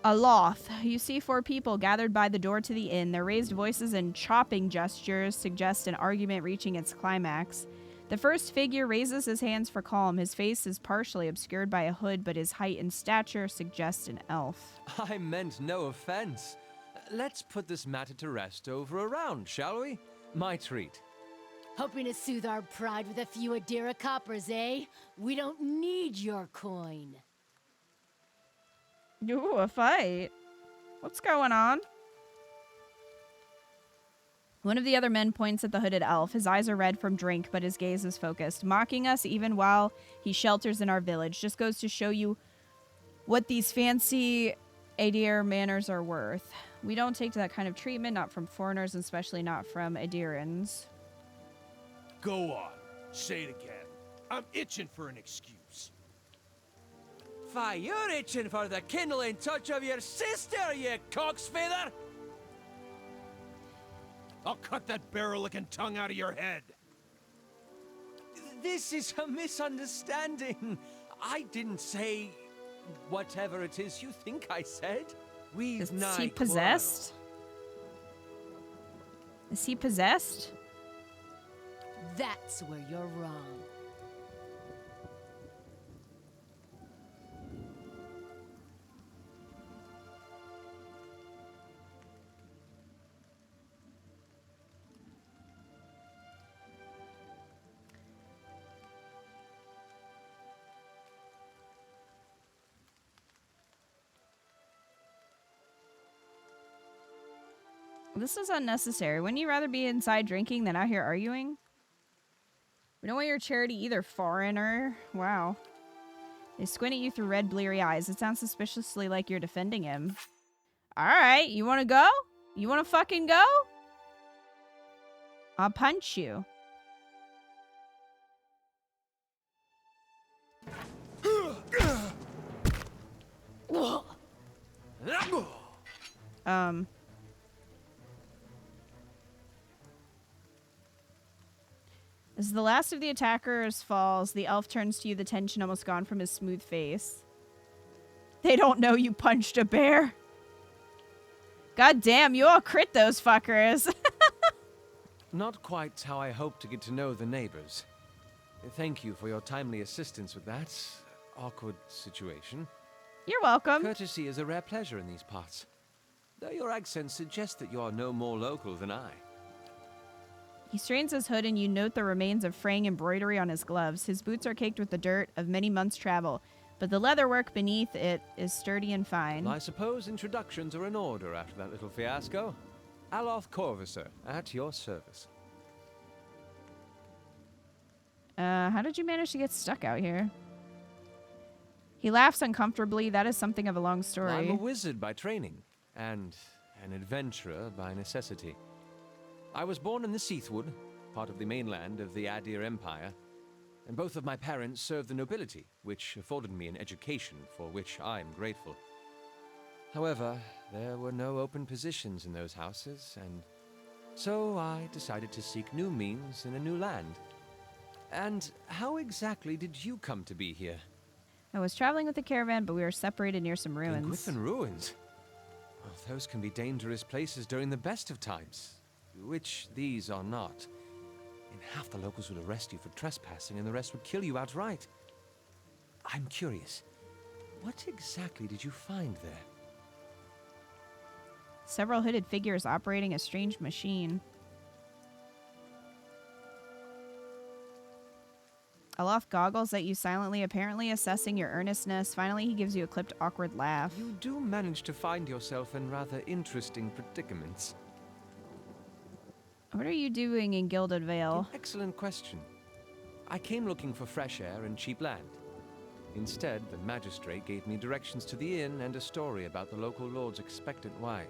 Aloth, you see 4 people gathered by the door to the inn. Their raised voices and chopping gestures suggest an argument reaching its climax. The first figure raises his hands for calm. His face is partially obscured by a hood, but his height and stature suggest an elf. I meant no offense. Let's put this matter to rest over a round, shall we? My treat. Hoping to soothe our pride with a few Adira coppers, eh? We don't need your coin. Ooh, a fight. What's going on? One of the other men points at the hooded elf. His eyes are red from drink, but his gaze is focused, mocking us even while he shelters in our village. Just goes to show you what these fancy Adir manners are worth. We don't take to that kind of treatment, not from foreigners, especially not from Adirans. Go on. Say it again. I'm itching for an excuse. Why, you're itching for the kindling touch of your sister, you cocksfeather! I'll cut that barrel-licking tongue out of your head. This is a misunderstanding. I didn't say whatever it is you think I said. Is he possessed? Is he possessed? That's where you're wrong. This is unnecessary. Wouldn't you rather be inside drinking than out here arguing? We don't want your charity either, foreigner. Wow. They squint at you through red, bleary eyes. It sounds suspiciously like you're defending him. Alright, you wanna go? You wanna fucking go? I'll punch you. As the last of the attackers falls, the elf turns to you, the tension almost gone from his smooth face. They don't know you punched a bear. God damn, you all crit those fuckers. Not quite how I hoped to get to know the neighbors. Thank you for your timely assistance with that awkward situation. You're welcome. Courtesy is a rare pleasure in these parts. though your accent suggests that you are no more local than I. He strains his hood and you note the remains of fraying embroidery on his gloves. His boots are caked with the dirt of many months' travel, but the leatherwork beneath it is sturdy and fine. Well, I suppose introductions are in order after that little fiasco. Aloth Corvisor, at your service. How did you manage to get stuck out here? He laughs uncomfortably. That is something of a long story. I'm a wizard by training, and an adventurer by necessity. I was born in the Seathwood, part of the mainland of the Adir Empire, and both of my parents served the nobility, which afforded me an education for which I am grateful. However, there were no open positions in those houses, and so I decided to seek new means in a new land. And how exactly did you come to be here? I was traveling with a caravan, but we were separated near some ruins. Gwithan ruins? Well, those can be dangerous places during the best of times, which these are not. And half the locals would arrest you for trespassing, and the rest would kill you outright. I'm curious, what exactly did you find there? Several hooded figures operating a strange machine. Aloth goggles at you silently, apparently assessing your earnestness. Finally, he gives you a clipped, awkward laugh. You do manage to find yourself in rather interesting predicaments. What are you doing in Gilded Vale? An excellent question. I came looking for fresh air and cheap land. Instead, the magistrate gave me directions to the inn and a story about the local lord's expectant wife.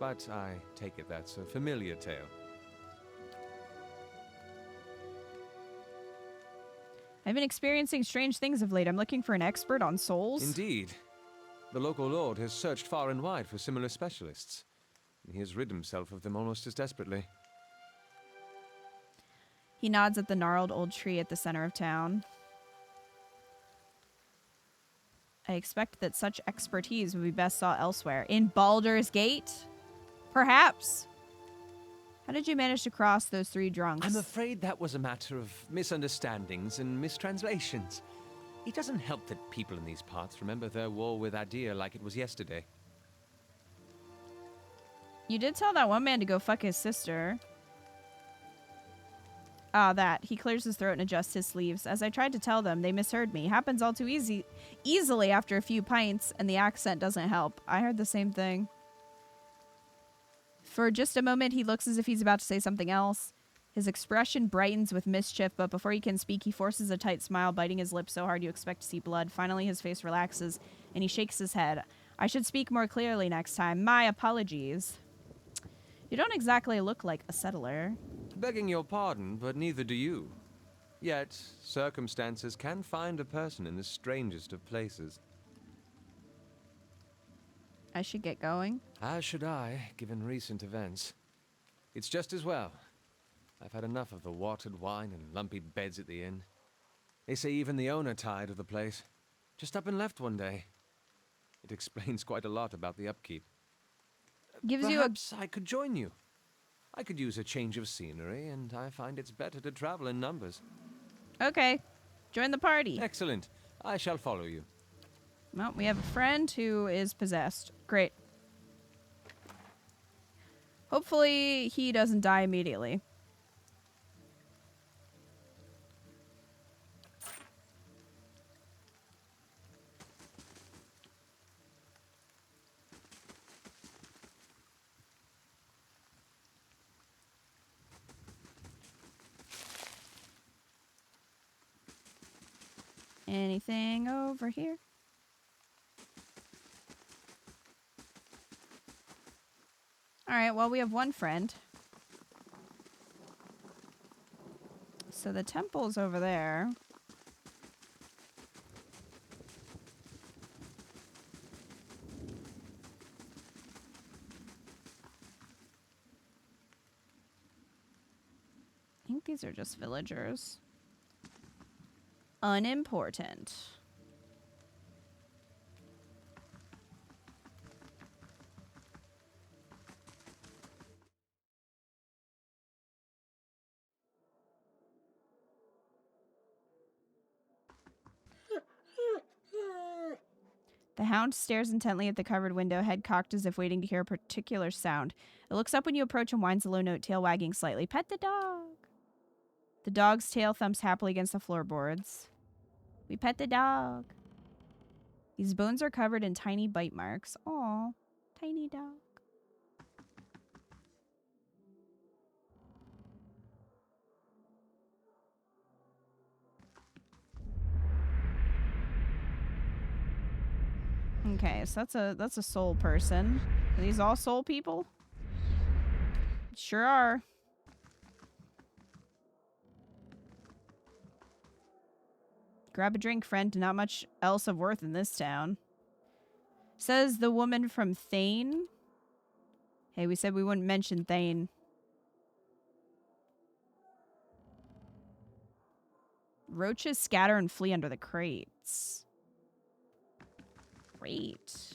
But I take it that's a familiar tale. I've been experiencing strange things of late. I'm looking for an expert on souls. Indeed. The local lord has searched far and wide for similar specialists. He has rid himself of them almost as desperately. He nods at the gnarled old tree at the center of town. I expect that such expertise would be best sought elsewhere. In Baldur's Gate? Perhaps. How did you manage to cross those three drunks? I'm afraid that was a matter of misunderstandings and mistranslations. It doesn't help that people in these parts remember their war with Adir like it was yesterday. You did tell that one man to go fuck his sister. Ah, that. He clears his throat and adjusts his sleeves. As I tried to tell them, they misheard me. Happens all too easily after a few pints, and the accent doesn't help. I heard the same thing. For just a moment, he looks as if he's about to say something else. His expression brightens with mischief, but before he can speak, he forces a tight smile, biting his lips so hard you expect to see blood. Finally, his face relaxes, and he shakes his head. I should speak more clearly next time. My apologies. You don't exactly look like a settler. Begging your pardon, but neither do you. Yet, circumstances can find a person in the strangest of places. I should get going. As should I, given recent events. It's just as well. I've had enough of the watered wine and lumpy beds at the inn. They say even the owner tired of the place. Just up and left one day. It explains quite a lot about the upkeep. Perhaps I could join you. I could use a change of scenery, and I find it's better to travel in numbers. Okay. Join the party. Excellent. I shall follow you. Well, we have a friend who is possessed. Great. Hopefully he doesn't die immediately. Anything over here? Alright, well, we have one friend. So the temple's over there. I think these are just villagers. Unimportant. The hound stares intently at the covered window, head cocked as if waiting to hear a particular sound. It looks up when you approach and whines a low note, tail wagging slightly. Pet the dog! The dog's tail thumps happily against the floorboards. We pet the dog. These bones are covered in tiny bite marks. Aw, tiny dog. Okay, so that's a soul person. Are these all soul people? Sure are. Grab a drink, friend. Not much else of worth in this town. Says the woman from Thane. Hey, we said we wouldn't mention Thane. Roaches scatter and flee under the crates. Great.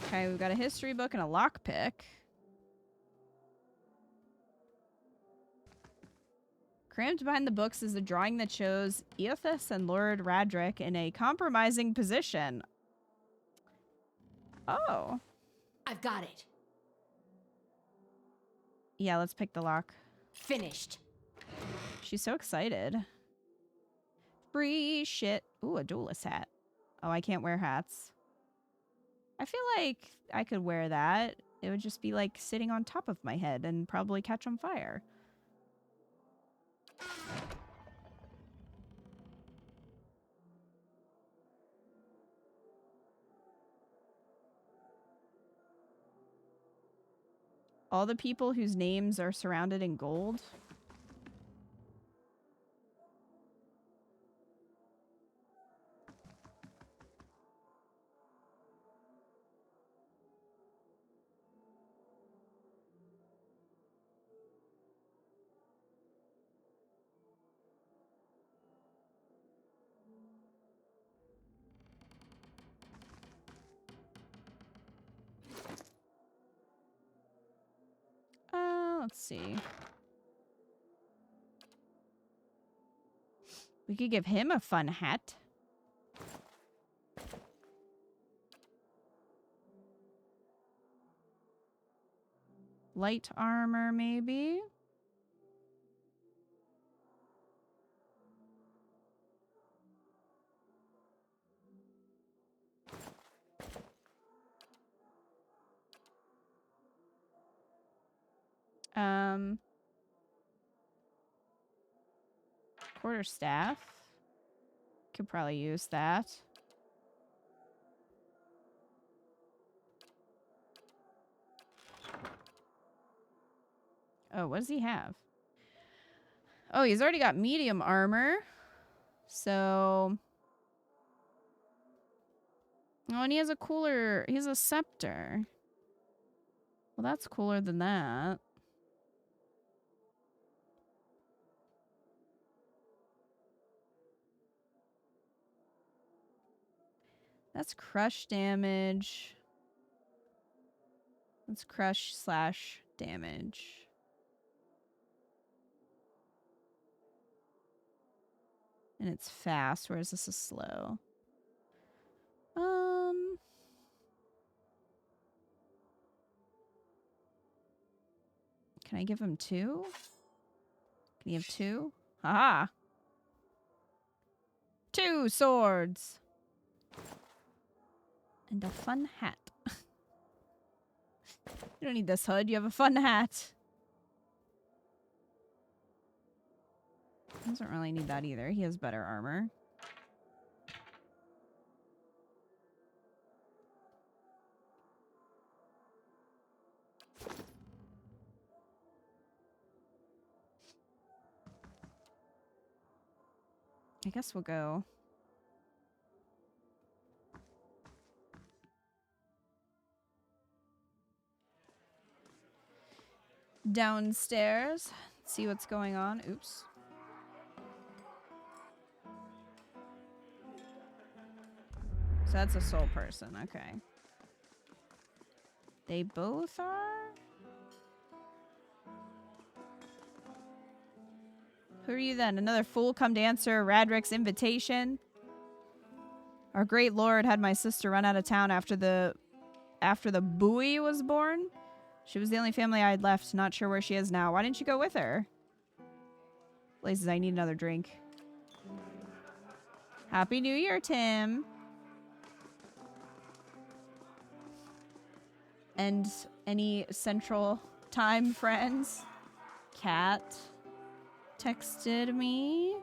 Okay, we've got a history book and a lockpick. Crammed behind the books is a drawing that shows Eothas and Lord Radric in a compromising position. Oh. I've got it. Yeah, let's pick the lock. Finished. She's so excited. Free shit. Ooh, a duelist hat. Oh, I can't wear hats. I feel like I could wear that. It would just be like sitting on top of my head and probably catch on fire. All the people whose names are surrounded in gold. Let's see. We could give him a fun hat. Light armor, maybe? Quarterstaff. Could probably use that. Oh, what does he have? Oh, he's already got medium armor. So... Oh, and he has a cooler... He has a scepter. Well, that's cooler than that. That's crush damage. That's crush slash damage. And it's fast, whereas this is slow. Can I give him 2? Can he have 2? Haha! 2 swords! And a fun hat. You don't need this hood, you have a fun hat. Doesn't really need that either. He has better armor. I guess we'll go. Downstairs. See what's going on. Oops. So that's a soul person. Okay. They both are? Who are you then? Another fool come to answer Radric's invitation? Our great lord had my sister run out of town after the buoy was born. She was the only family I had left. Not sure where she is now. Why didn't you go with her? Blazes, I need another drink. Happy New Year, Tim. And any Central Time friends? Cat texted me.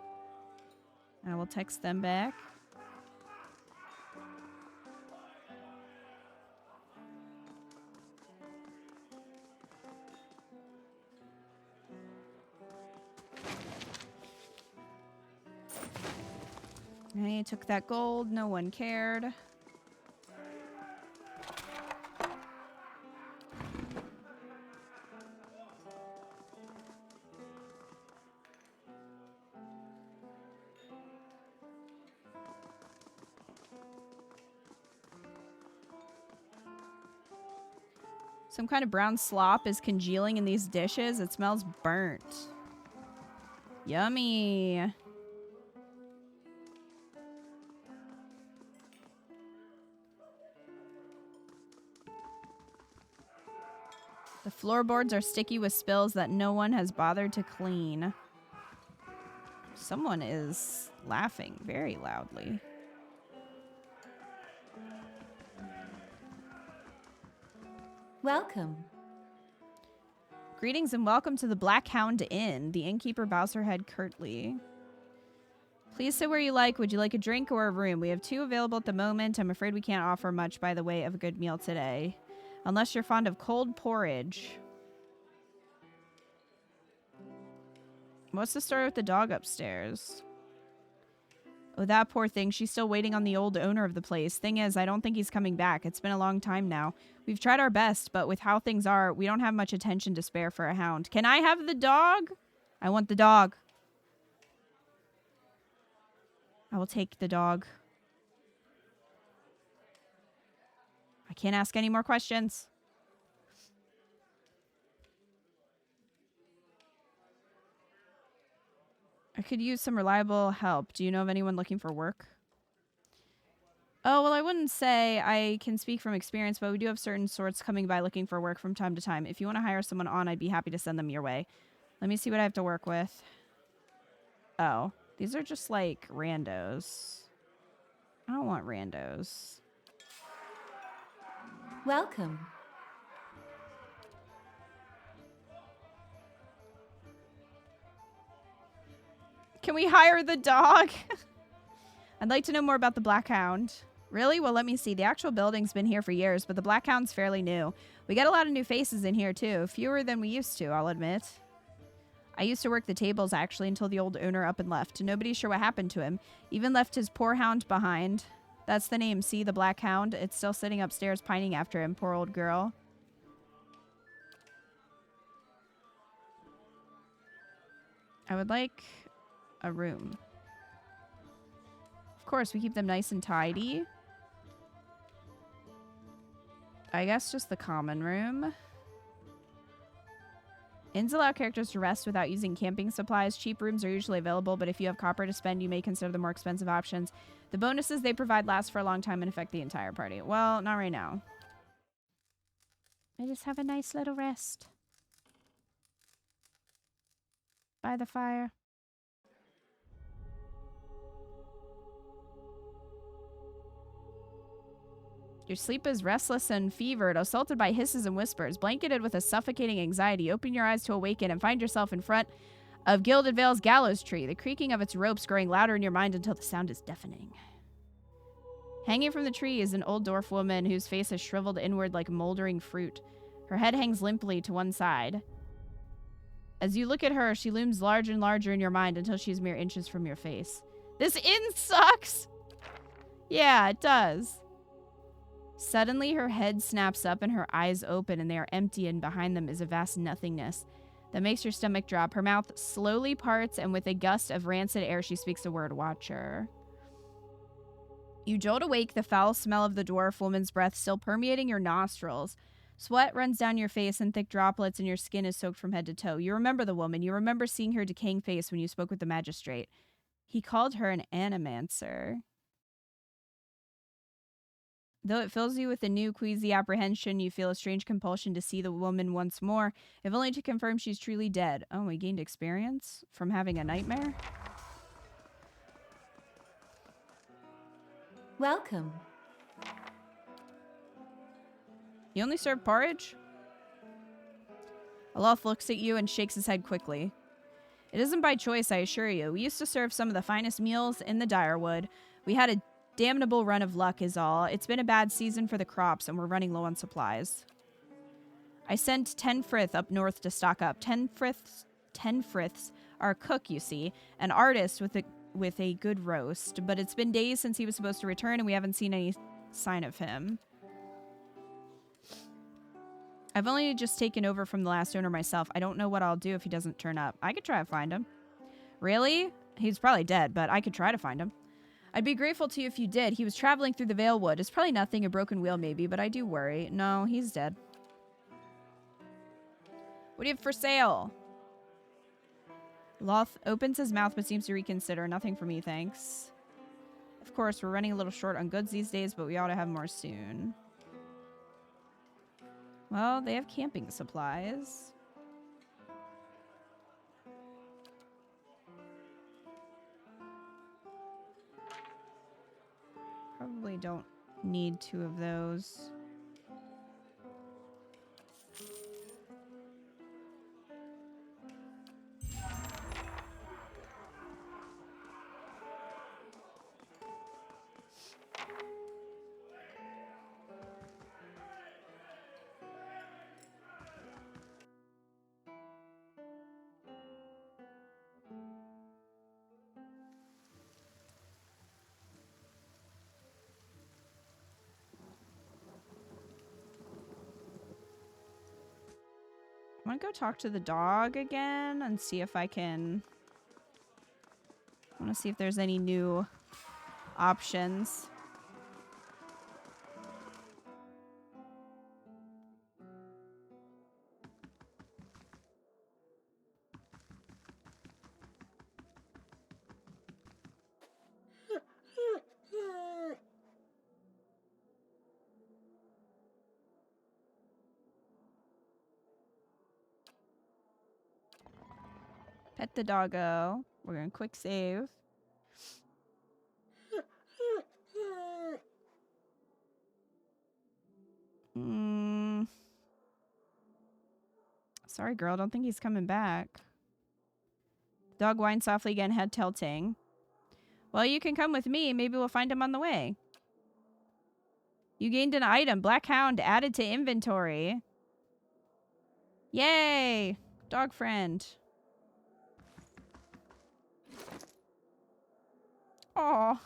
I will text them back. I took that gold. No one cared. Some kind of brown slop is congealing in these dishes. It smells burnt. Yummy. The floorboards are sticky with spills that no one has bothered to clean. Someone is laughing very loudly. Welcome. Greetings and welcome to the Black Hound Inn. The innkeeper bows her head curtly. Please sit where you like. Would you like a drink or a room? We have 2 available at the moment. I'm afraid we can't offer much by the way of a good meal today. Unless you're fond of cold porridge. What's the story with the dog upstairs? Oh, that poor thing. She's still waiting on the old owner of the place. Thing is, I don't think he's coming back. It's been a long time now. We've tried our best, but with how things are, we don't have much attention to spare for a hound. Can I have the dog? I want the dog. I will take the dog. I can't ask any more questions. I could use some reliable help. Do you know of anyone looking for work? Oh, well, I wouldn't say I can speak from experience, but we do have certain sorts coming by looking for work from time to time. If you want to hire someone on, I'd be happy to send them your way. Let me see what I have to work with. Oh, these are just like randos. I don't want randos. Welcome. Can we hire the dog? I'd like to know more about the Black Hound. Really? Well, let me see. The actual building's been here for years, but the Black Hound's fairly new. We get a lot of new faces in here, too. Fewer than we used to, I'll admit. I used to work the tables, actually, until the old owner up and left. Nobody's sure what happened to him. Even left his poor hound behind. That's the name, see? The Black Hound. It's still sitting upstairs pining after him, poor old girl. I would like a room. Of course, we keep them nice and tidy. I guess just the common room. Inns allow characters to rest without using camping supplies. Cheap rooms are usually available, but if you have copper to spend, you may consider the more expensive options. The bonuses they provide last for a long time and affect the entire party. Well, not right now. I just have a nice little rest. By the fire. Your sleep is restless and fevered, assaulted by hisses and whispers, blanketed with a suffocating anxiety. Open your eyes to awaken and find yourself in front of Gilded Vale's gallows tree, the creaking of its ropes growing louder in your mind until the sound is deafening. Hanging from the tree is an old dwarf woman whose face is shriveled inward like moldering fruit. Her head hangs limply to one side. As you look at her, she looms larger and larger in your mind until she's mere inches from your face. This inn sucks! Yeah, it does. Suddenly, her head snaps up and her eyes open, and they are empty, and behind them is a vast nothingness that makes your stomach drop. Her mouth slowly parts, and with a gust of rancid air, she speaks the word, Watcher. You jolt awake, the foul smell of the dwarf woman's breath still permeating your nostrils. Sweat runs down your face in thick droplets and your skin is soaked from head to toe. You remember the woman. You remember seeing her decaying face when you spoke with the magistrate. He called her an animancer. Though it fills you with a new queasy apprehension, you feel a strange compulsion to see the woman once more, if only to confirm she's truly dead. Oh, we gained experience from having a nightmare? Welcome. You only serve porridge? Aloth looks at you and shakes his head quickly. It isn't by choice, I assure you. We used to serve some of the finest meals in the Direwood. We had a damnable run of luck is all. It's been a bad season for the crops, and we're running low on supplies. I sent 10 frith up north to stock up. 10 friths are a cook, you see, an artist with a good roast, but it's been days since he was supposed to return, and we haven't seen any sign of him. I've only just taken over from the last owner myself. I don't know what I'll do if he doesn't turn up. I could try to find him. Really? He's probably dead, but I could try to find him. I'd be grateful to you if you did. He was traveling through the Valewood. It's probably nothing, a broken wheel maybe, but I do worry. No, he's dead. What do you have for sale? Loth opens his mouth but seems to reconsider. Nothing for me, thanks. Of course, we're running a little short on goods these days, but we ought to have more soon. Well, they have camping supplies. Probably don't need 2 of those. I'm gonna go talk to the dog again and see if I can... I want to see if there's any new options. Pet the doggo. We're gonna quick save. Sorry, girl. Don't think he's coming back. The dog whined softly again, head tilting. Well, you can come with me. Maybe we'll find him on the way. You gained an item. Black Hound added to inventory. Yay! Dog friend. Aw.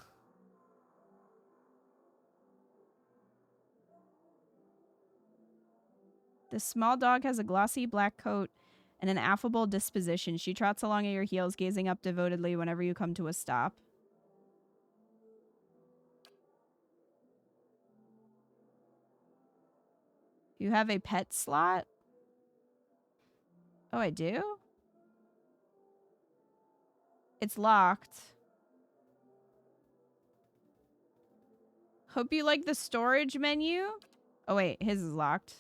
This small dog has a glossy black coat and an affable disposition. She trots along at your heels, gazing up devotedly whenever you come to a stop. You have a pet slot? Oh, I do? It's locked. Hope you like the storage menu. Oh, wait. His is locked.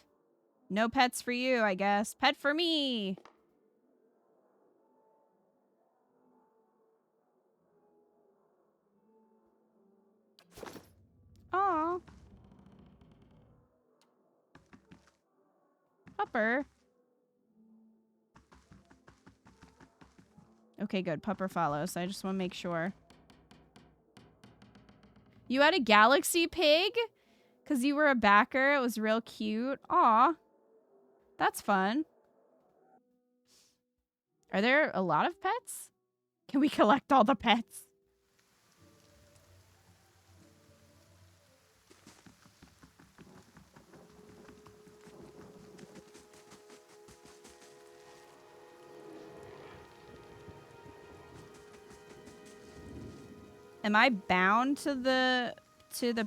No pets for you, I guess. Pet for me. Aw. Pupper. Okay, good. Pupper follows. I just want to make sure. You had a galaxy pig? Because you were a backer. It was real cute. Aw. That's fun. Are there a lot of pets? Can we collect all the pets? Am I bound to the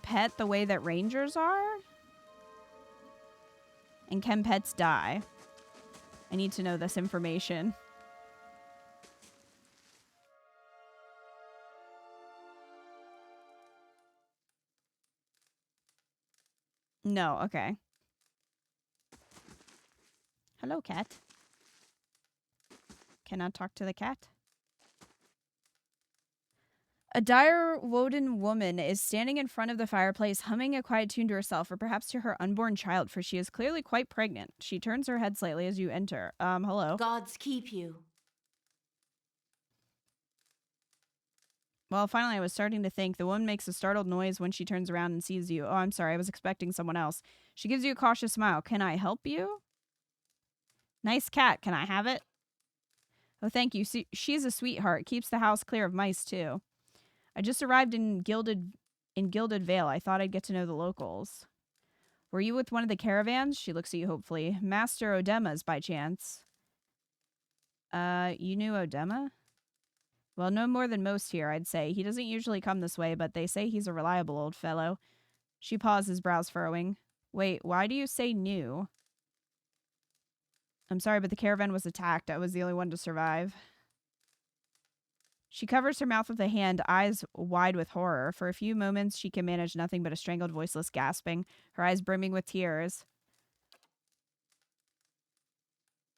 pet the way that rangers are? And can pets die? I need to know this information. No, okay. Hello, cat. Can I talk to the cat? A dire Woden woman is standing in front of the fireplace, humming a quiet tune to herself, or perhaps to her unborn child, for she is clearly quite pregnant. She turns her head slightly as you enter. Hello. Gods keep you. Well, finally, I was starting to think. The woman makes a startled noise when she turns around and sees you. Oh, I'm sorry. I was expecting someone else. She gives you a cautious smile. Can I help you? Nice cat. Can I have it? Oh, thank you. She's a sweetheart. Keeps the house clear of mice, too. I just arrived in Gilded Vale. I thought I'd get to know the locals. Were you with one of the caravans? She looks at you hopefully. Master Odema's, by chance. You knew Odema? Well, no more than most here, I'd say. He doesn't usually come this way, but they say he's a reliable old fellow. She pauses, brows furrowing. Wait, why do you say new? I'm sorry, but the caravan was attacked. I was the only one to survive. She covers her mouth with a hand, eyes wide with horror. For a few moments, she can manage nothing but a strangled, voiceless gasping, her eyes brimming with tears.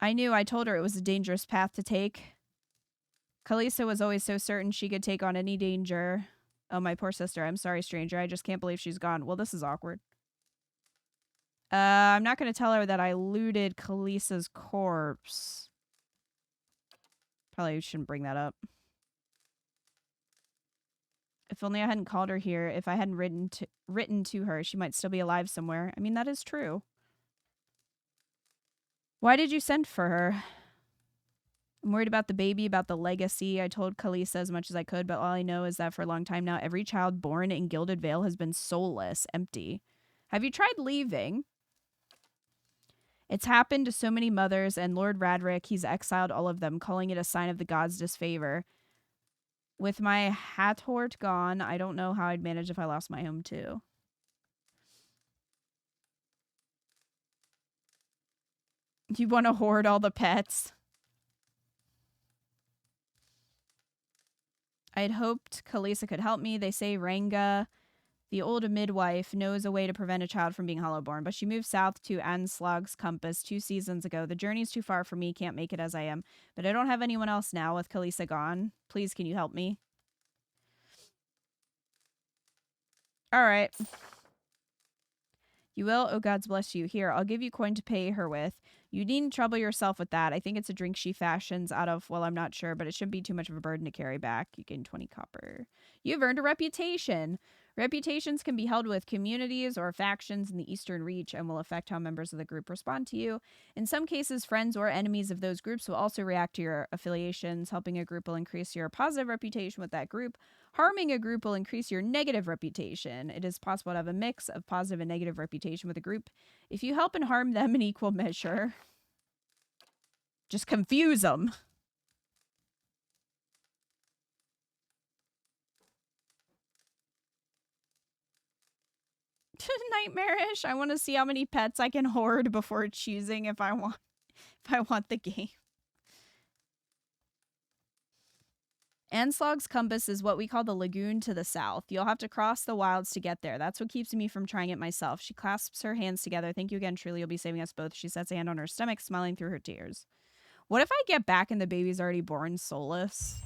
I told her it was a dangerous path to take. Kalisa was always so certain she could take on any danger. Oh, my poor sister. I'm sorry, stranger. I just can't believe she's gone. Well, this is awkward. I'm not going to tell her that I looted Kalisa's corpse. Probably shouldn't bring that up. If only I hadn't called her here. If I hadn't written to her, she might still be alive somewhere. I mean, that is true. Why did you send for her? I'm worried about the baby, about the legacy. I told Kalisa as much as I could, but all I know is that for a long time now, every child born in Gilded Vale has been soulless, empty. Have you tried leaving? It's happened to so many mothers, and Lord Radric, he's exiled all of them, calling it a sign of the gods' disfavor. With my Hathort gone, I don't know how I'd manage if I lost my home too. You want to hoard all the pets? I'd hoped Kalisa could help me. They say Ranga, the old midwife, knows a way to prevent a child from being hollowborn, but she moved south to Anslag's Compass 2 seasons ago. The journey's too far for me, can't make it as I am. But I don't have anyone else now with Kalisa gone. Please, can you help me? Alright. You will? Oh, gods bless you. Here, I'll give you coin to pay her with. You needn't trouble yourself with that. I think it's a drink she fashions out of, well, I'm not sure, but it shouldn't be too much of a burden to carry back. You gain 20 copper. You've earned a reputation. Reputations can be held with communities or factions in the Eastern Reach and will affect how members of the group respond to you. In some cases, friends or enemies of those groups will also react to your affiliations. Helping a group will increase your positive reputation with that group. Harming a group will increase your negative reputation. It is possible to have a mix of positive and negative reputation with a group if you help and harm them in equal measure. Just confuse them. Nightmarish. I want to see how many pets I can hoard before choosing if I want the game. Anslag's Compass is what we call the lagoon to the south. You'll have to cross the wilds to get there. That's what keeps me from trying it myself. She clasps her hands together. Thank you again, truly. You'll be saving us both. She sets a hand on her stomach, smiling through her tears. What if I get back and the baby's already born soulless?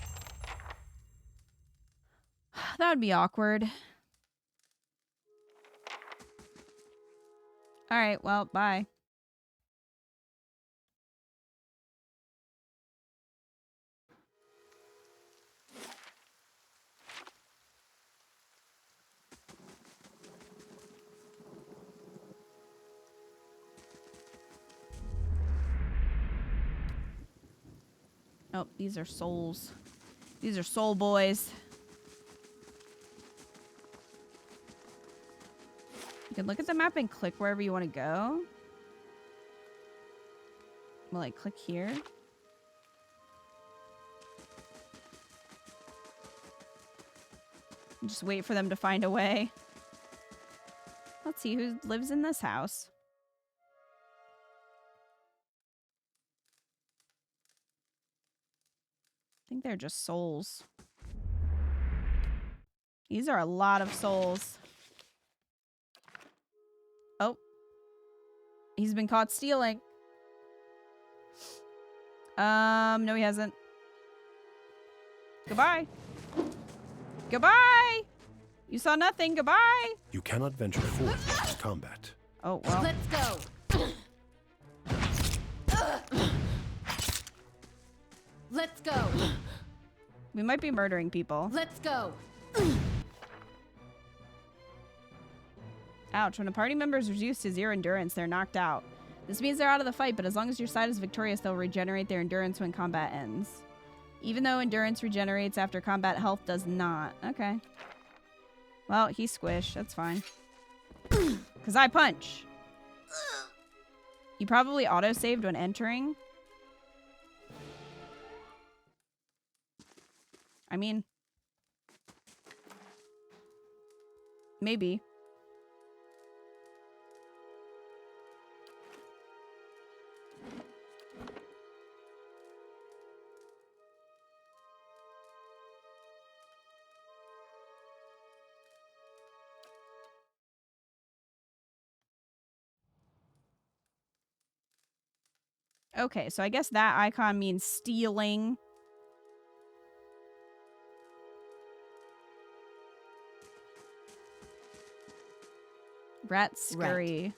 That would be awkward. Alright, well, bye. Oh, these are souls. These are soul boys. You can look at the map and click wherever you want to go. Well, like, click here. And just wait for them to find a way. Let's see who lives in this house. think they're just souls. These are a lot of souls. Oh. He's been caught stealing. No he hasn't. Goodbye. Goodbye! You saw nothing. Goodbye! You cannot venture forth into combat. Oh, well. Let's go. Let's go. We might be murdering people. Let's go. Ouch. When a party member is reduced to 0 endurance, they're knocked out. This means they're out of the fight, but as long as your side is victorious, they'll regenerate their endurance when combat ends. Even though endurance regenerates after combat, health does not. Okay. Well, he's squished. That's fine. Because I punch. You probably auto-saved when entering. I mean, maybe. Okay, so I guess that icon means stealing. Rat scurry.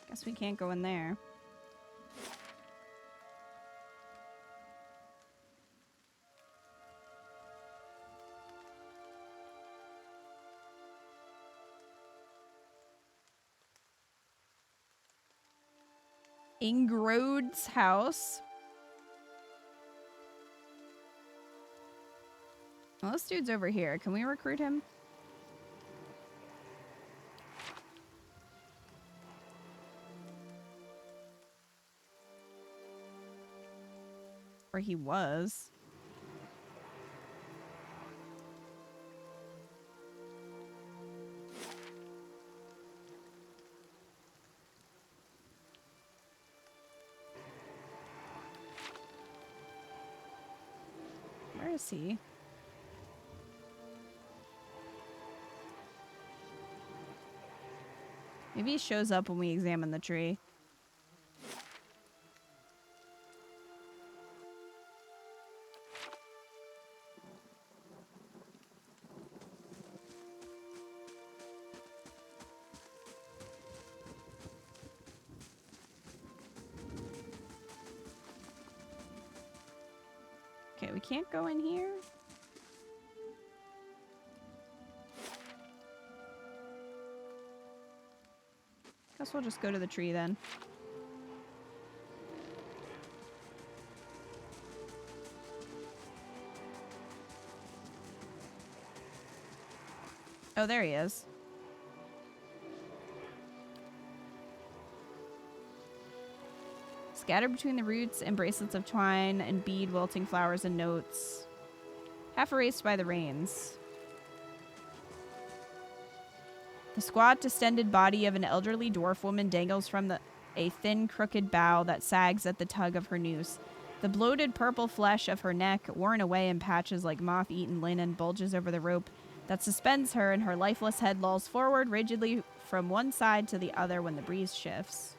Guess we can't go in there. Ingrod's house. Well, this dude's over here. Can we recruit him? Or he was. Where is he? Maybe he shows up when we examine the tree. Okay, we can't go in here. Guess we'll just go to the tree then. Oh, there he is. Scattered between the roots and bracelets of twine and bead, wilting flowers and notes. Half erased by the rains. The squat, distended body of an elderly dwarf woman dangles from a thin, crooked bough that sags at the tug of her noose. The bloated purple flesh of her neck, worn away in patches like moth-eaten linen, bulges over the rope that suspends her, and her lifeless head lolls forward rigidly from one side to the other when the breeze shifts.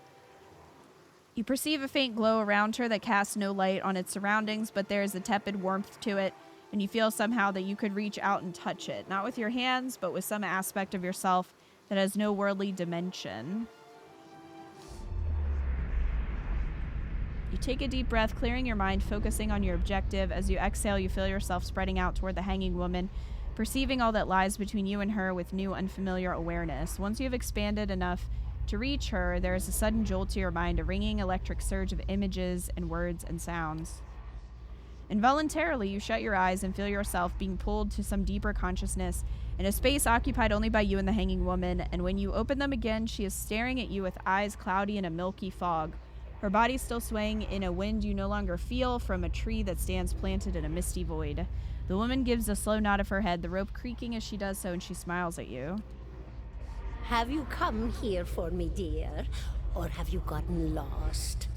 You perceive a faint glow around her that casts no light on its surroundings, but there is a tepid warmth to it, and you feel somehow that you could reach out and touch it, not with your hands, but with some aspect of yourself that has no worldly dimension. You take a deep breath, clearing your mind, focusing on your objective. As you exhale, you feel yourself spreading out toward the hanging woman, perceiving all that lies between you and her with new, unfamiliar awareness. Once you have expanded enough to reach her, there is a sudden jolt to your mind, a ringing electric surge of images and words and sounds. Involuntarily, you shut your eyes and feel yourself being pulled to some deeper consciousness in a space occupied only by you and the hanging woman, and when you open them again, she is staring at you with eyes cloudy in a milky fog. Her body still swaying in a wind you no longer feel from a tree that stands planted in a misty void. The woman gives a slow nod of her head, the rope creaking as she does so, and she smiles at you. Have you come here for me, dear? Or have you gotten lost?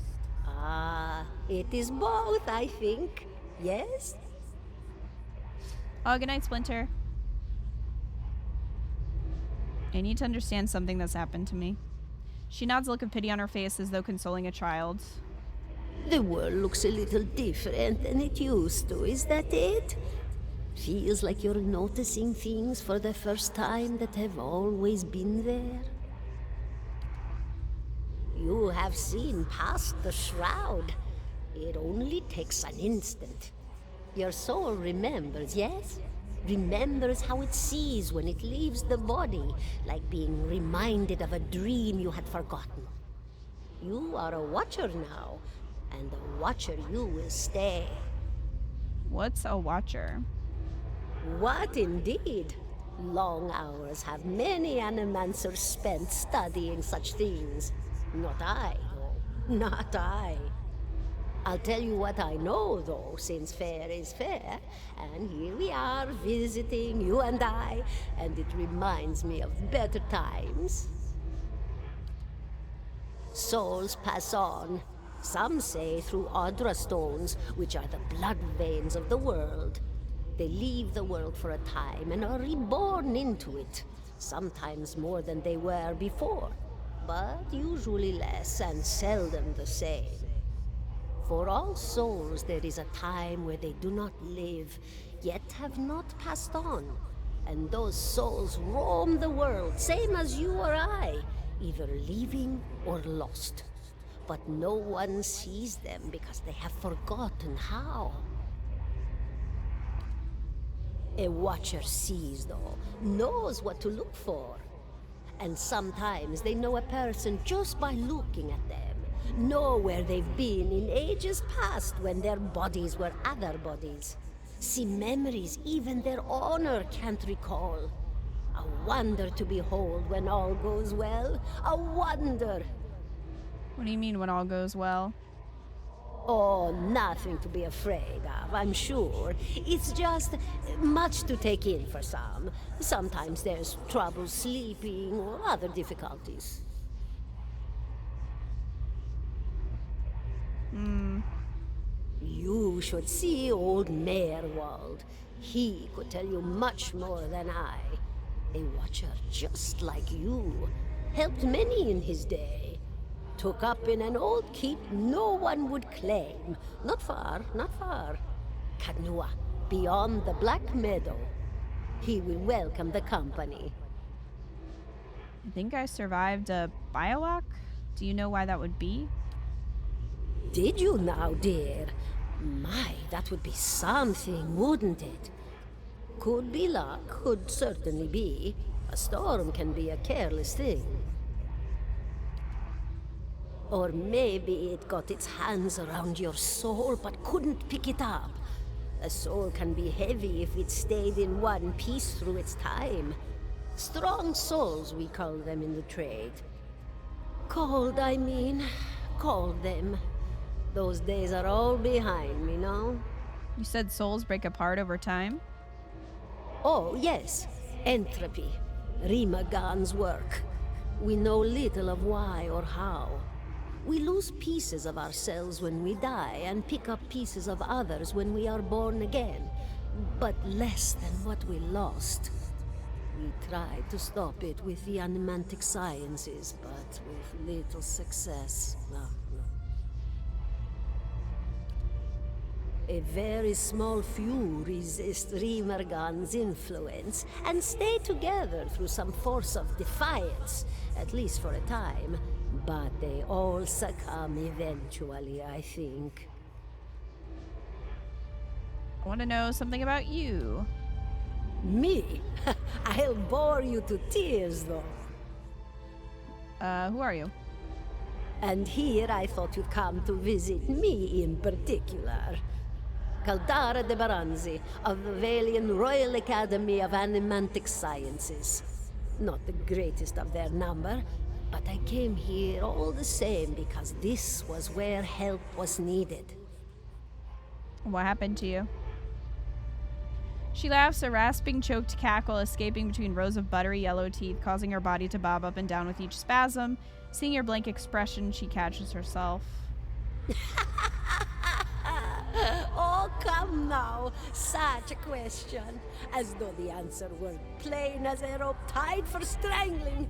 Ah, it is both, I think. Yes? Oh, good night, Splinter. I need to understand something that's happened to me. She nods, a look of pity on her face as though consoling a child. The world looks a little different than it used to, is that it? Feels like you're noticing things for the first time that have always been there. You have seen past the shroud. It only takes an instant. Your soul remembers, yes? Remembers how it sees when it leaves the body, like being reminded of a dream you had forgotten. You are a watcher now, and a watcher you will stay. What's a watcher? What indeed? Long hours have many animancers spent studying such things. Not I, though. Not I. I'll tell you what I know, though, since fair is fair, and here we are visiting, you and I, and it reminds me of better times. Souls pass on, some say through Audra stones, which are the blood veins of the world. They leave the world for a time and are reborn into it, sometimes more than they were before, but usually less and seldom the same. For all souls there is a time where they do not live, yet have not passed on, and those souls roam the world, same as you or I, either leaving or lost. But no one sees them because they have forgotten how. A watcher sees, though, knows what to look for. And sometimes they know a person just by looking at them. Know where they've been in ages past when their bodies were other bodies. See memories even their owner can't recall. A wonder to behold when all goes well. A wonder! What do you mean when all goes well? Oh, nothing to be afraid of, I'm sure. It's just much to take in for some. Sometimes there's trouble sleeping or other difficulties. You should see old Merwald. He could tell you much more than I. A watcher just like you. Helped many in his day. Took up in an old keep no one would claim. Not far, not far. Kadnua, beyond the Black Meadow. He will welcome the company. I think I survived a biolock. Do you know why that would be? Did you now, dear? My, that would be something, wouldn't it? Could be luck, could certainly be. A storm can be a careless thing. Or maybe it got its hands around your soul but couldn't pick it up. A soul can be heavy if it stayed in one piece through its time. Strong souls, we call them in the trade. Cold, I mean. Called them. Those days are all behind me, no? You said souls break apart over time? Oh, yes. Entropy. Rimagan's work. We know little of why or how. We lose pieces of ourselves when we die and pick up pieces of others when we are born again, but less than what we lost. We tried to stop it with the animantic sciences, but with little success. No. A very small few resist Rimergan's influence and stay together through some force of defiance, at least for a time. But they all succumb eventually, I think. I want to know something about you. Me? I'll bore you to tears, though. Who are you? And here I thought you'd come to visit me in particular. Caldara de Baranzi, of the Valian Royal Academy of Animantic Sciences. Not the greatest of their number, but I came here all the same because this was where help was needed. What happened to you? She laughs, a rasping, choked cackle escaping between rows of buttery yellow teeth, causing her body to bob up and down with each spasm. Seeing your blank expression, she catches herself. Oh, come now. Such a question. As though the answer were plain as a rope tied for strangling.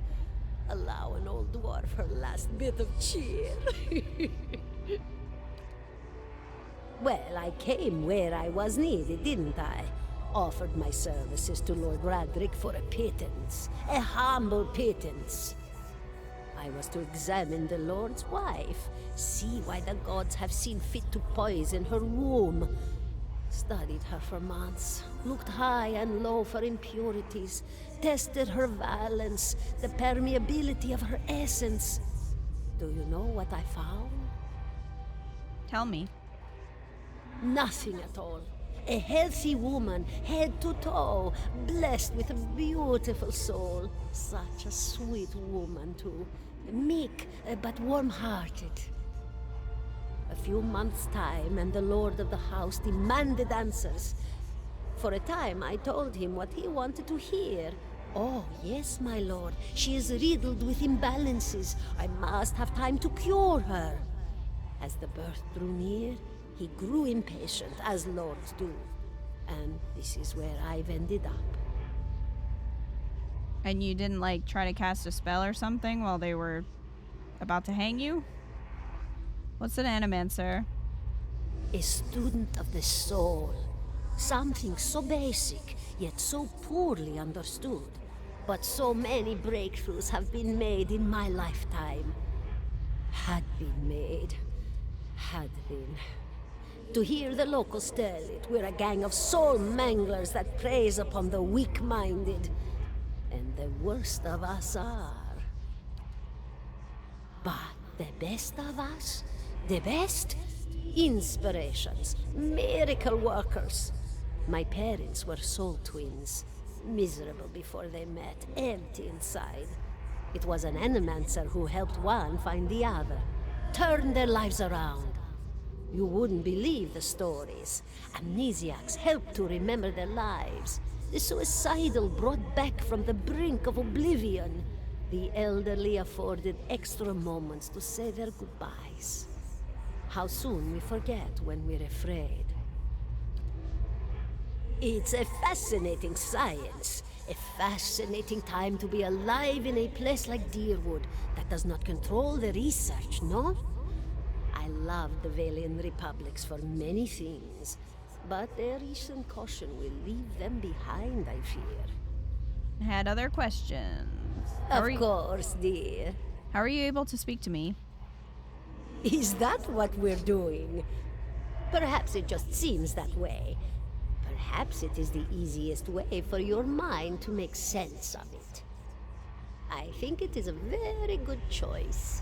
Allow an old dwarf her last bit of cheer. Well, I came where I was needed, didn't I? Offered my services to Lord Radric for a pittance. A humble pittance. I was to examine the Lord's wife, see why the gods have seen fit to poison her womb. Studied her for months, looked high and low for impurities, tested her valence, the permeability of her essence. Do you know what I found? Tell me. Nothing at all. A healthy woman, head to toe, blessed with a beautiful soul. Such a sweet woman, too. Meek, but warm-hearted. A few months' time, and the lord of the house demanded answers. For a time, I told him what he wanted to hear. Oh, yes, my lord. She is riddled with imbalances. I must have time to cure her. As the birth drew near, he grew impatient, as lords do. And this is where I've ended up. And you didn't, like, try to cast a spell or something while they were about to hang you? What's an animancer? A student of the soul. Something so basic, yet so poorly understood. But so many breakthroughs have been made in my lifetime. Had been made. Had been. To hear the locals tell it, we're a gang of soul manglers that preys upon the weak-minded. And the worst of us are. But the best of us? The best? Inspirations, miracle workers. My parents were soul twins. Miserable before they met, empty inside. It was an animancer who helped one find the other. Turned their lives around. You wouldn't believe the stories. Amnesiacs helped to remember their lives. The suicidal brought back from the brink of oblivion. The elderly afforded extra moments to say their goodbyes. How soon we forget when we're afraid. It's a fascinating science. A fascinating time to be alive in a place like Deerwood that does not control the research, no? I love the Valian Republics for many things, but their recent caution will leave them behind, I fear. I had other questions. Of course, dear. How are you able to speak to me? Is that what we're doing? Perhaps it just seems that way. Perhaps it is the easiest way for your mind to make sense of it. I think it is a very good choice.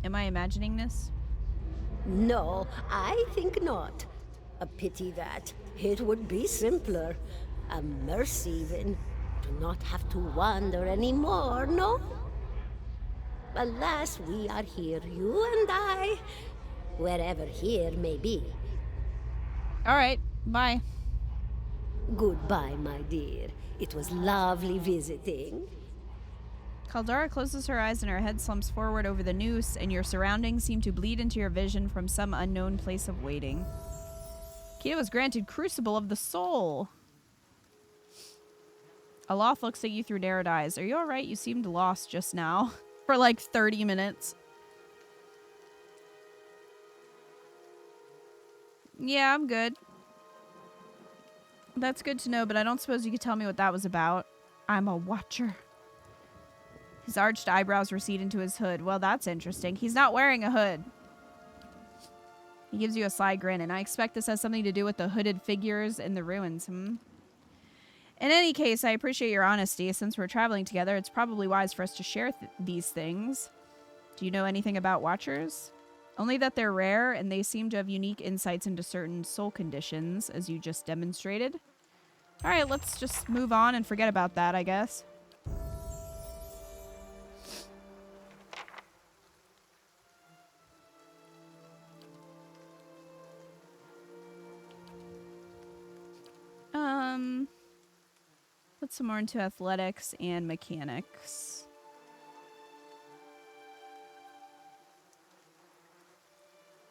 Am I imagining this? No, I think not. A pity that. It would be simpler. A mercy, even. To not have to wander anymore, no? Alas, we are here, you and I. Wherever here may be. Alright, bye. Goodbye, my dear. It was lovely visiting. Caldara closes her eyes and her head slumps forward over the noose, and your surroundings seem to bleed into your vision from some unknown place of waiting. Kita was granted Crucible of the Soul. Aloth looks at you through narrowed eyes. Are you alright? You seemed lost just now. For like 30 minutes. Yeah, I'm good. That's good to know, but I don't suppose you could tell me what that was about. I'm a watcher. His arched eyebrows recede into his hood. Well, that's interesting. He's not wearing a hood. He gives you a sly grin, and I expect this has something to do with the hooded figures in the ruins, In any case, I appreciate your honesty. Since we're traveling together, it's probably wise for us to share these things. Do you know anything about Watchers? Only that they're rare, and they seem to have unique insights into certain soul conditions, as you just demonstrated. Alright, let's just move on and forget about that, I guess. Put some more into athletics and mechanics.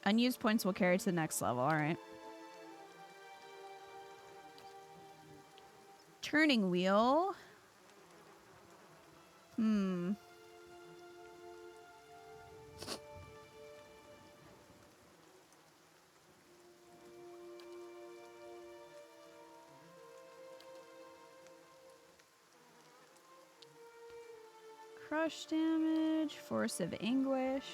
Unused points will carry to the next level, alright. Turning wheel. Crush damage, force of anguish.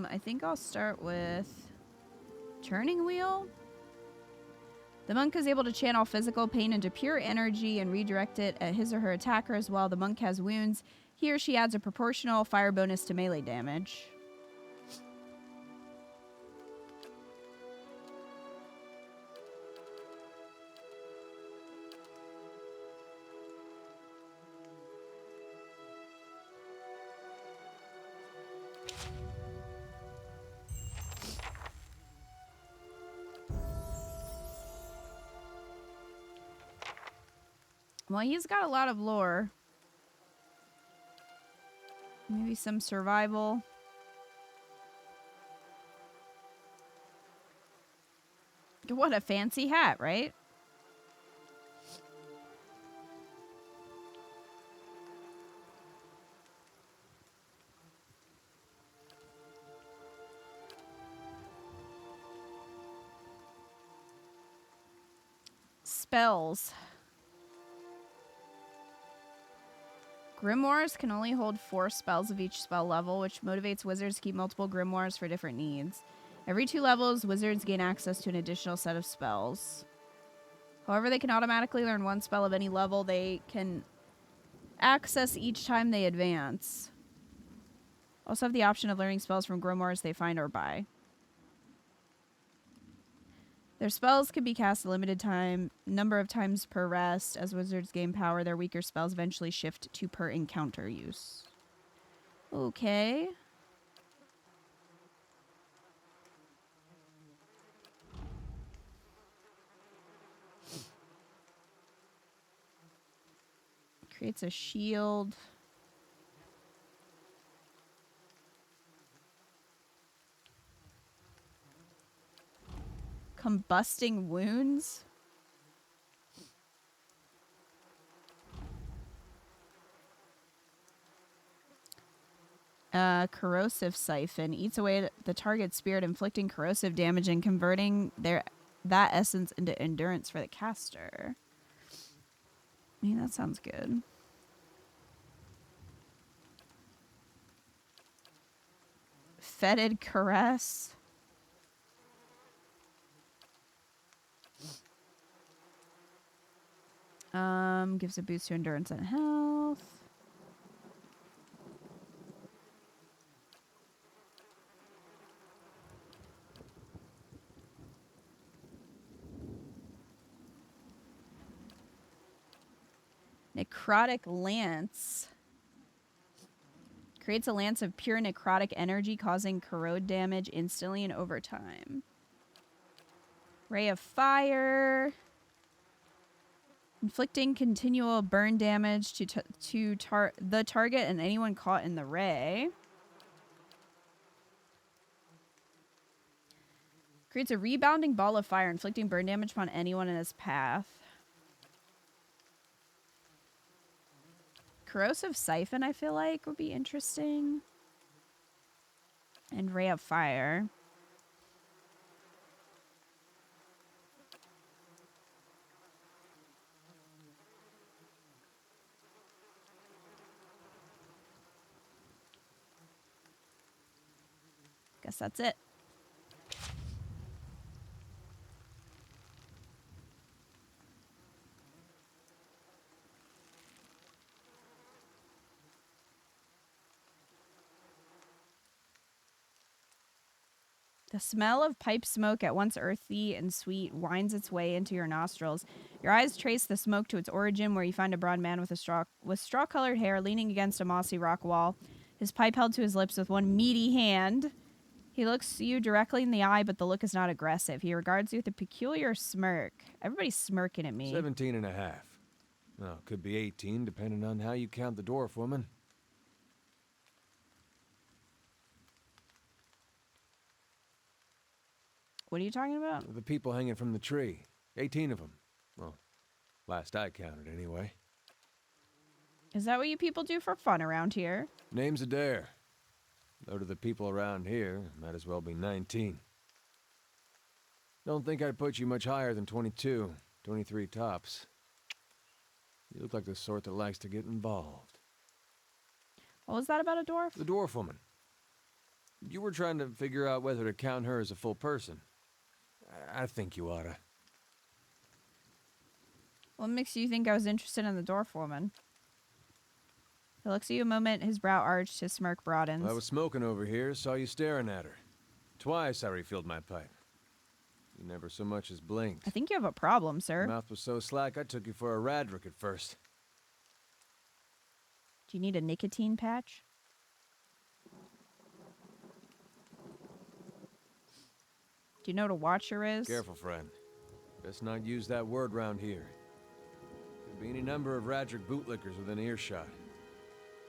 I think I'll start with turning wheel. The monk is able to channel physical pain into pure energy and redirect it at his or her attackers. While the monk has wounds, he or she adds a proportional fire bonus to melee damage. Well, he's got a lot of lore. Maybe some survival. What a fancy hat, right? Spells. Grimoires can only hold 4 spells of each spell level, which motivates wizards to keep multiple grimoires for different needs. Every 2 levels, wizards gain access to an additional set of spells. However, they can automatically learn 1 spell of any level they can access each time they advance. Also have the option of learning spells from grimoires they find or buy. Their spells can be cast a limited number of times per rest. As wizards gain power, their weaker spells eventually shift to per encounter use. Okay. Creates a shield. Combusting wounds. Corrosive siphon eats away at the target's spirit, inflicting corrosive damage and converting that essence into endurance for the caster. I mean, that sounds good. Fetid caress. Gives a boost to endurance and health. Necrotic lance. Creates a lance of pure necrotic energy, causing corrode damage instantly and over time. Ray of fire. Inflicting continual burn damage to the target and anyone caught in the ray. Creates a rebounding ball of fire, inflicting burn damage upon anyone in his path. Corrosive siphon, I feel like, would be interesting. And ray of fire. Guess that's it. The smell of pipe smoke, at once earthy and sweet, winds its way into your nostrils. Your eyes trace the smoke to its origin, where you find a broad man with straw-colored hair leaning against a mossy rock wall, his pipe held to his lips with one meaty hand. He looks you directly in the eye, but the look is not aggressive. He regards you with a peculiar smirk. Everybody's smirking at me. 17 and a half. Well, could be 18, depending on how you count the dwarf woman. What are you talking about? The people hanging from the tree. 18 of them. Well, last I counted, anyway. Is that what you people do for fun around here? Name's Adair. Though to the people around here, might as well be 19. Don't think I'd put you much higher than 22, 23 tops. You look like the sort that likes to get involved. What was that about a dwarf? The dwarf woman. You were trying to figure out whether to count her as a full person. I think you oughta. What makes you think I was interested in the dwarf woman? He looks at you a moment, his brow arched, his smirk broadens. I was smoking over here, saw you staring at her. Twice I refilled my pipe. You never so much as blinked. I think you have a problem, sir. Your mouth was so slack I took you for a Radric at first. Do you need a nicotine patch? Do you know what a watcher is? Careful, friend. Best not use that word round here. Could be any number of Radric bootlickers within earshot.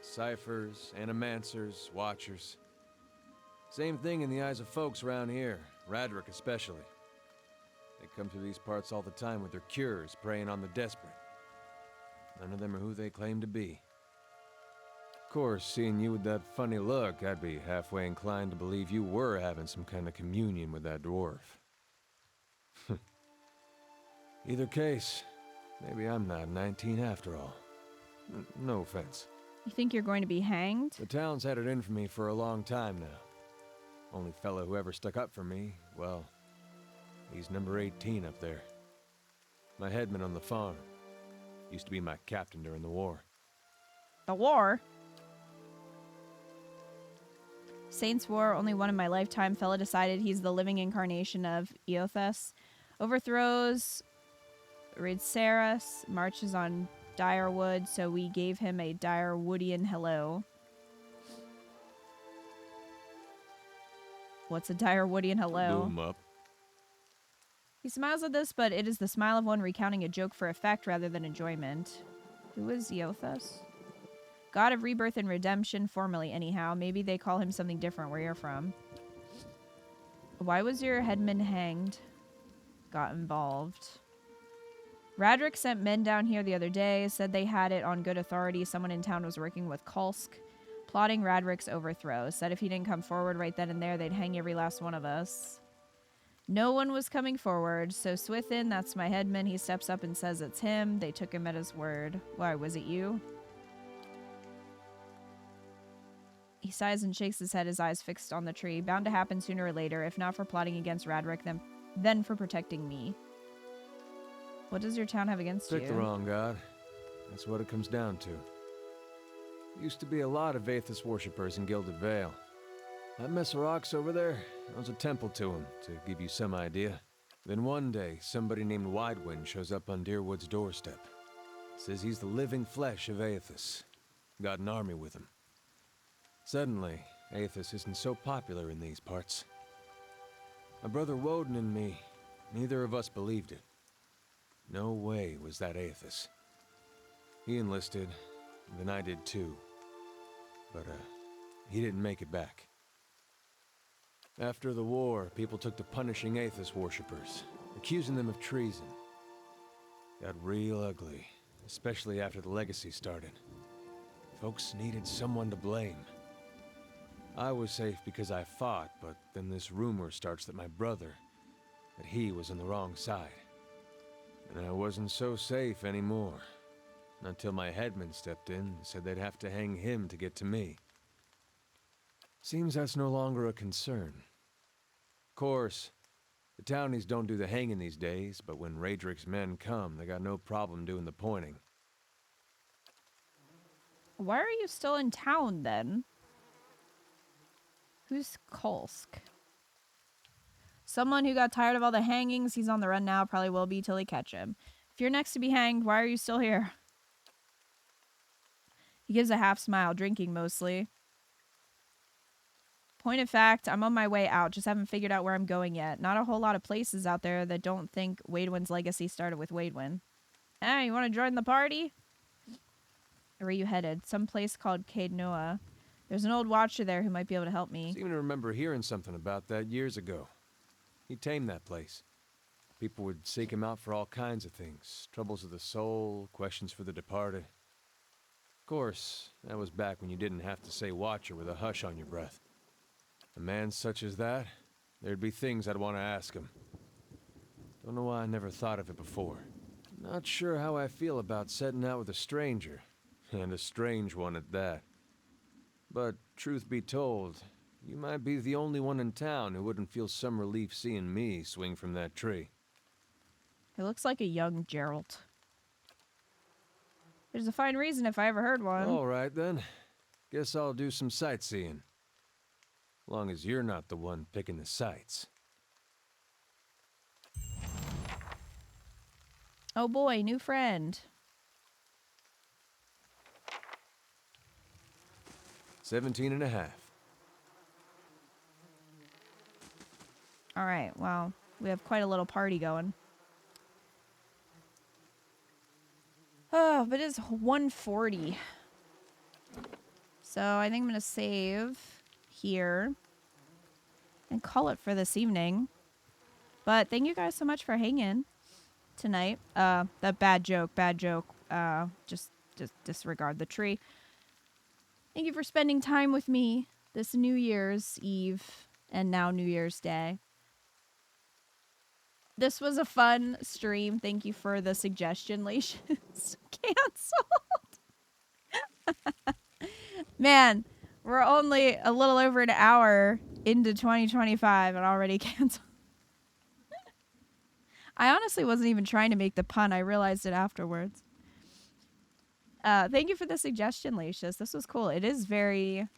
Ciphers, animancers, watchers. Same thing in the eyes of folks around here, Radric especially. They come to these parts all the time with their cures, preying on the desperate. None of them are who they claim to be. Of course, seeing you with that funny look, I'd be halfway inclined to believe you were having some kind of communion with that dwarf. Either case, maybe I'm not 19 after all. No offense. You think you're going to be hanged? The town's had it in for me for a long time now. Only fellow who ever stuck up for me, well, he's number 18 up there. My headman on the farm. Used to be my captain during the war. The war? Saints War, only one in my lifetime. Fella decided he's the living incarnation of Eothas. Overthrows Ridceras, marches on Direwood, so we gave him a Direwoodian hello. What's a Direwoodian hello? Boom up. He smiles at this, but it is the smile of one recounting a joke for effect rather than enjoyment. Who is Eothas? God of rebirth and redemption, formerly anyhow. Maybe they call him something different where you're from. Why was your headman hanged? Got involved. Radric sent men down here the other day, said they had it on good authority someone in town was working with Kulsk, plotting Radric's overthrow. Said if he didn't come forward right then and there, they'd hang every last one of us. No one was coming forward, so Swithin, that's my headman, he steps up and says it's him. They took him at his word. Why, was it you? He sighs and shakes his head, his eyes fixed on the tree. Bound to happen sooner or later, if not for plotting against Radric, then for protecting me. What does your town have against you? Pick the wrong god. That's what it comes down to. Used to be a lot of Vathus worshippers in Gilded Vale. That mess of rocks over there, there was a temple to him, to give you some idea. Then one day, somebody named Widewind shows up on Deerwood's doorstep. Says he's the living flesh of Aethys. Got an army with him. Suddenly, Aethys isn't so popular in these parts. My brother Woden and me, neither of us believed it. No way was that Aethys. He enlisted, then I did too. But, he didn't make it back. After the war, people took to punishing Aethys worshippers, accusing them of treason. Got real ugly, especially after the legacy started. Folks needed someone to blame. I was safe because I fought, but then this rumor starts that my brother, that he was on the wrong side. And I wasn't so safe anymore. Until my headman stepped in and said they'd have to hang him to get to me. Seems that's no longer a concern. Of course, the townies don't do the hanging these days, but when Radric's men come, they got no problem doing the pointing. Why are you still in town, then? Who's Kulsk? Someone who got tired of all the hangings. He's on the run now. Probably will be till they catch him. If you're next to be hanged, why are you still here? He gives a half smile, drinking mostly. Point of fact, I'm on my way out. Just haven't figured out where I'm going yet. Not a whole lot of places out there that don't think Waidwin's legacy started with Waidwin. Hey, you want to join the party? Where are you headed? Some place called KitaNashStreams. There's an old watcher there who might be able to help me. Seem to remember hearing something about that years ago. He tamed that place. People would seek him out for all kinds of things. Troubles of the soul, questions for the departed. Of course, that was back when you didn't have to say watcher with a hush on your breath. A man such as that, there'd be things I'd want to ask him. Don't know why I never thought of it before. Not sure how I feel about setting out with a stranger. And a strange one at that. But, truth be told, you might be the only one in town who wouldn't feel some relief seeing me swing from that tree. It looks like a young Geralt. There's a fine reason if I ever heard one. All right, then. Guess I'll do some sightseeing. Long as you're not the one picking the sights. Oh boy, new friend. 17 and a half. All right, well, we have quite a little party going. Oh, but it's 1:40. So I think I'm going to save here and call it for this evening. But thank you guys so much for hanging tonight. That bad joke. Just disregard the tree. Thank you for spending time with me this New Year's Eve and now New Year's Day. This was a fun stream. Thank you for the suggestion, Lations. Canceled. Man, we're only a little over an hour into 2025 and already canceled. I honestly wasn't even trying to make the pun. I realized it afterwards. Thank you for the suggestion, Lacius. This was cool. It is very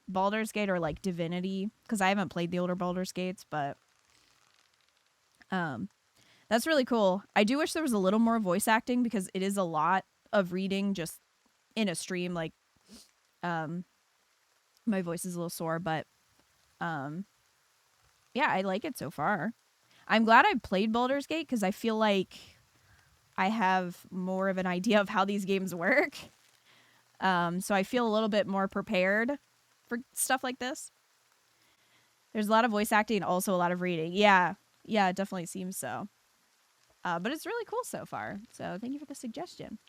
Baldur's Gate or like Divinity, because I haven't played the older Baldur's Gates, but that's really cool. I do wish there was a little more voice acting because it is a lot of reading just in a stream. Like, my voice is a little sore, but yeah, I like it so far. I'm glad I played Baldur's Gate because I feel like I have more of an idea of how these games work. So I feel a little bit more prepared for stuff like this. There's a lot of voice acting and also a lot of reading. Yeah, it definitely seems so. But it's really cool so far. So thank you for the suggestion.